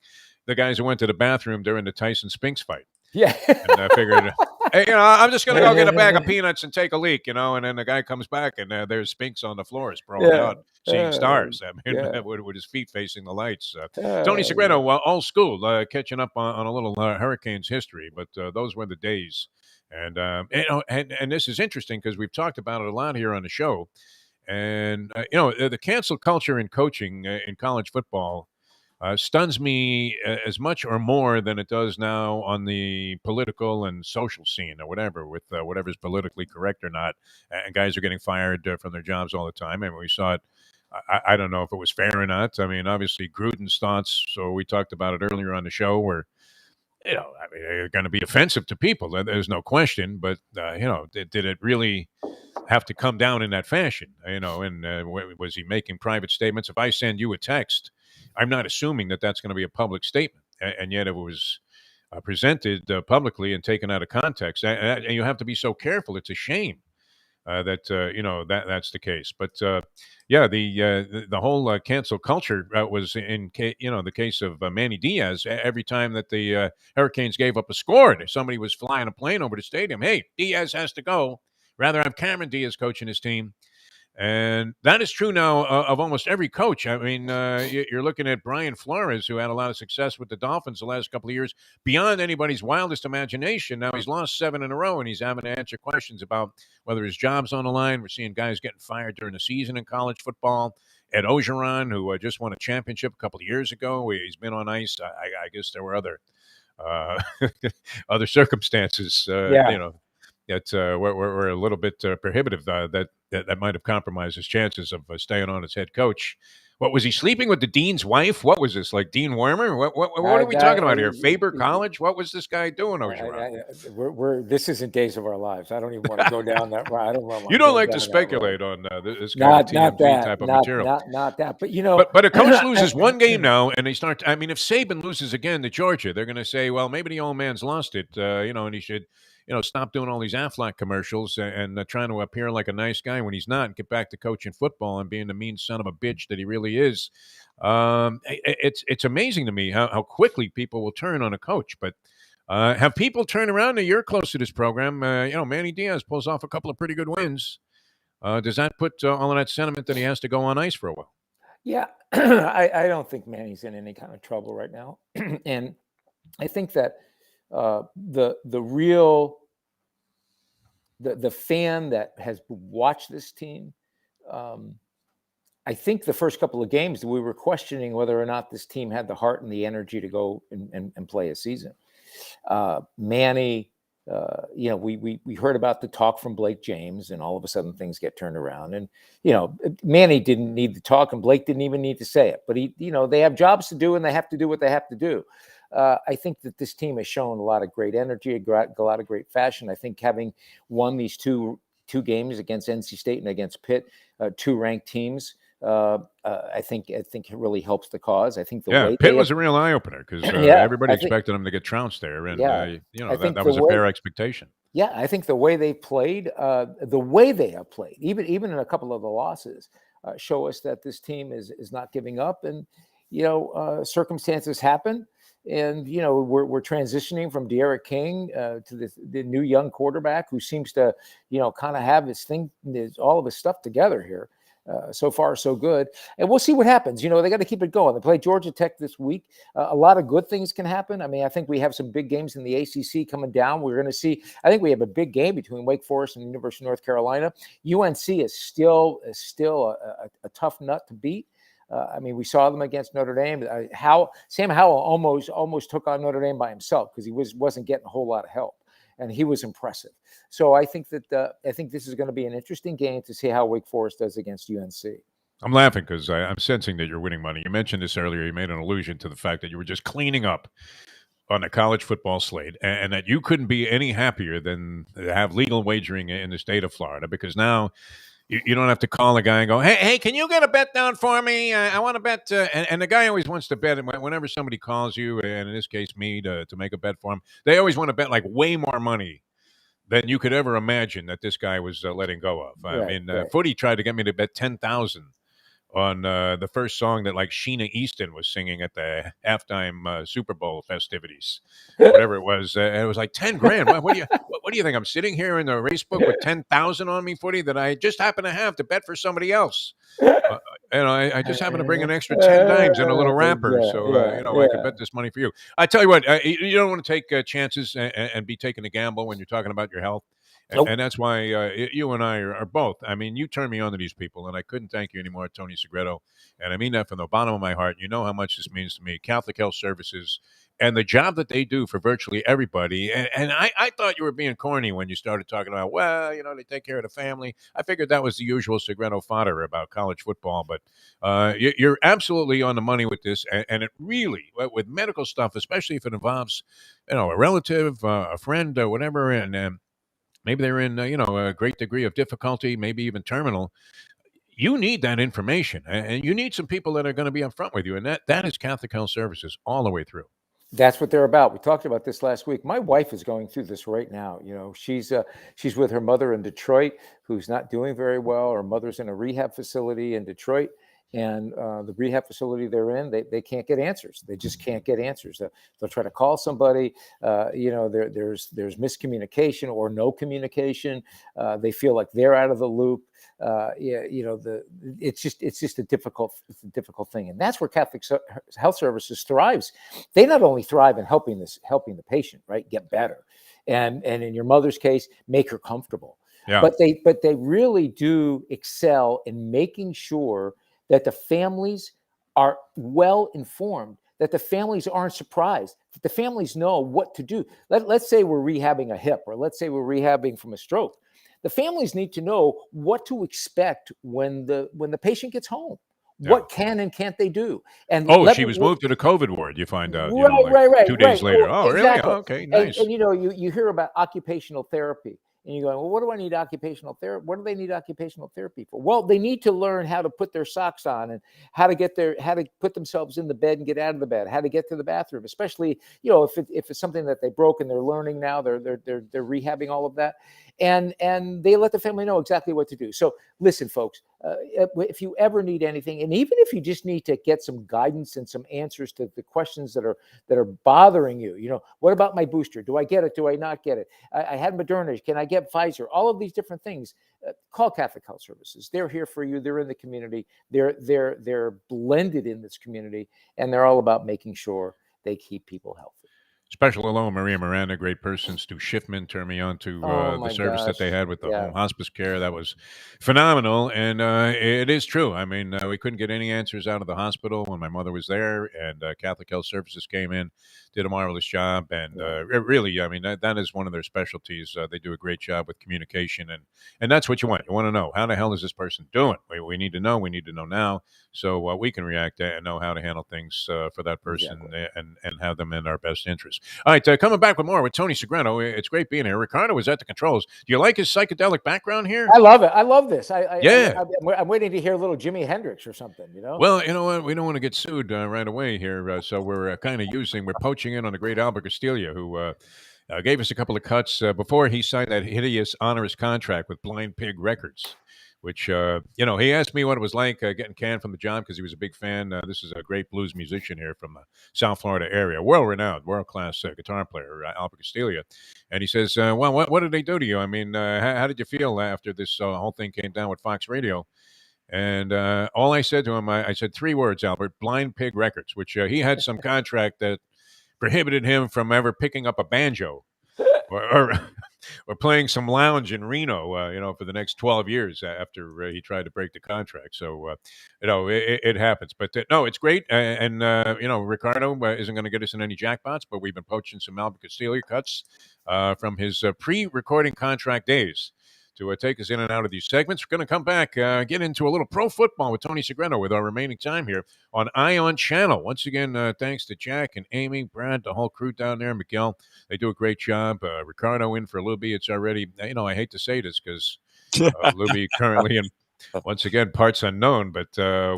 A: the guys who went to the bathroom during the Tyson Spinks fight.
K: Yeah.
A: And I figured, hey, I'm just going to go get a bag of peanuts and take a leak, and then the guy comes back, and there's Spinks on the floor, sprawled out, seeing stars. I mean, with his feet facing the lights. Tony Segreto, old school, catching up on a little Hurricanes history, but those were the days. And, and this is interesting because we've talked about it a lot here on the show. And, the cancel culture in coaching in college football stuns me as much or more than it does now on the political and social scene or whatever, with whatever's politically correct or not. And guys are getting fired from their jobs all the time. And we saw it. I don't know if it was fair or not. I mean, obviously Gruden's thoughts, so we talked about it earlier on the show, were, they're going to be offensive to people. There's no question. But, did it really have to come down in that fashion? And was he making private statements? If I send you a text, I'm not assuming that that's going to be a public statement, and yet it was presented publicly and taken out of context. And you have to be so careful. It's a shame that that's the case. But the whole cancel culture was in the case of Manny Diaz. Every time that the Hurricanes gave up a score, somebody was flying a plane over the stadium. Hey, Diaz has to go. Rather have Cameron Diaz coaching his team. And that is true now of almost every coach. I mean, you're looking at Brian Flores, who had a lot of success with the Dolphins the last couple of years, beyond anybody's wildest imagination. Now he's lost 7 in a row, and he's having to answer questions about whether his job's on the line. We're seeing guys getting fired during the season in college football. Ed Ogeron, who just won a championship a couple of years ago, he's been on ice. I guess there were other other circumstances, that were a little bit prohibitive that might have compromised his chances of staying on as head coach. What was he sleeping with the dean's wife? What was this, like Dean Wormer? What are we talking about here? Faber College? What was this guy doing?
K: This isn't Days of Our Lives. I don't even want to go down that road. I don't want.
A: You don't like to speculate on this kind of TMZ type of material.
K: Not that. But
A: but a coach loses one game now, and they start. I mean, if Saban loses again to Georgia, they're going to say, well, maybe the old man's lost it. And he should. Stop doing all these Aflac commercials and trying to appear like a nice guy when he's not, and get back to coaching football and being the mean son of a bitch that he really is. It's amazing to me how quickly people will turn on a coach. But have people turn around? You're close to this program. Manny Diaz pulls off a couple of pretty good wins. Does that put all of that sentiment that he has to go on ice for a while?
K: Yeah, I don't think Manny's in any kind of trouble right now. And I think that the fan that has watched this team, I think the first couple of games we were questioning whether or not this team had the heart and the energy to go and play a season. Manny, we heard about the talk from Blake James, and all of a sudden things get turned around. And Manny didn't need to talk, and Blake didn't even need to say it. But they have jobs to do, and they have to do what they have to do. I think that this team has shown a lot of great energy, a lot of great fashion. I think having won these two games against NC State and against Pitt, 2 ranked teams, I think it really helps the cause. I think
A: Pitt was a real eye opener because everybody expected them to get trounced there, and that was a fair expectation.
K: Yeah, I think the way they played, even in a couple of the losses, show us that this team is not giving up, and circumstances happen. And, we're transitioning from De'Aaron King to the new young quarterback who seems to, kind of have all of his stuff together here. So far, so good. And we'll see what happens. They got to keep it going. They play Georgia Tech this week. A lot of good things can happen. I mean, I think we have some big games in the ACC coming down. We're going to see, I think we have a big game between Wake Forest and the University of North Carolina. UNC is still a tough nut to beat. I mean, we saw them against Notre Dame. Sam Howell almost took on Notre Dame by himself because he wasn't getting a whole lot of help, and he was impressive. So I think that this is going to be an interesting game to see how Wake Forest does against UNC.
A: I'm laughing because I'm sensing that you're winning money. You mentioned this earlier. You made an allusion to the fact that you were just cleaning up on the college football slate, and that you couldn't be any happier than to have legal wagering in the state of Florida, because now you don't have to call a guy and go, hey, can you get a bet down for me? I want to bet. And the guy always wants to bet. And whenever somebody calls you, and in this case me, to make a bet for him, they always want to bet like way more money than you could ever imagine that this guy was letting go of. Footy tried to get me to bet $10,000 on the first song that like Sheena Easton was singing at the halftime Super Bowl festivities, whatever it was. It was like 10 grand. What do you think? I'm sitting here in the race book with 10,000 on me, Footy, that I just happen to have to bet for somebody else. I just happen to bring an extra 10 dimes in a little wrapper, so I can bet this money for you. I tell you what, you don't want to take chances and be taking a gamble when you're talking about your health. And that's why you and I are both. I mean, you turned me on to these people, and I couldn't thank you anymore, Tony Segreto. And I mean that from the bottom of my heart. You know how much this means to me. Catholic Health Services and the job that they do for virtually everybody. And I thought you were being corny when you started talking about, they take care of the family. I figured that was the usual Segreto fodder about college football. But you're absolutely on the money with this. And it really, with medical stuff, especially if it involves, a relative, a friend, or whatever, and maybe they're in, a great degree of difficulty, maybe even terminal. You need that information, and you need some people that are going to be upfront with you, and that is Catholic Health Services all the way through.
K: That's what they're about. We talked about this last week. My wife is going through this right now. She's with her mother in Detroit, who's not doing very well. Her mother's in a rehab facility in Detroit, And the rehab facility they're in, they can't get answers. They just can't get answers. They'll try to call somebody. There's miscommunication or no communication. They feel like they're out of the loop. It's just a difficult thing, and that's where Catholic Health Services thrives. They not only thrive in helping the patient, right, get better, and in your mother's case, make her comfortable.
A: Yeah.
K: But they really do excel in making sure that the families are well informed, that the families aren't surprised, that the families know what to do. Let's say we're rehabbing a hip, or let's say we're rehabbing from a stroke. The families need to know what to expect when the patient gets home.
A: Yeah.
K: What can and can't they do? And
A: she was moved to the COVID ward. You find out,
K: right,
A: 2 days later. Oh,
K: exactly.
A: really? Oh, okay, nice.
K: And you hear about occupational therapy. And you're going, well, what do I need occupational therapy? What do they need occupational therapy for? Well, they need to learn how to put their socks on and how to put themselves in the bed and get out of the bed, how to get to the bathroom, especially, if it's something that they broke and they're learning now, they're rehabbing all of that. And they let the family know exactly what to do. So listen, folks, if you ever need anything, and even if you just need to get some guidance and some answers to the questions that are bothering you, what about my booster? Do I get it? Do I not get it? I had Moderna. Can I get Pfizer? All of these different things. Call Catholic Health Services. They're here for you. They're in the community. They're blended in this community, and they're all about making sure they keep people healthy.
A: Special hello, Maria Miranda, great person. Stu Schiffman turned me on to the service that they had with the home hospice care. That was phenomenal, and it is true. I mean, we couldn't get any answers out of the hospital when my mother was there, and Catholic Health Services came in, did a marvelous job, and really, I mean, that is one of their specialties. They do a great job with communication, and that's what you want. You want to know, how the hell is this person doing? We need to know. We need to know now, so we can react and know how to handle things for that person and have them in our best interest. All right, coming back with more with Tony Segreto. It's great being here. Ricardo was at the controls. Do you like his psychedelic background here?
K: I love it. I love this.
A: I'm
K: waiting to hear a little Jimi Hendrix or something,
A: Well, you know what? We don't want to get sued right away here, so we're we're poaching in on the great Albert Castiglia, who gave us a couple of cuts before he signed that hideous onerous contract with Blind Pig Records, which, he asked me what it was like getting canned from the job because he was a big fan. This is a great blues musician here from the South Florida area, world-renowned, world-class guitar player, Albert Castiglia. And he says, well, what did they do to you? I mean, how did you feel after this whole thing came down with Fox Radio? And all I said to him, I said 3 words, Albert: Blind Pig Records, which he had some contract that prohibited him from ever picking up a banjo or playing some lounge in Reno, for the next 12 years after he tried to break the contract. So, it happens. But no, it's great. And Ricardo isn't going to get us in any jackpots, but we've been poaching some Albert Castiglia cuts from his pre-recording contract days to take us in and out of these segments. We're going to come back, get into a little pro football with Tony Segreto with our remaining time here on Ion Channel. Once again, thanks to Jack and Amy, Brad, the whole crew down there, Miguel. They do a great job. Ricardo in for Lubie. It's already, I hate to say this because Lubie currently in, once again, parts unknown. But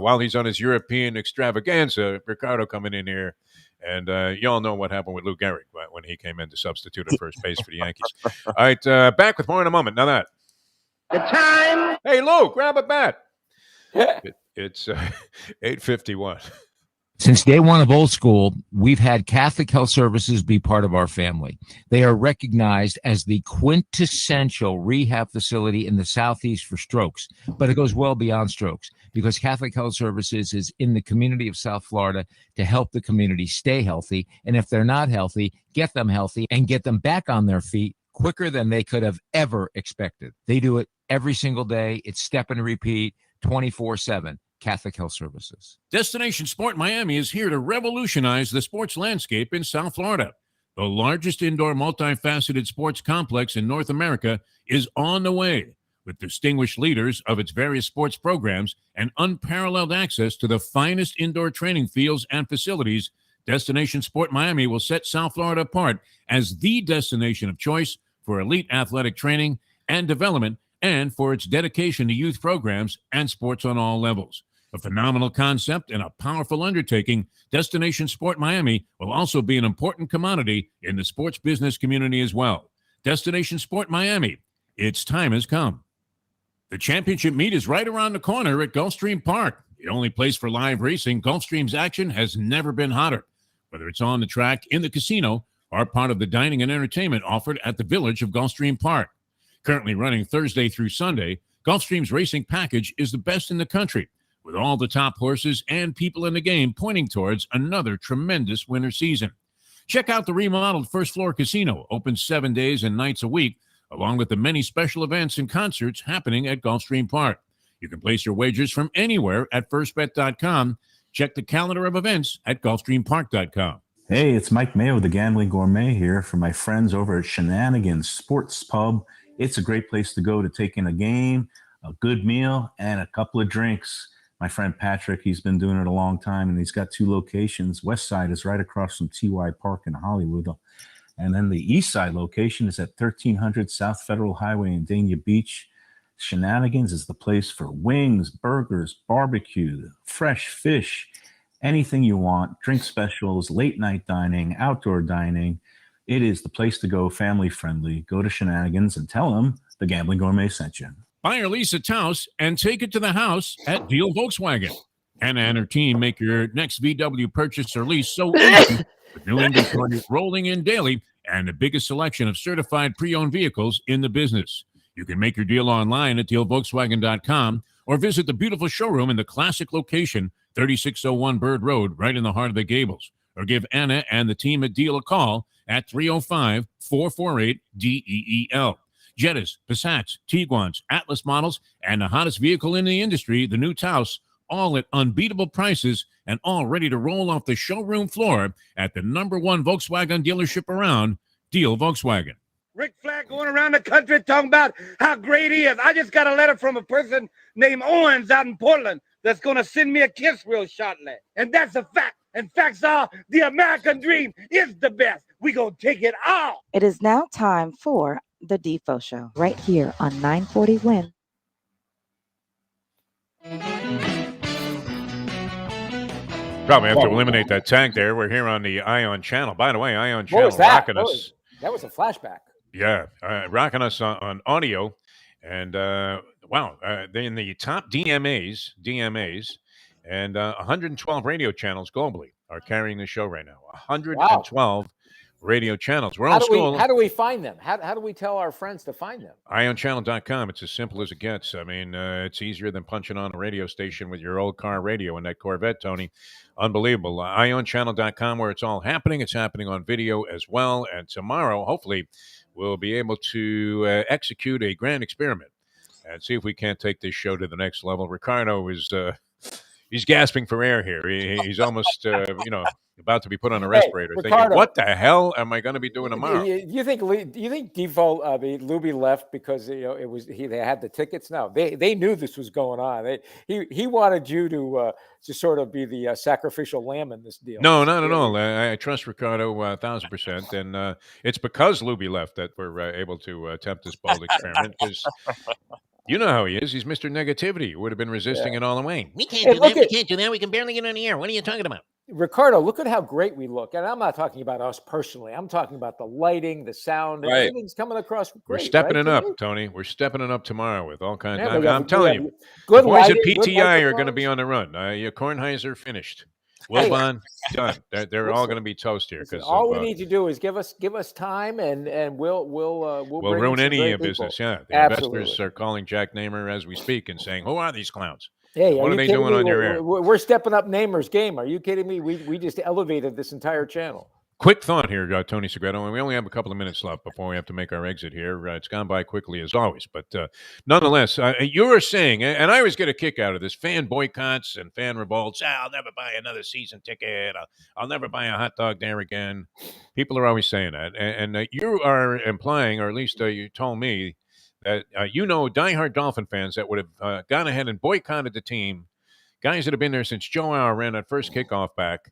A: while he's on his European extravaganza, Ricardo coming in here. And you all know what happened with Lou Gehrig when he came in to substitute at first base for the Yankees. All right, back with more in a moment. Now that.
L: The time.
A: Hey, Lou, grab a bat. It's 8:51.
D: Since day one of Old School, we've had Catholic Health Services be part of our family. They are recognized as the quintessential rehab facility in the Southeast for strokes, but it goes well beyond strokes because Catholic Health Services is in the community of South Florida to help the community stay healthy. And if they're not healthy, get them healthy and get them back on their feet quicker than they could have ever expected. They do it every single day. It's step and repeat 24/7. Catholic Health Services.
A: Destination Sport Miami is here to revolutionize the sports landscape in South Florida. The largest indoor multifaceted sports complex in North America is on the way, with distinguished leaders of its various sports programs and unparalleled access to the finest indoor training fields and facilities. Destination Sport Miami will set South Florida apart as the destination of choice for elite athletic training and development, and for its dedication to youth programs and sports on all levels. A phenomenal concept and a powerful undertaking, Destination Sport Miami will also be an important commodity in the sports business community as well. Destination Sport Miami, its time has come. The championship meet is right around the corner at Gulfstream Park. The only place for live racing, Gulfstream's action has never been hotter. Whether it's on the track, in the casino, or part of the dining and entertainment offered at the Village of Gulfstream Park. Currently running Thursday through Sunday, Gulfstream's racing package is the best in the country, with all the top horses and people in the game pointing towards another tremendous winter season. Check out the remodeled first floor casino, open 7 days and nights a week, along with the many special events and concerts happening at Gulfstream Park. You can place your wagers from anywhere at firstbet.com. Check the calendar of events at gulfstreampark.com.
E: Hey, it's Mike Mayo, the Gambling Gourmet here for my friends over at Shenanigans Sports Pub. It's a great place to go to take in a game, a good meal, and a couple of drinks. My friend Patrick, he's been doing it a long time, and he's got 2 locations. West Side is right across from TY Park in Hollywood. And then the East Side location is at 1300 South Federal Highway in Dania Beach. Shenanigans is the place for wings, burgers, barbecue, fresh fish, anything you want, drink specials, late night dining, outdoor dining. It is the place to go, family friendly. Go to Shenanigans and tell them the Gambling Gourmet sent you.
A: Buy or lease a Taos and take it to the house at Deal Volkswagen. Anna and her team make your next VW purchase or lease so easy, with new inventory rolling in daily and the biggest selection of certified pre-owned vehicles in the business. You can make your deal online at dealvolkswagen.com or visit the beautiful showroom in the classic location, 3601 Bird Road, right in the heart of the Gables. Or give Anna and the team at Deal a call at 305-448-DEEL. Jettas, Passats, Tiguans, Atlas models, and the hottest vehicle in the industry, the new Taos, all at unbeatable prices and all ready to roll off the showroom floor at the #1 Volkswagen dealership around, Deal Volkswagen.
M: Rick Flag going around the country talking about how great he is. I just got a letter from a person named Owens out in Portland that's going to send me a kiss real shortly. And that's a fact. And facts are the American dream is the best. We going to take it all.
G: It is now time for the Defo Show right here on 940 Win.
A: Probably have to eliminate that tag there. We're here on the Ion channel. By the way, Ion
K: What
A: channel
K: was that?
A: rocking us.
K: That was a flashback.
A: Yeah, rocking us on audio. And wow, they're in the top DMAs, and 112 radio channels globally are carrying the show right now. 112 radio channels. We're
K: How
A: old
K: do
A: school.
K: we how do we find them? How do we tell our friends to find them?
A: IonChannel.com. It's as simple as it gets. I mean, it's easier than punching on a radio station with your old car radio and that Corvette, Tony. Unbelievable. IonChannel.com, where it's all happening. It's happening on video as well. And tomorrow, hopefully, we'll be able to execute a grand experiment and see if we can't take this show to the next level. Ricardo is he's gasping for air here. He's almost, about to be put on a respirator.
K: Hey, Ricardo,
A: thinking, what the hell am I going to be doing tomorrow?
K: Do you think Defo, Lubie left because they had the tickets? No, they knew this was going on. He wanted you to sort of be the sacrificial lamb in this deal.
A: No, not at all. I trust Ricardo 1,000%, and it's because Lubie left that we're able to attempt this bold experiment. Because you know how he is. He's Mr. Negativity. He would have been resisting it all the way.
N: We can't do that. We can't do that. We can barely get on the air. What are you talking about?
K: Ricardo, look at how great we look. And I'm not talking about us personally. I'm talking about the lighting, the sound.
C: Right.
K: Everything's coming across great.
A: We're stepping
K: right,
A: it up, Tony. We're stepping it up tomorrow with all kinds.
K: Yeah,
A: I'm telling you,
K: good
A: the boys
K: lighting,
A: at
K: good
A: PTI are going to
K: microphones.
A: be on the run. Kornheiser finished. Wilbon done. They're all going to be toast here because
K: all we need to do is give us time, and we'll bring in
A: ruin
K: some
A: any
K: great
A: business.
K: people.
A: Yeah, the
K: Absolutely.
A: investors are calling Jack Namer as we speak and saying, "Who are these clowns?
K: Hey,
A: what are they
K: kidding
A: doing
K: me?
A: on your air?"
K: We're stepping up Namer's game. Are you kidding me? We just elevated this entire channel.
A: Quick thought here, Tony Segreto, and we only have a couple of minutes left before we have to make our exit here. It's gone by quickly as always, but nonetheless, you were saying, and I always get a kick out of this, fan boycotts and fan revolts. I'll never buy another season ticket. I'll never buy a hot dog there again. People are always saying that, and you are implying, or at least you told me, that diehard Dolphin fans that would have gone ahead and boycotted the team, guys that have been there since Joe Auer ran that first kickoff back,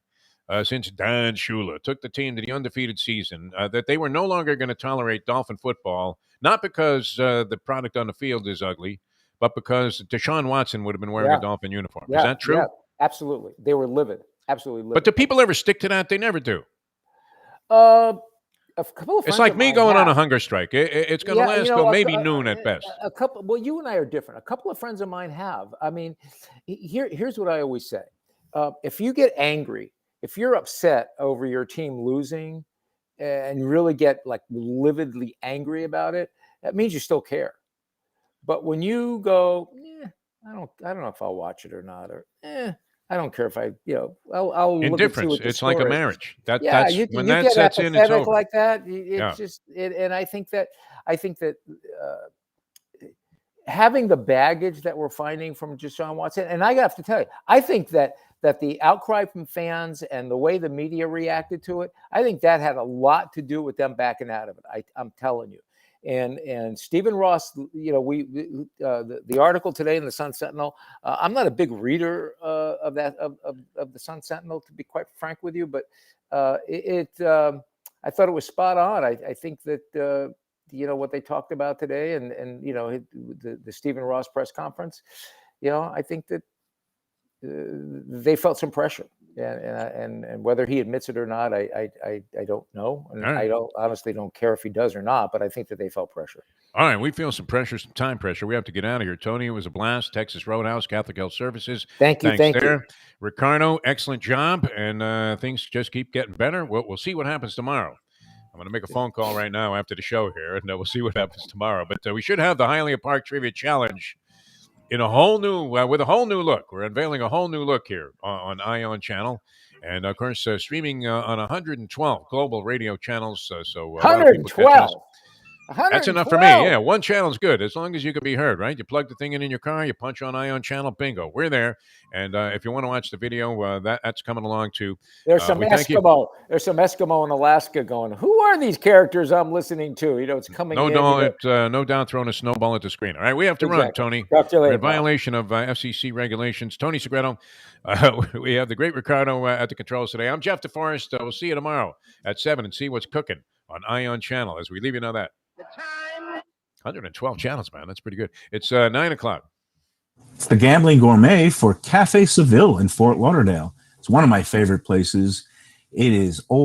A: since Don Shula took the team to the undefeated season, that they were no longer going to tolerate Dolphin football, not because the product on the field is ugly, but because Deshaun Watson would have been wearing a Dolphin uniform. Is that true?
K: Yeah, absolutely. They were livid. Absolutely livid.
A: But do people ever stick to that? They never do.
K: a couple of
A: It's
K: friends
A: like
K: of
A: me
K: mine
A: going on a
K: have.
A: hunger strike. It's going to
K: Yeah,
A: last till maybe noon at best.
K: A couple. Well, you and I are different. A couple of friends of mine have. I mean, here's what I always say: if you get angry, if you're upset over your team losing, and really get like lividly angry about it, that means you still care. But when you go, I don't know if I'll watch it or not, or I don't care if I, I'll look and see what the
A: It's
K: score
A: like a
K: is.
A: marriage.
K: Yeah, you
A: When that
K: get
A: sets in, it's
K: apathetic
A: over.
K: like that. It's just, and I think that having the baggage that we're finding from Deshaun Watson, and I have to tell you, I think that the outcry from fans and the way the media reacted to it, I think that had a lot to do with them backing out of it. I'm telling you. And Stephen Ross, the article today in the Sun Sentinel. I'm not a big reader of the Sun Sentinel, to be quite frank with you, but I thought it was spot on. I think that what they talked about today, and the Stephen Ross press conference. I think that they felt some pressure. And whether he admits it or not, I don't know, and I honestly don't care if he does or not. But I think that they felt pressure.
A: All right, we feel some pressure, some time pressure. We have to get out of here. Tony, it was a blast. Texas Roadhouse, Catholic Health Services.
K: Thank you.
A: Thanks there. Ricardo, excellent job, and things just keep getting better. We'll see what happens tomorrow. I'm going to make a phone call right now after the show here, and we'll see what happens tomorrow. But we should have the Hialeah Park Trivia Challenge in a whole new, with a whole new look. We're unveiling a whole new look here on ION Channel. And, of course, streaming on 112 global radio channels. So
K: 112.
A: That's enough for me. Yeah, one channel's good as long as you can be heard, right? You plug the thing in your car, you punch on ION Channel, bingo, we're there. And if you want to watch the video, that's coming along too.
K: There's some Eskimo. There's some Eskimo in Alaska going, who are these characters I'm listening to? It's coming in.
A: No doubt throwing a snowball at the screen. All right, we have to run, Tony.
K: Talk to you later,
A: We're in violation of FCC regulations. Tony Segreto, we have the great Ricardo at the controls today. I'm Jeff DeForrest. We'll see you tomorrow at 7 and see what's cooking on ION Channel as we leave you know that.
I: The time.
A: 112 channels, man. That's pretty good. It's 9 o'clock.
E: It's the Gambling Gourmet for Cafe Seville in Fort Lauderdale. It's one of my favorite places. It is old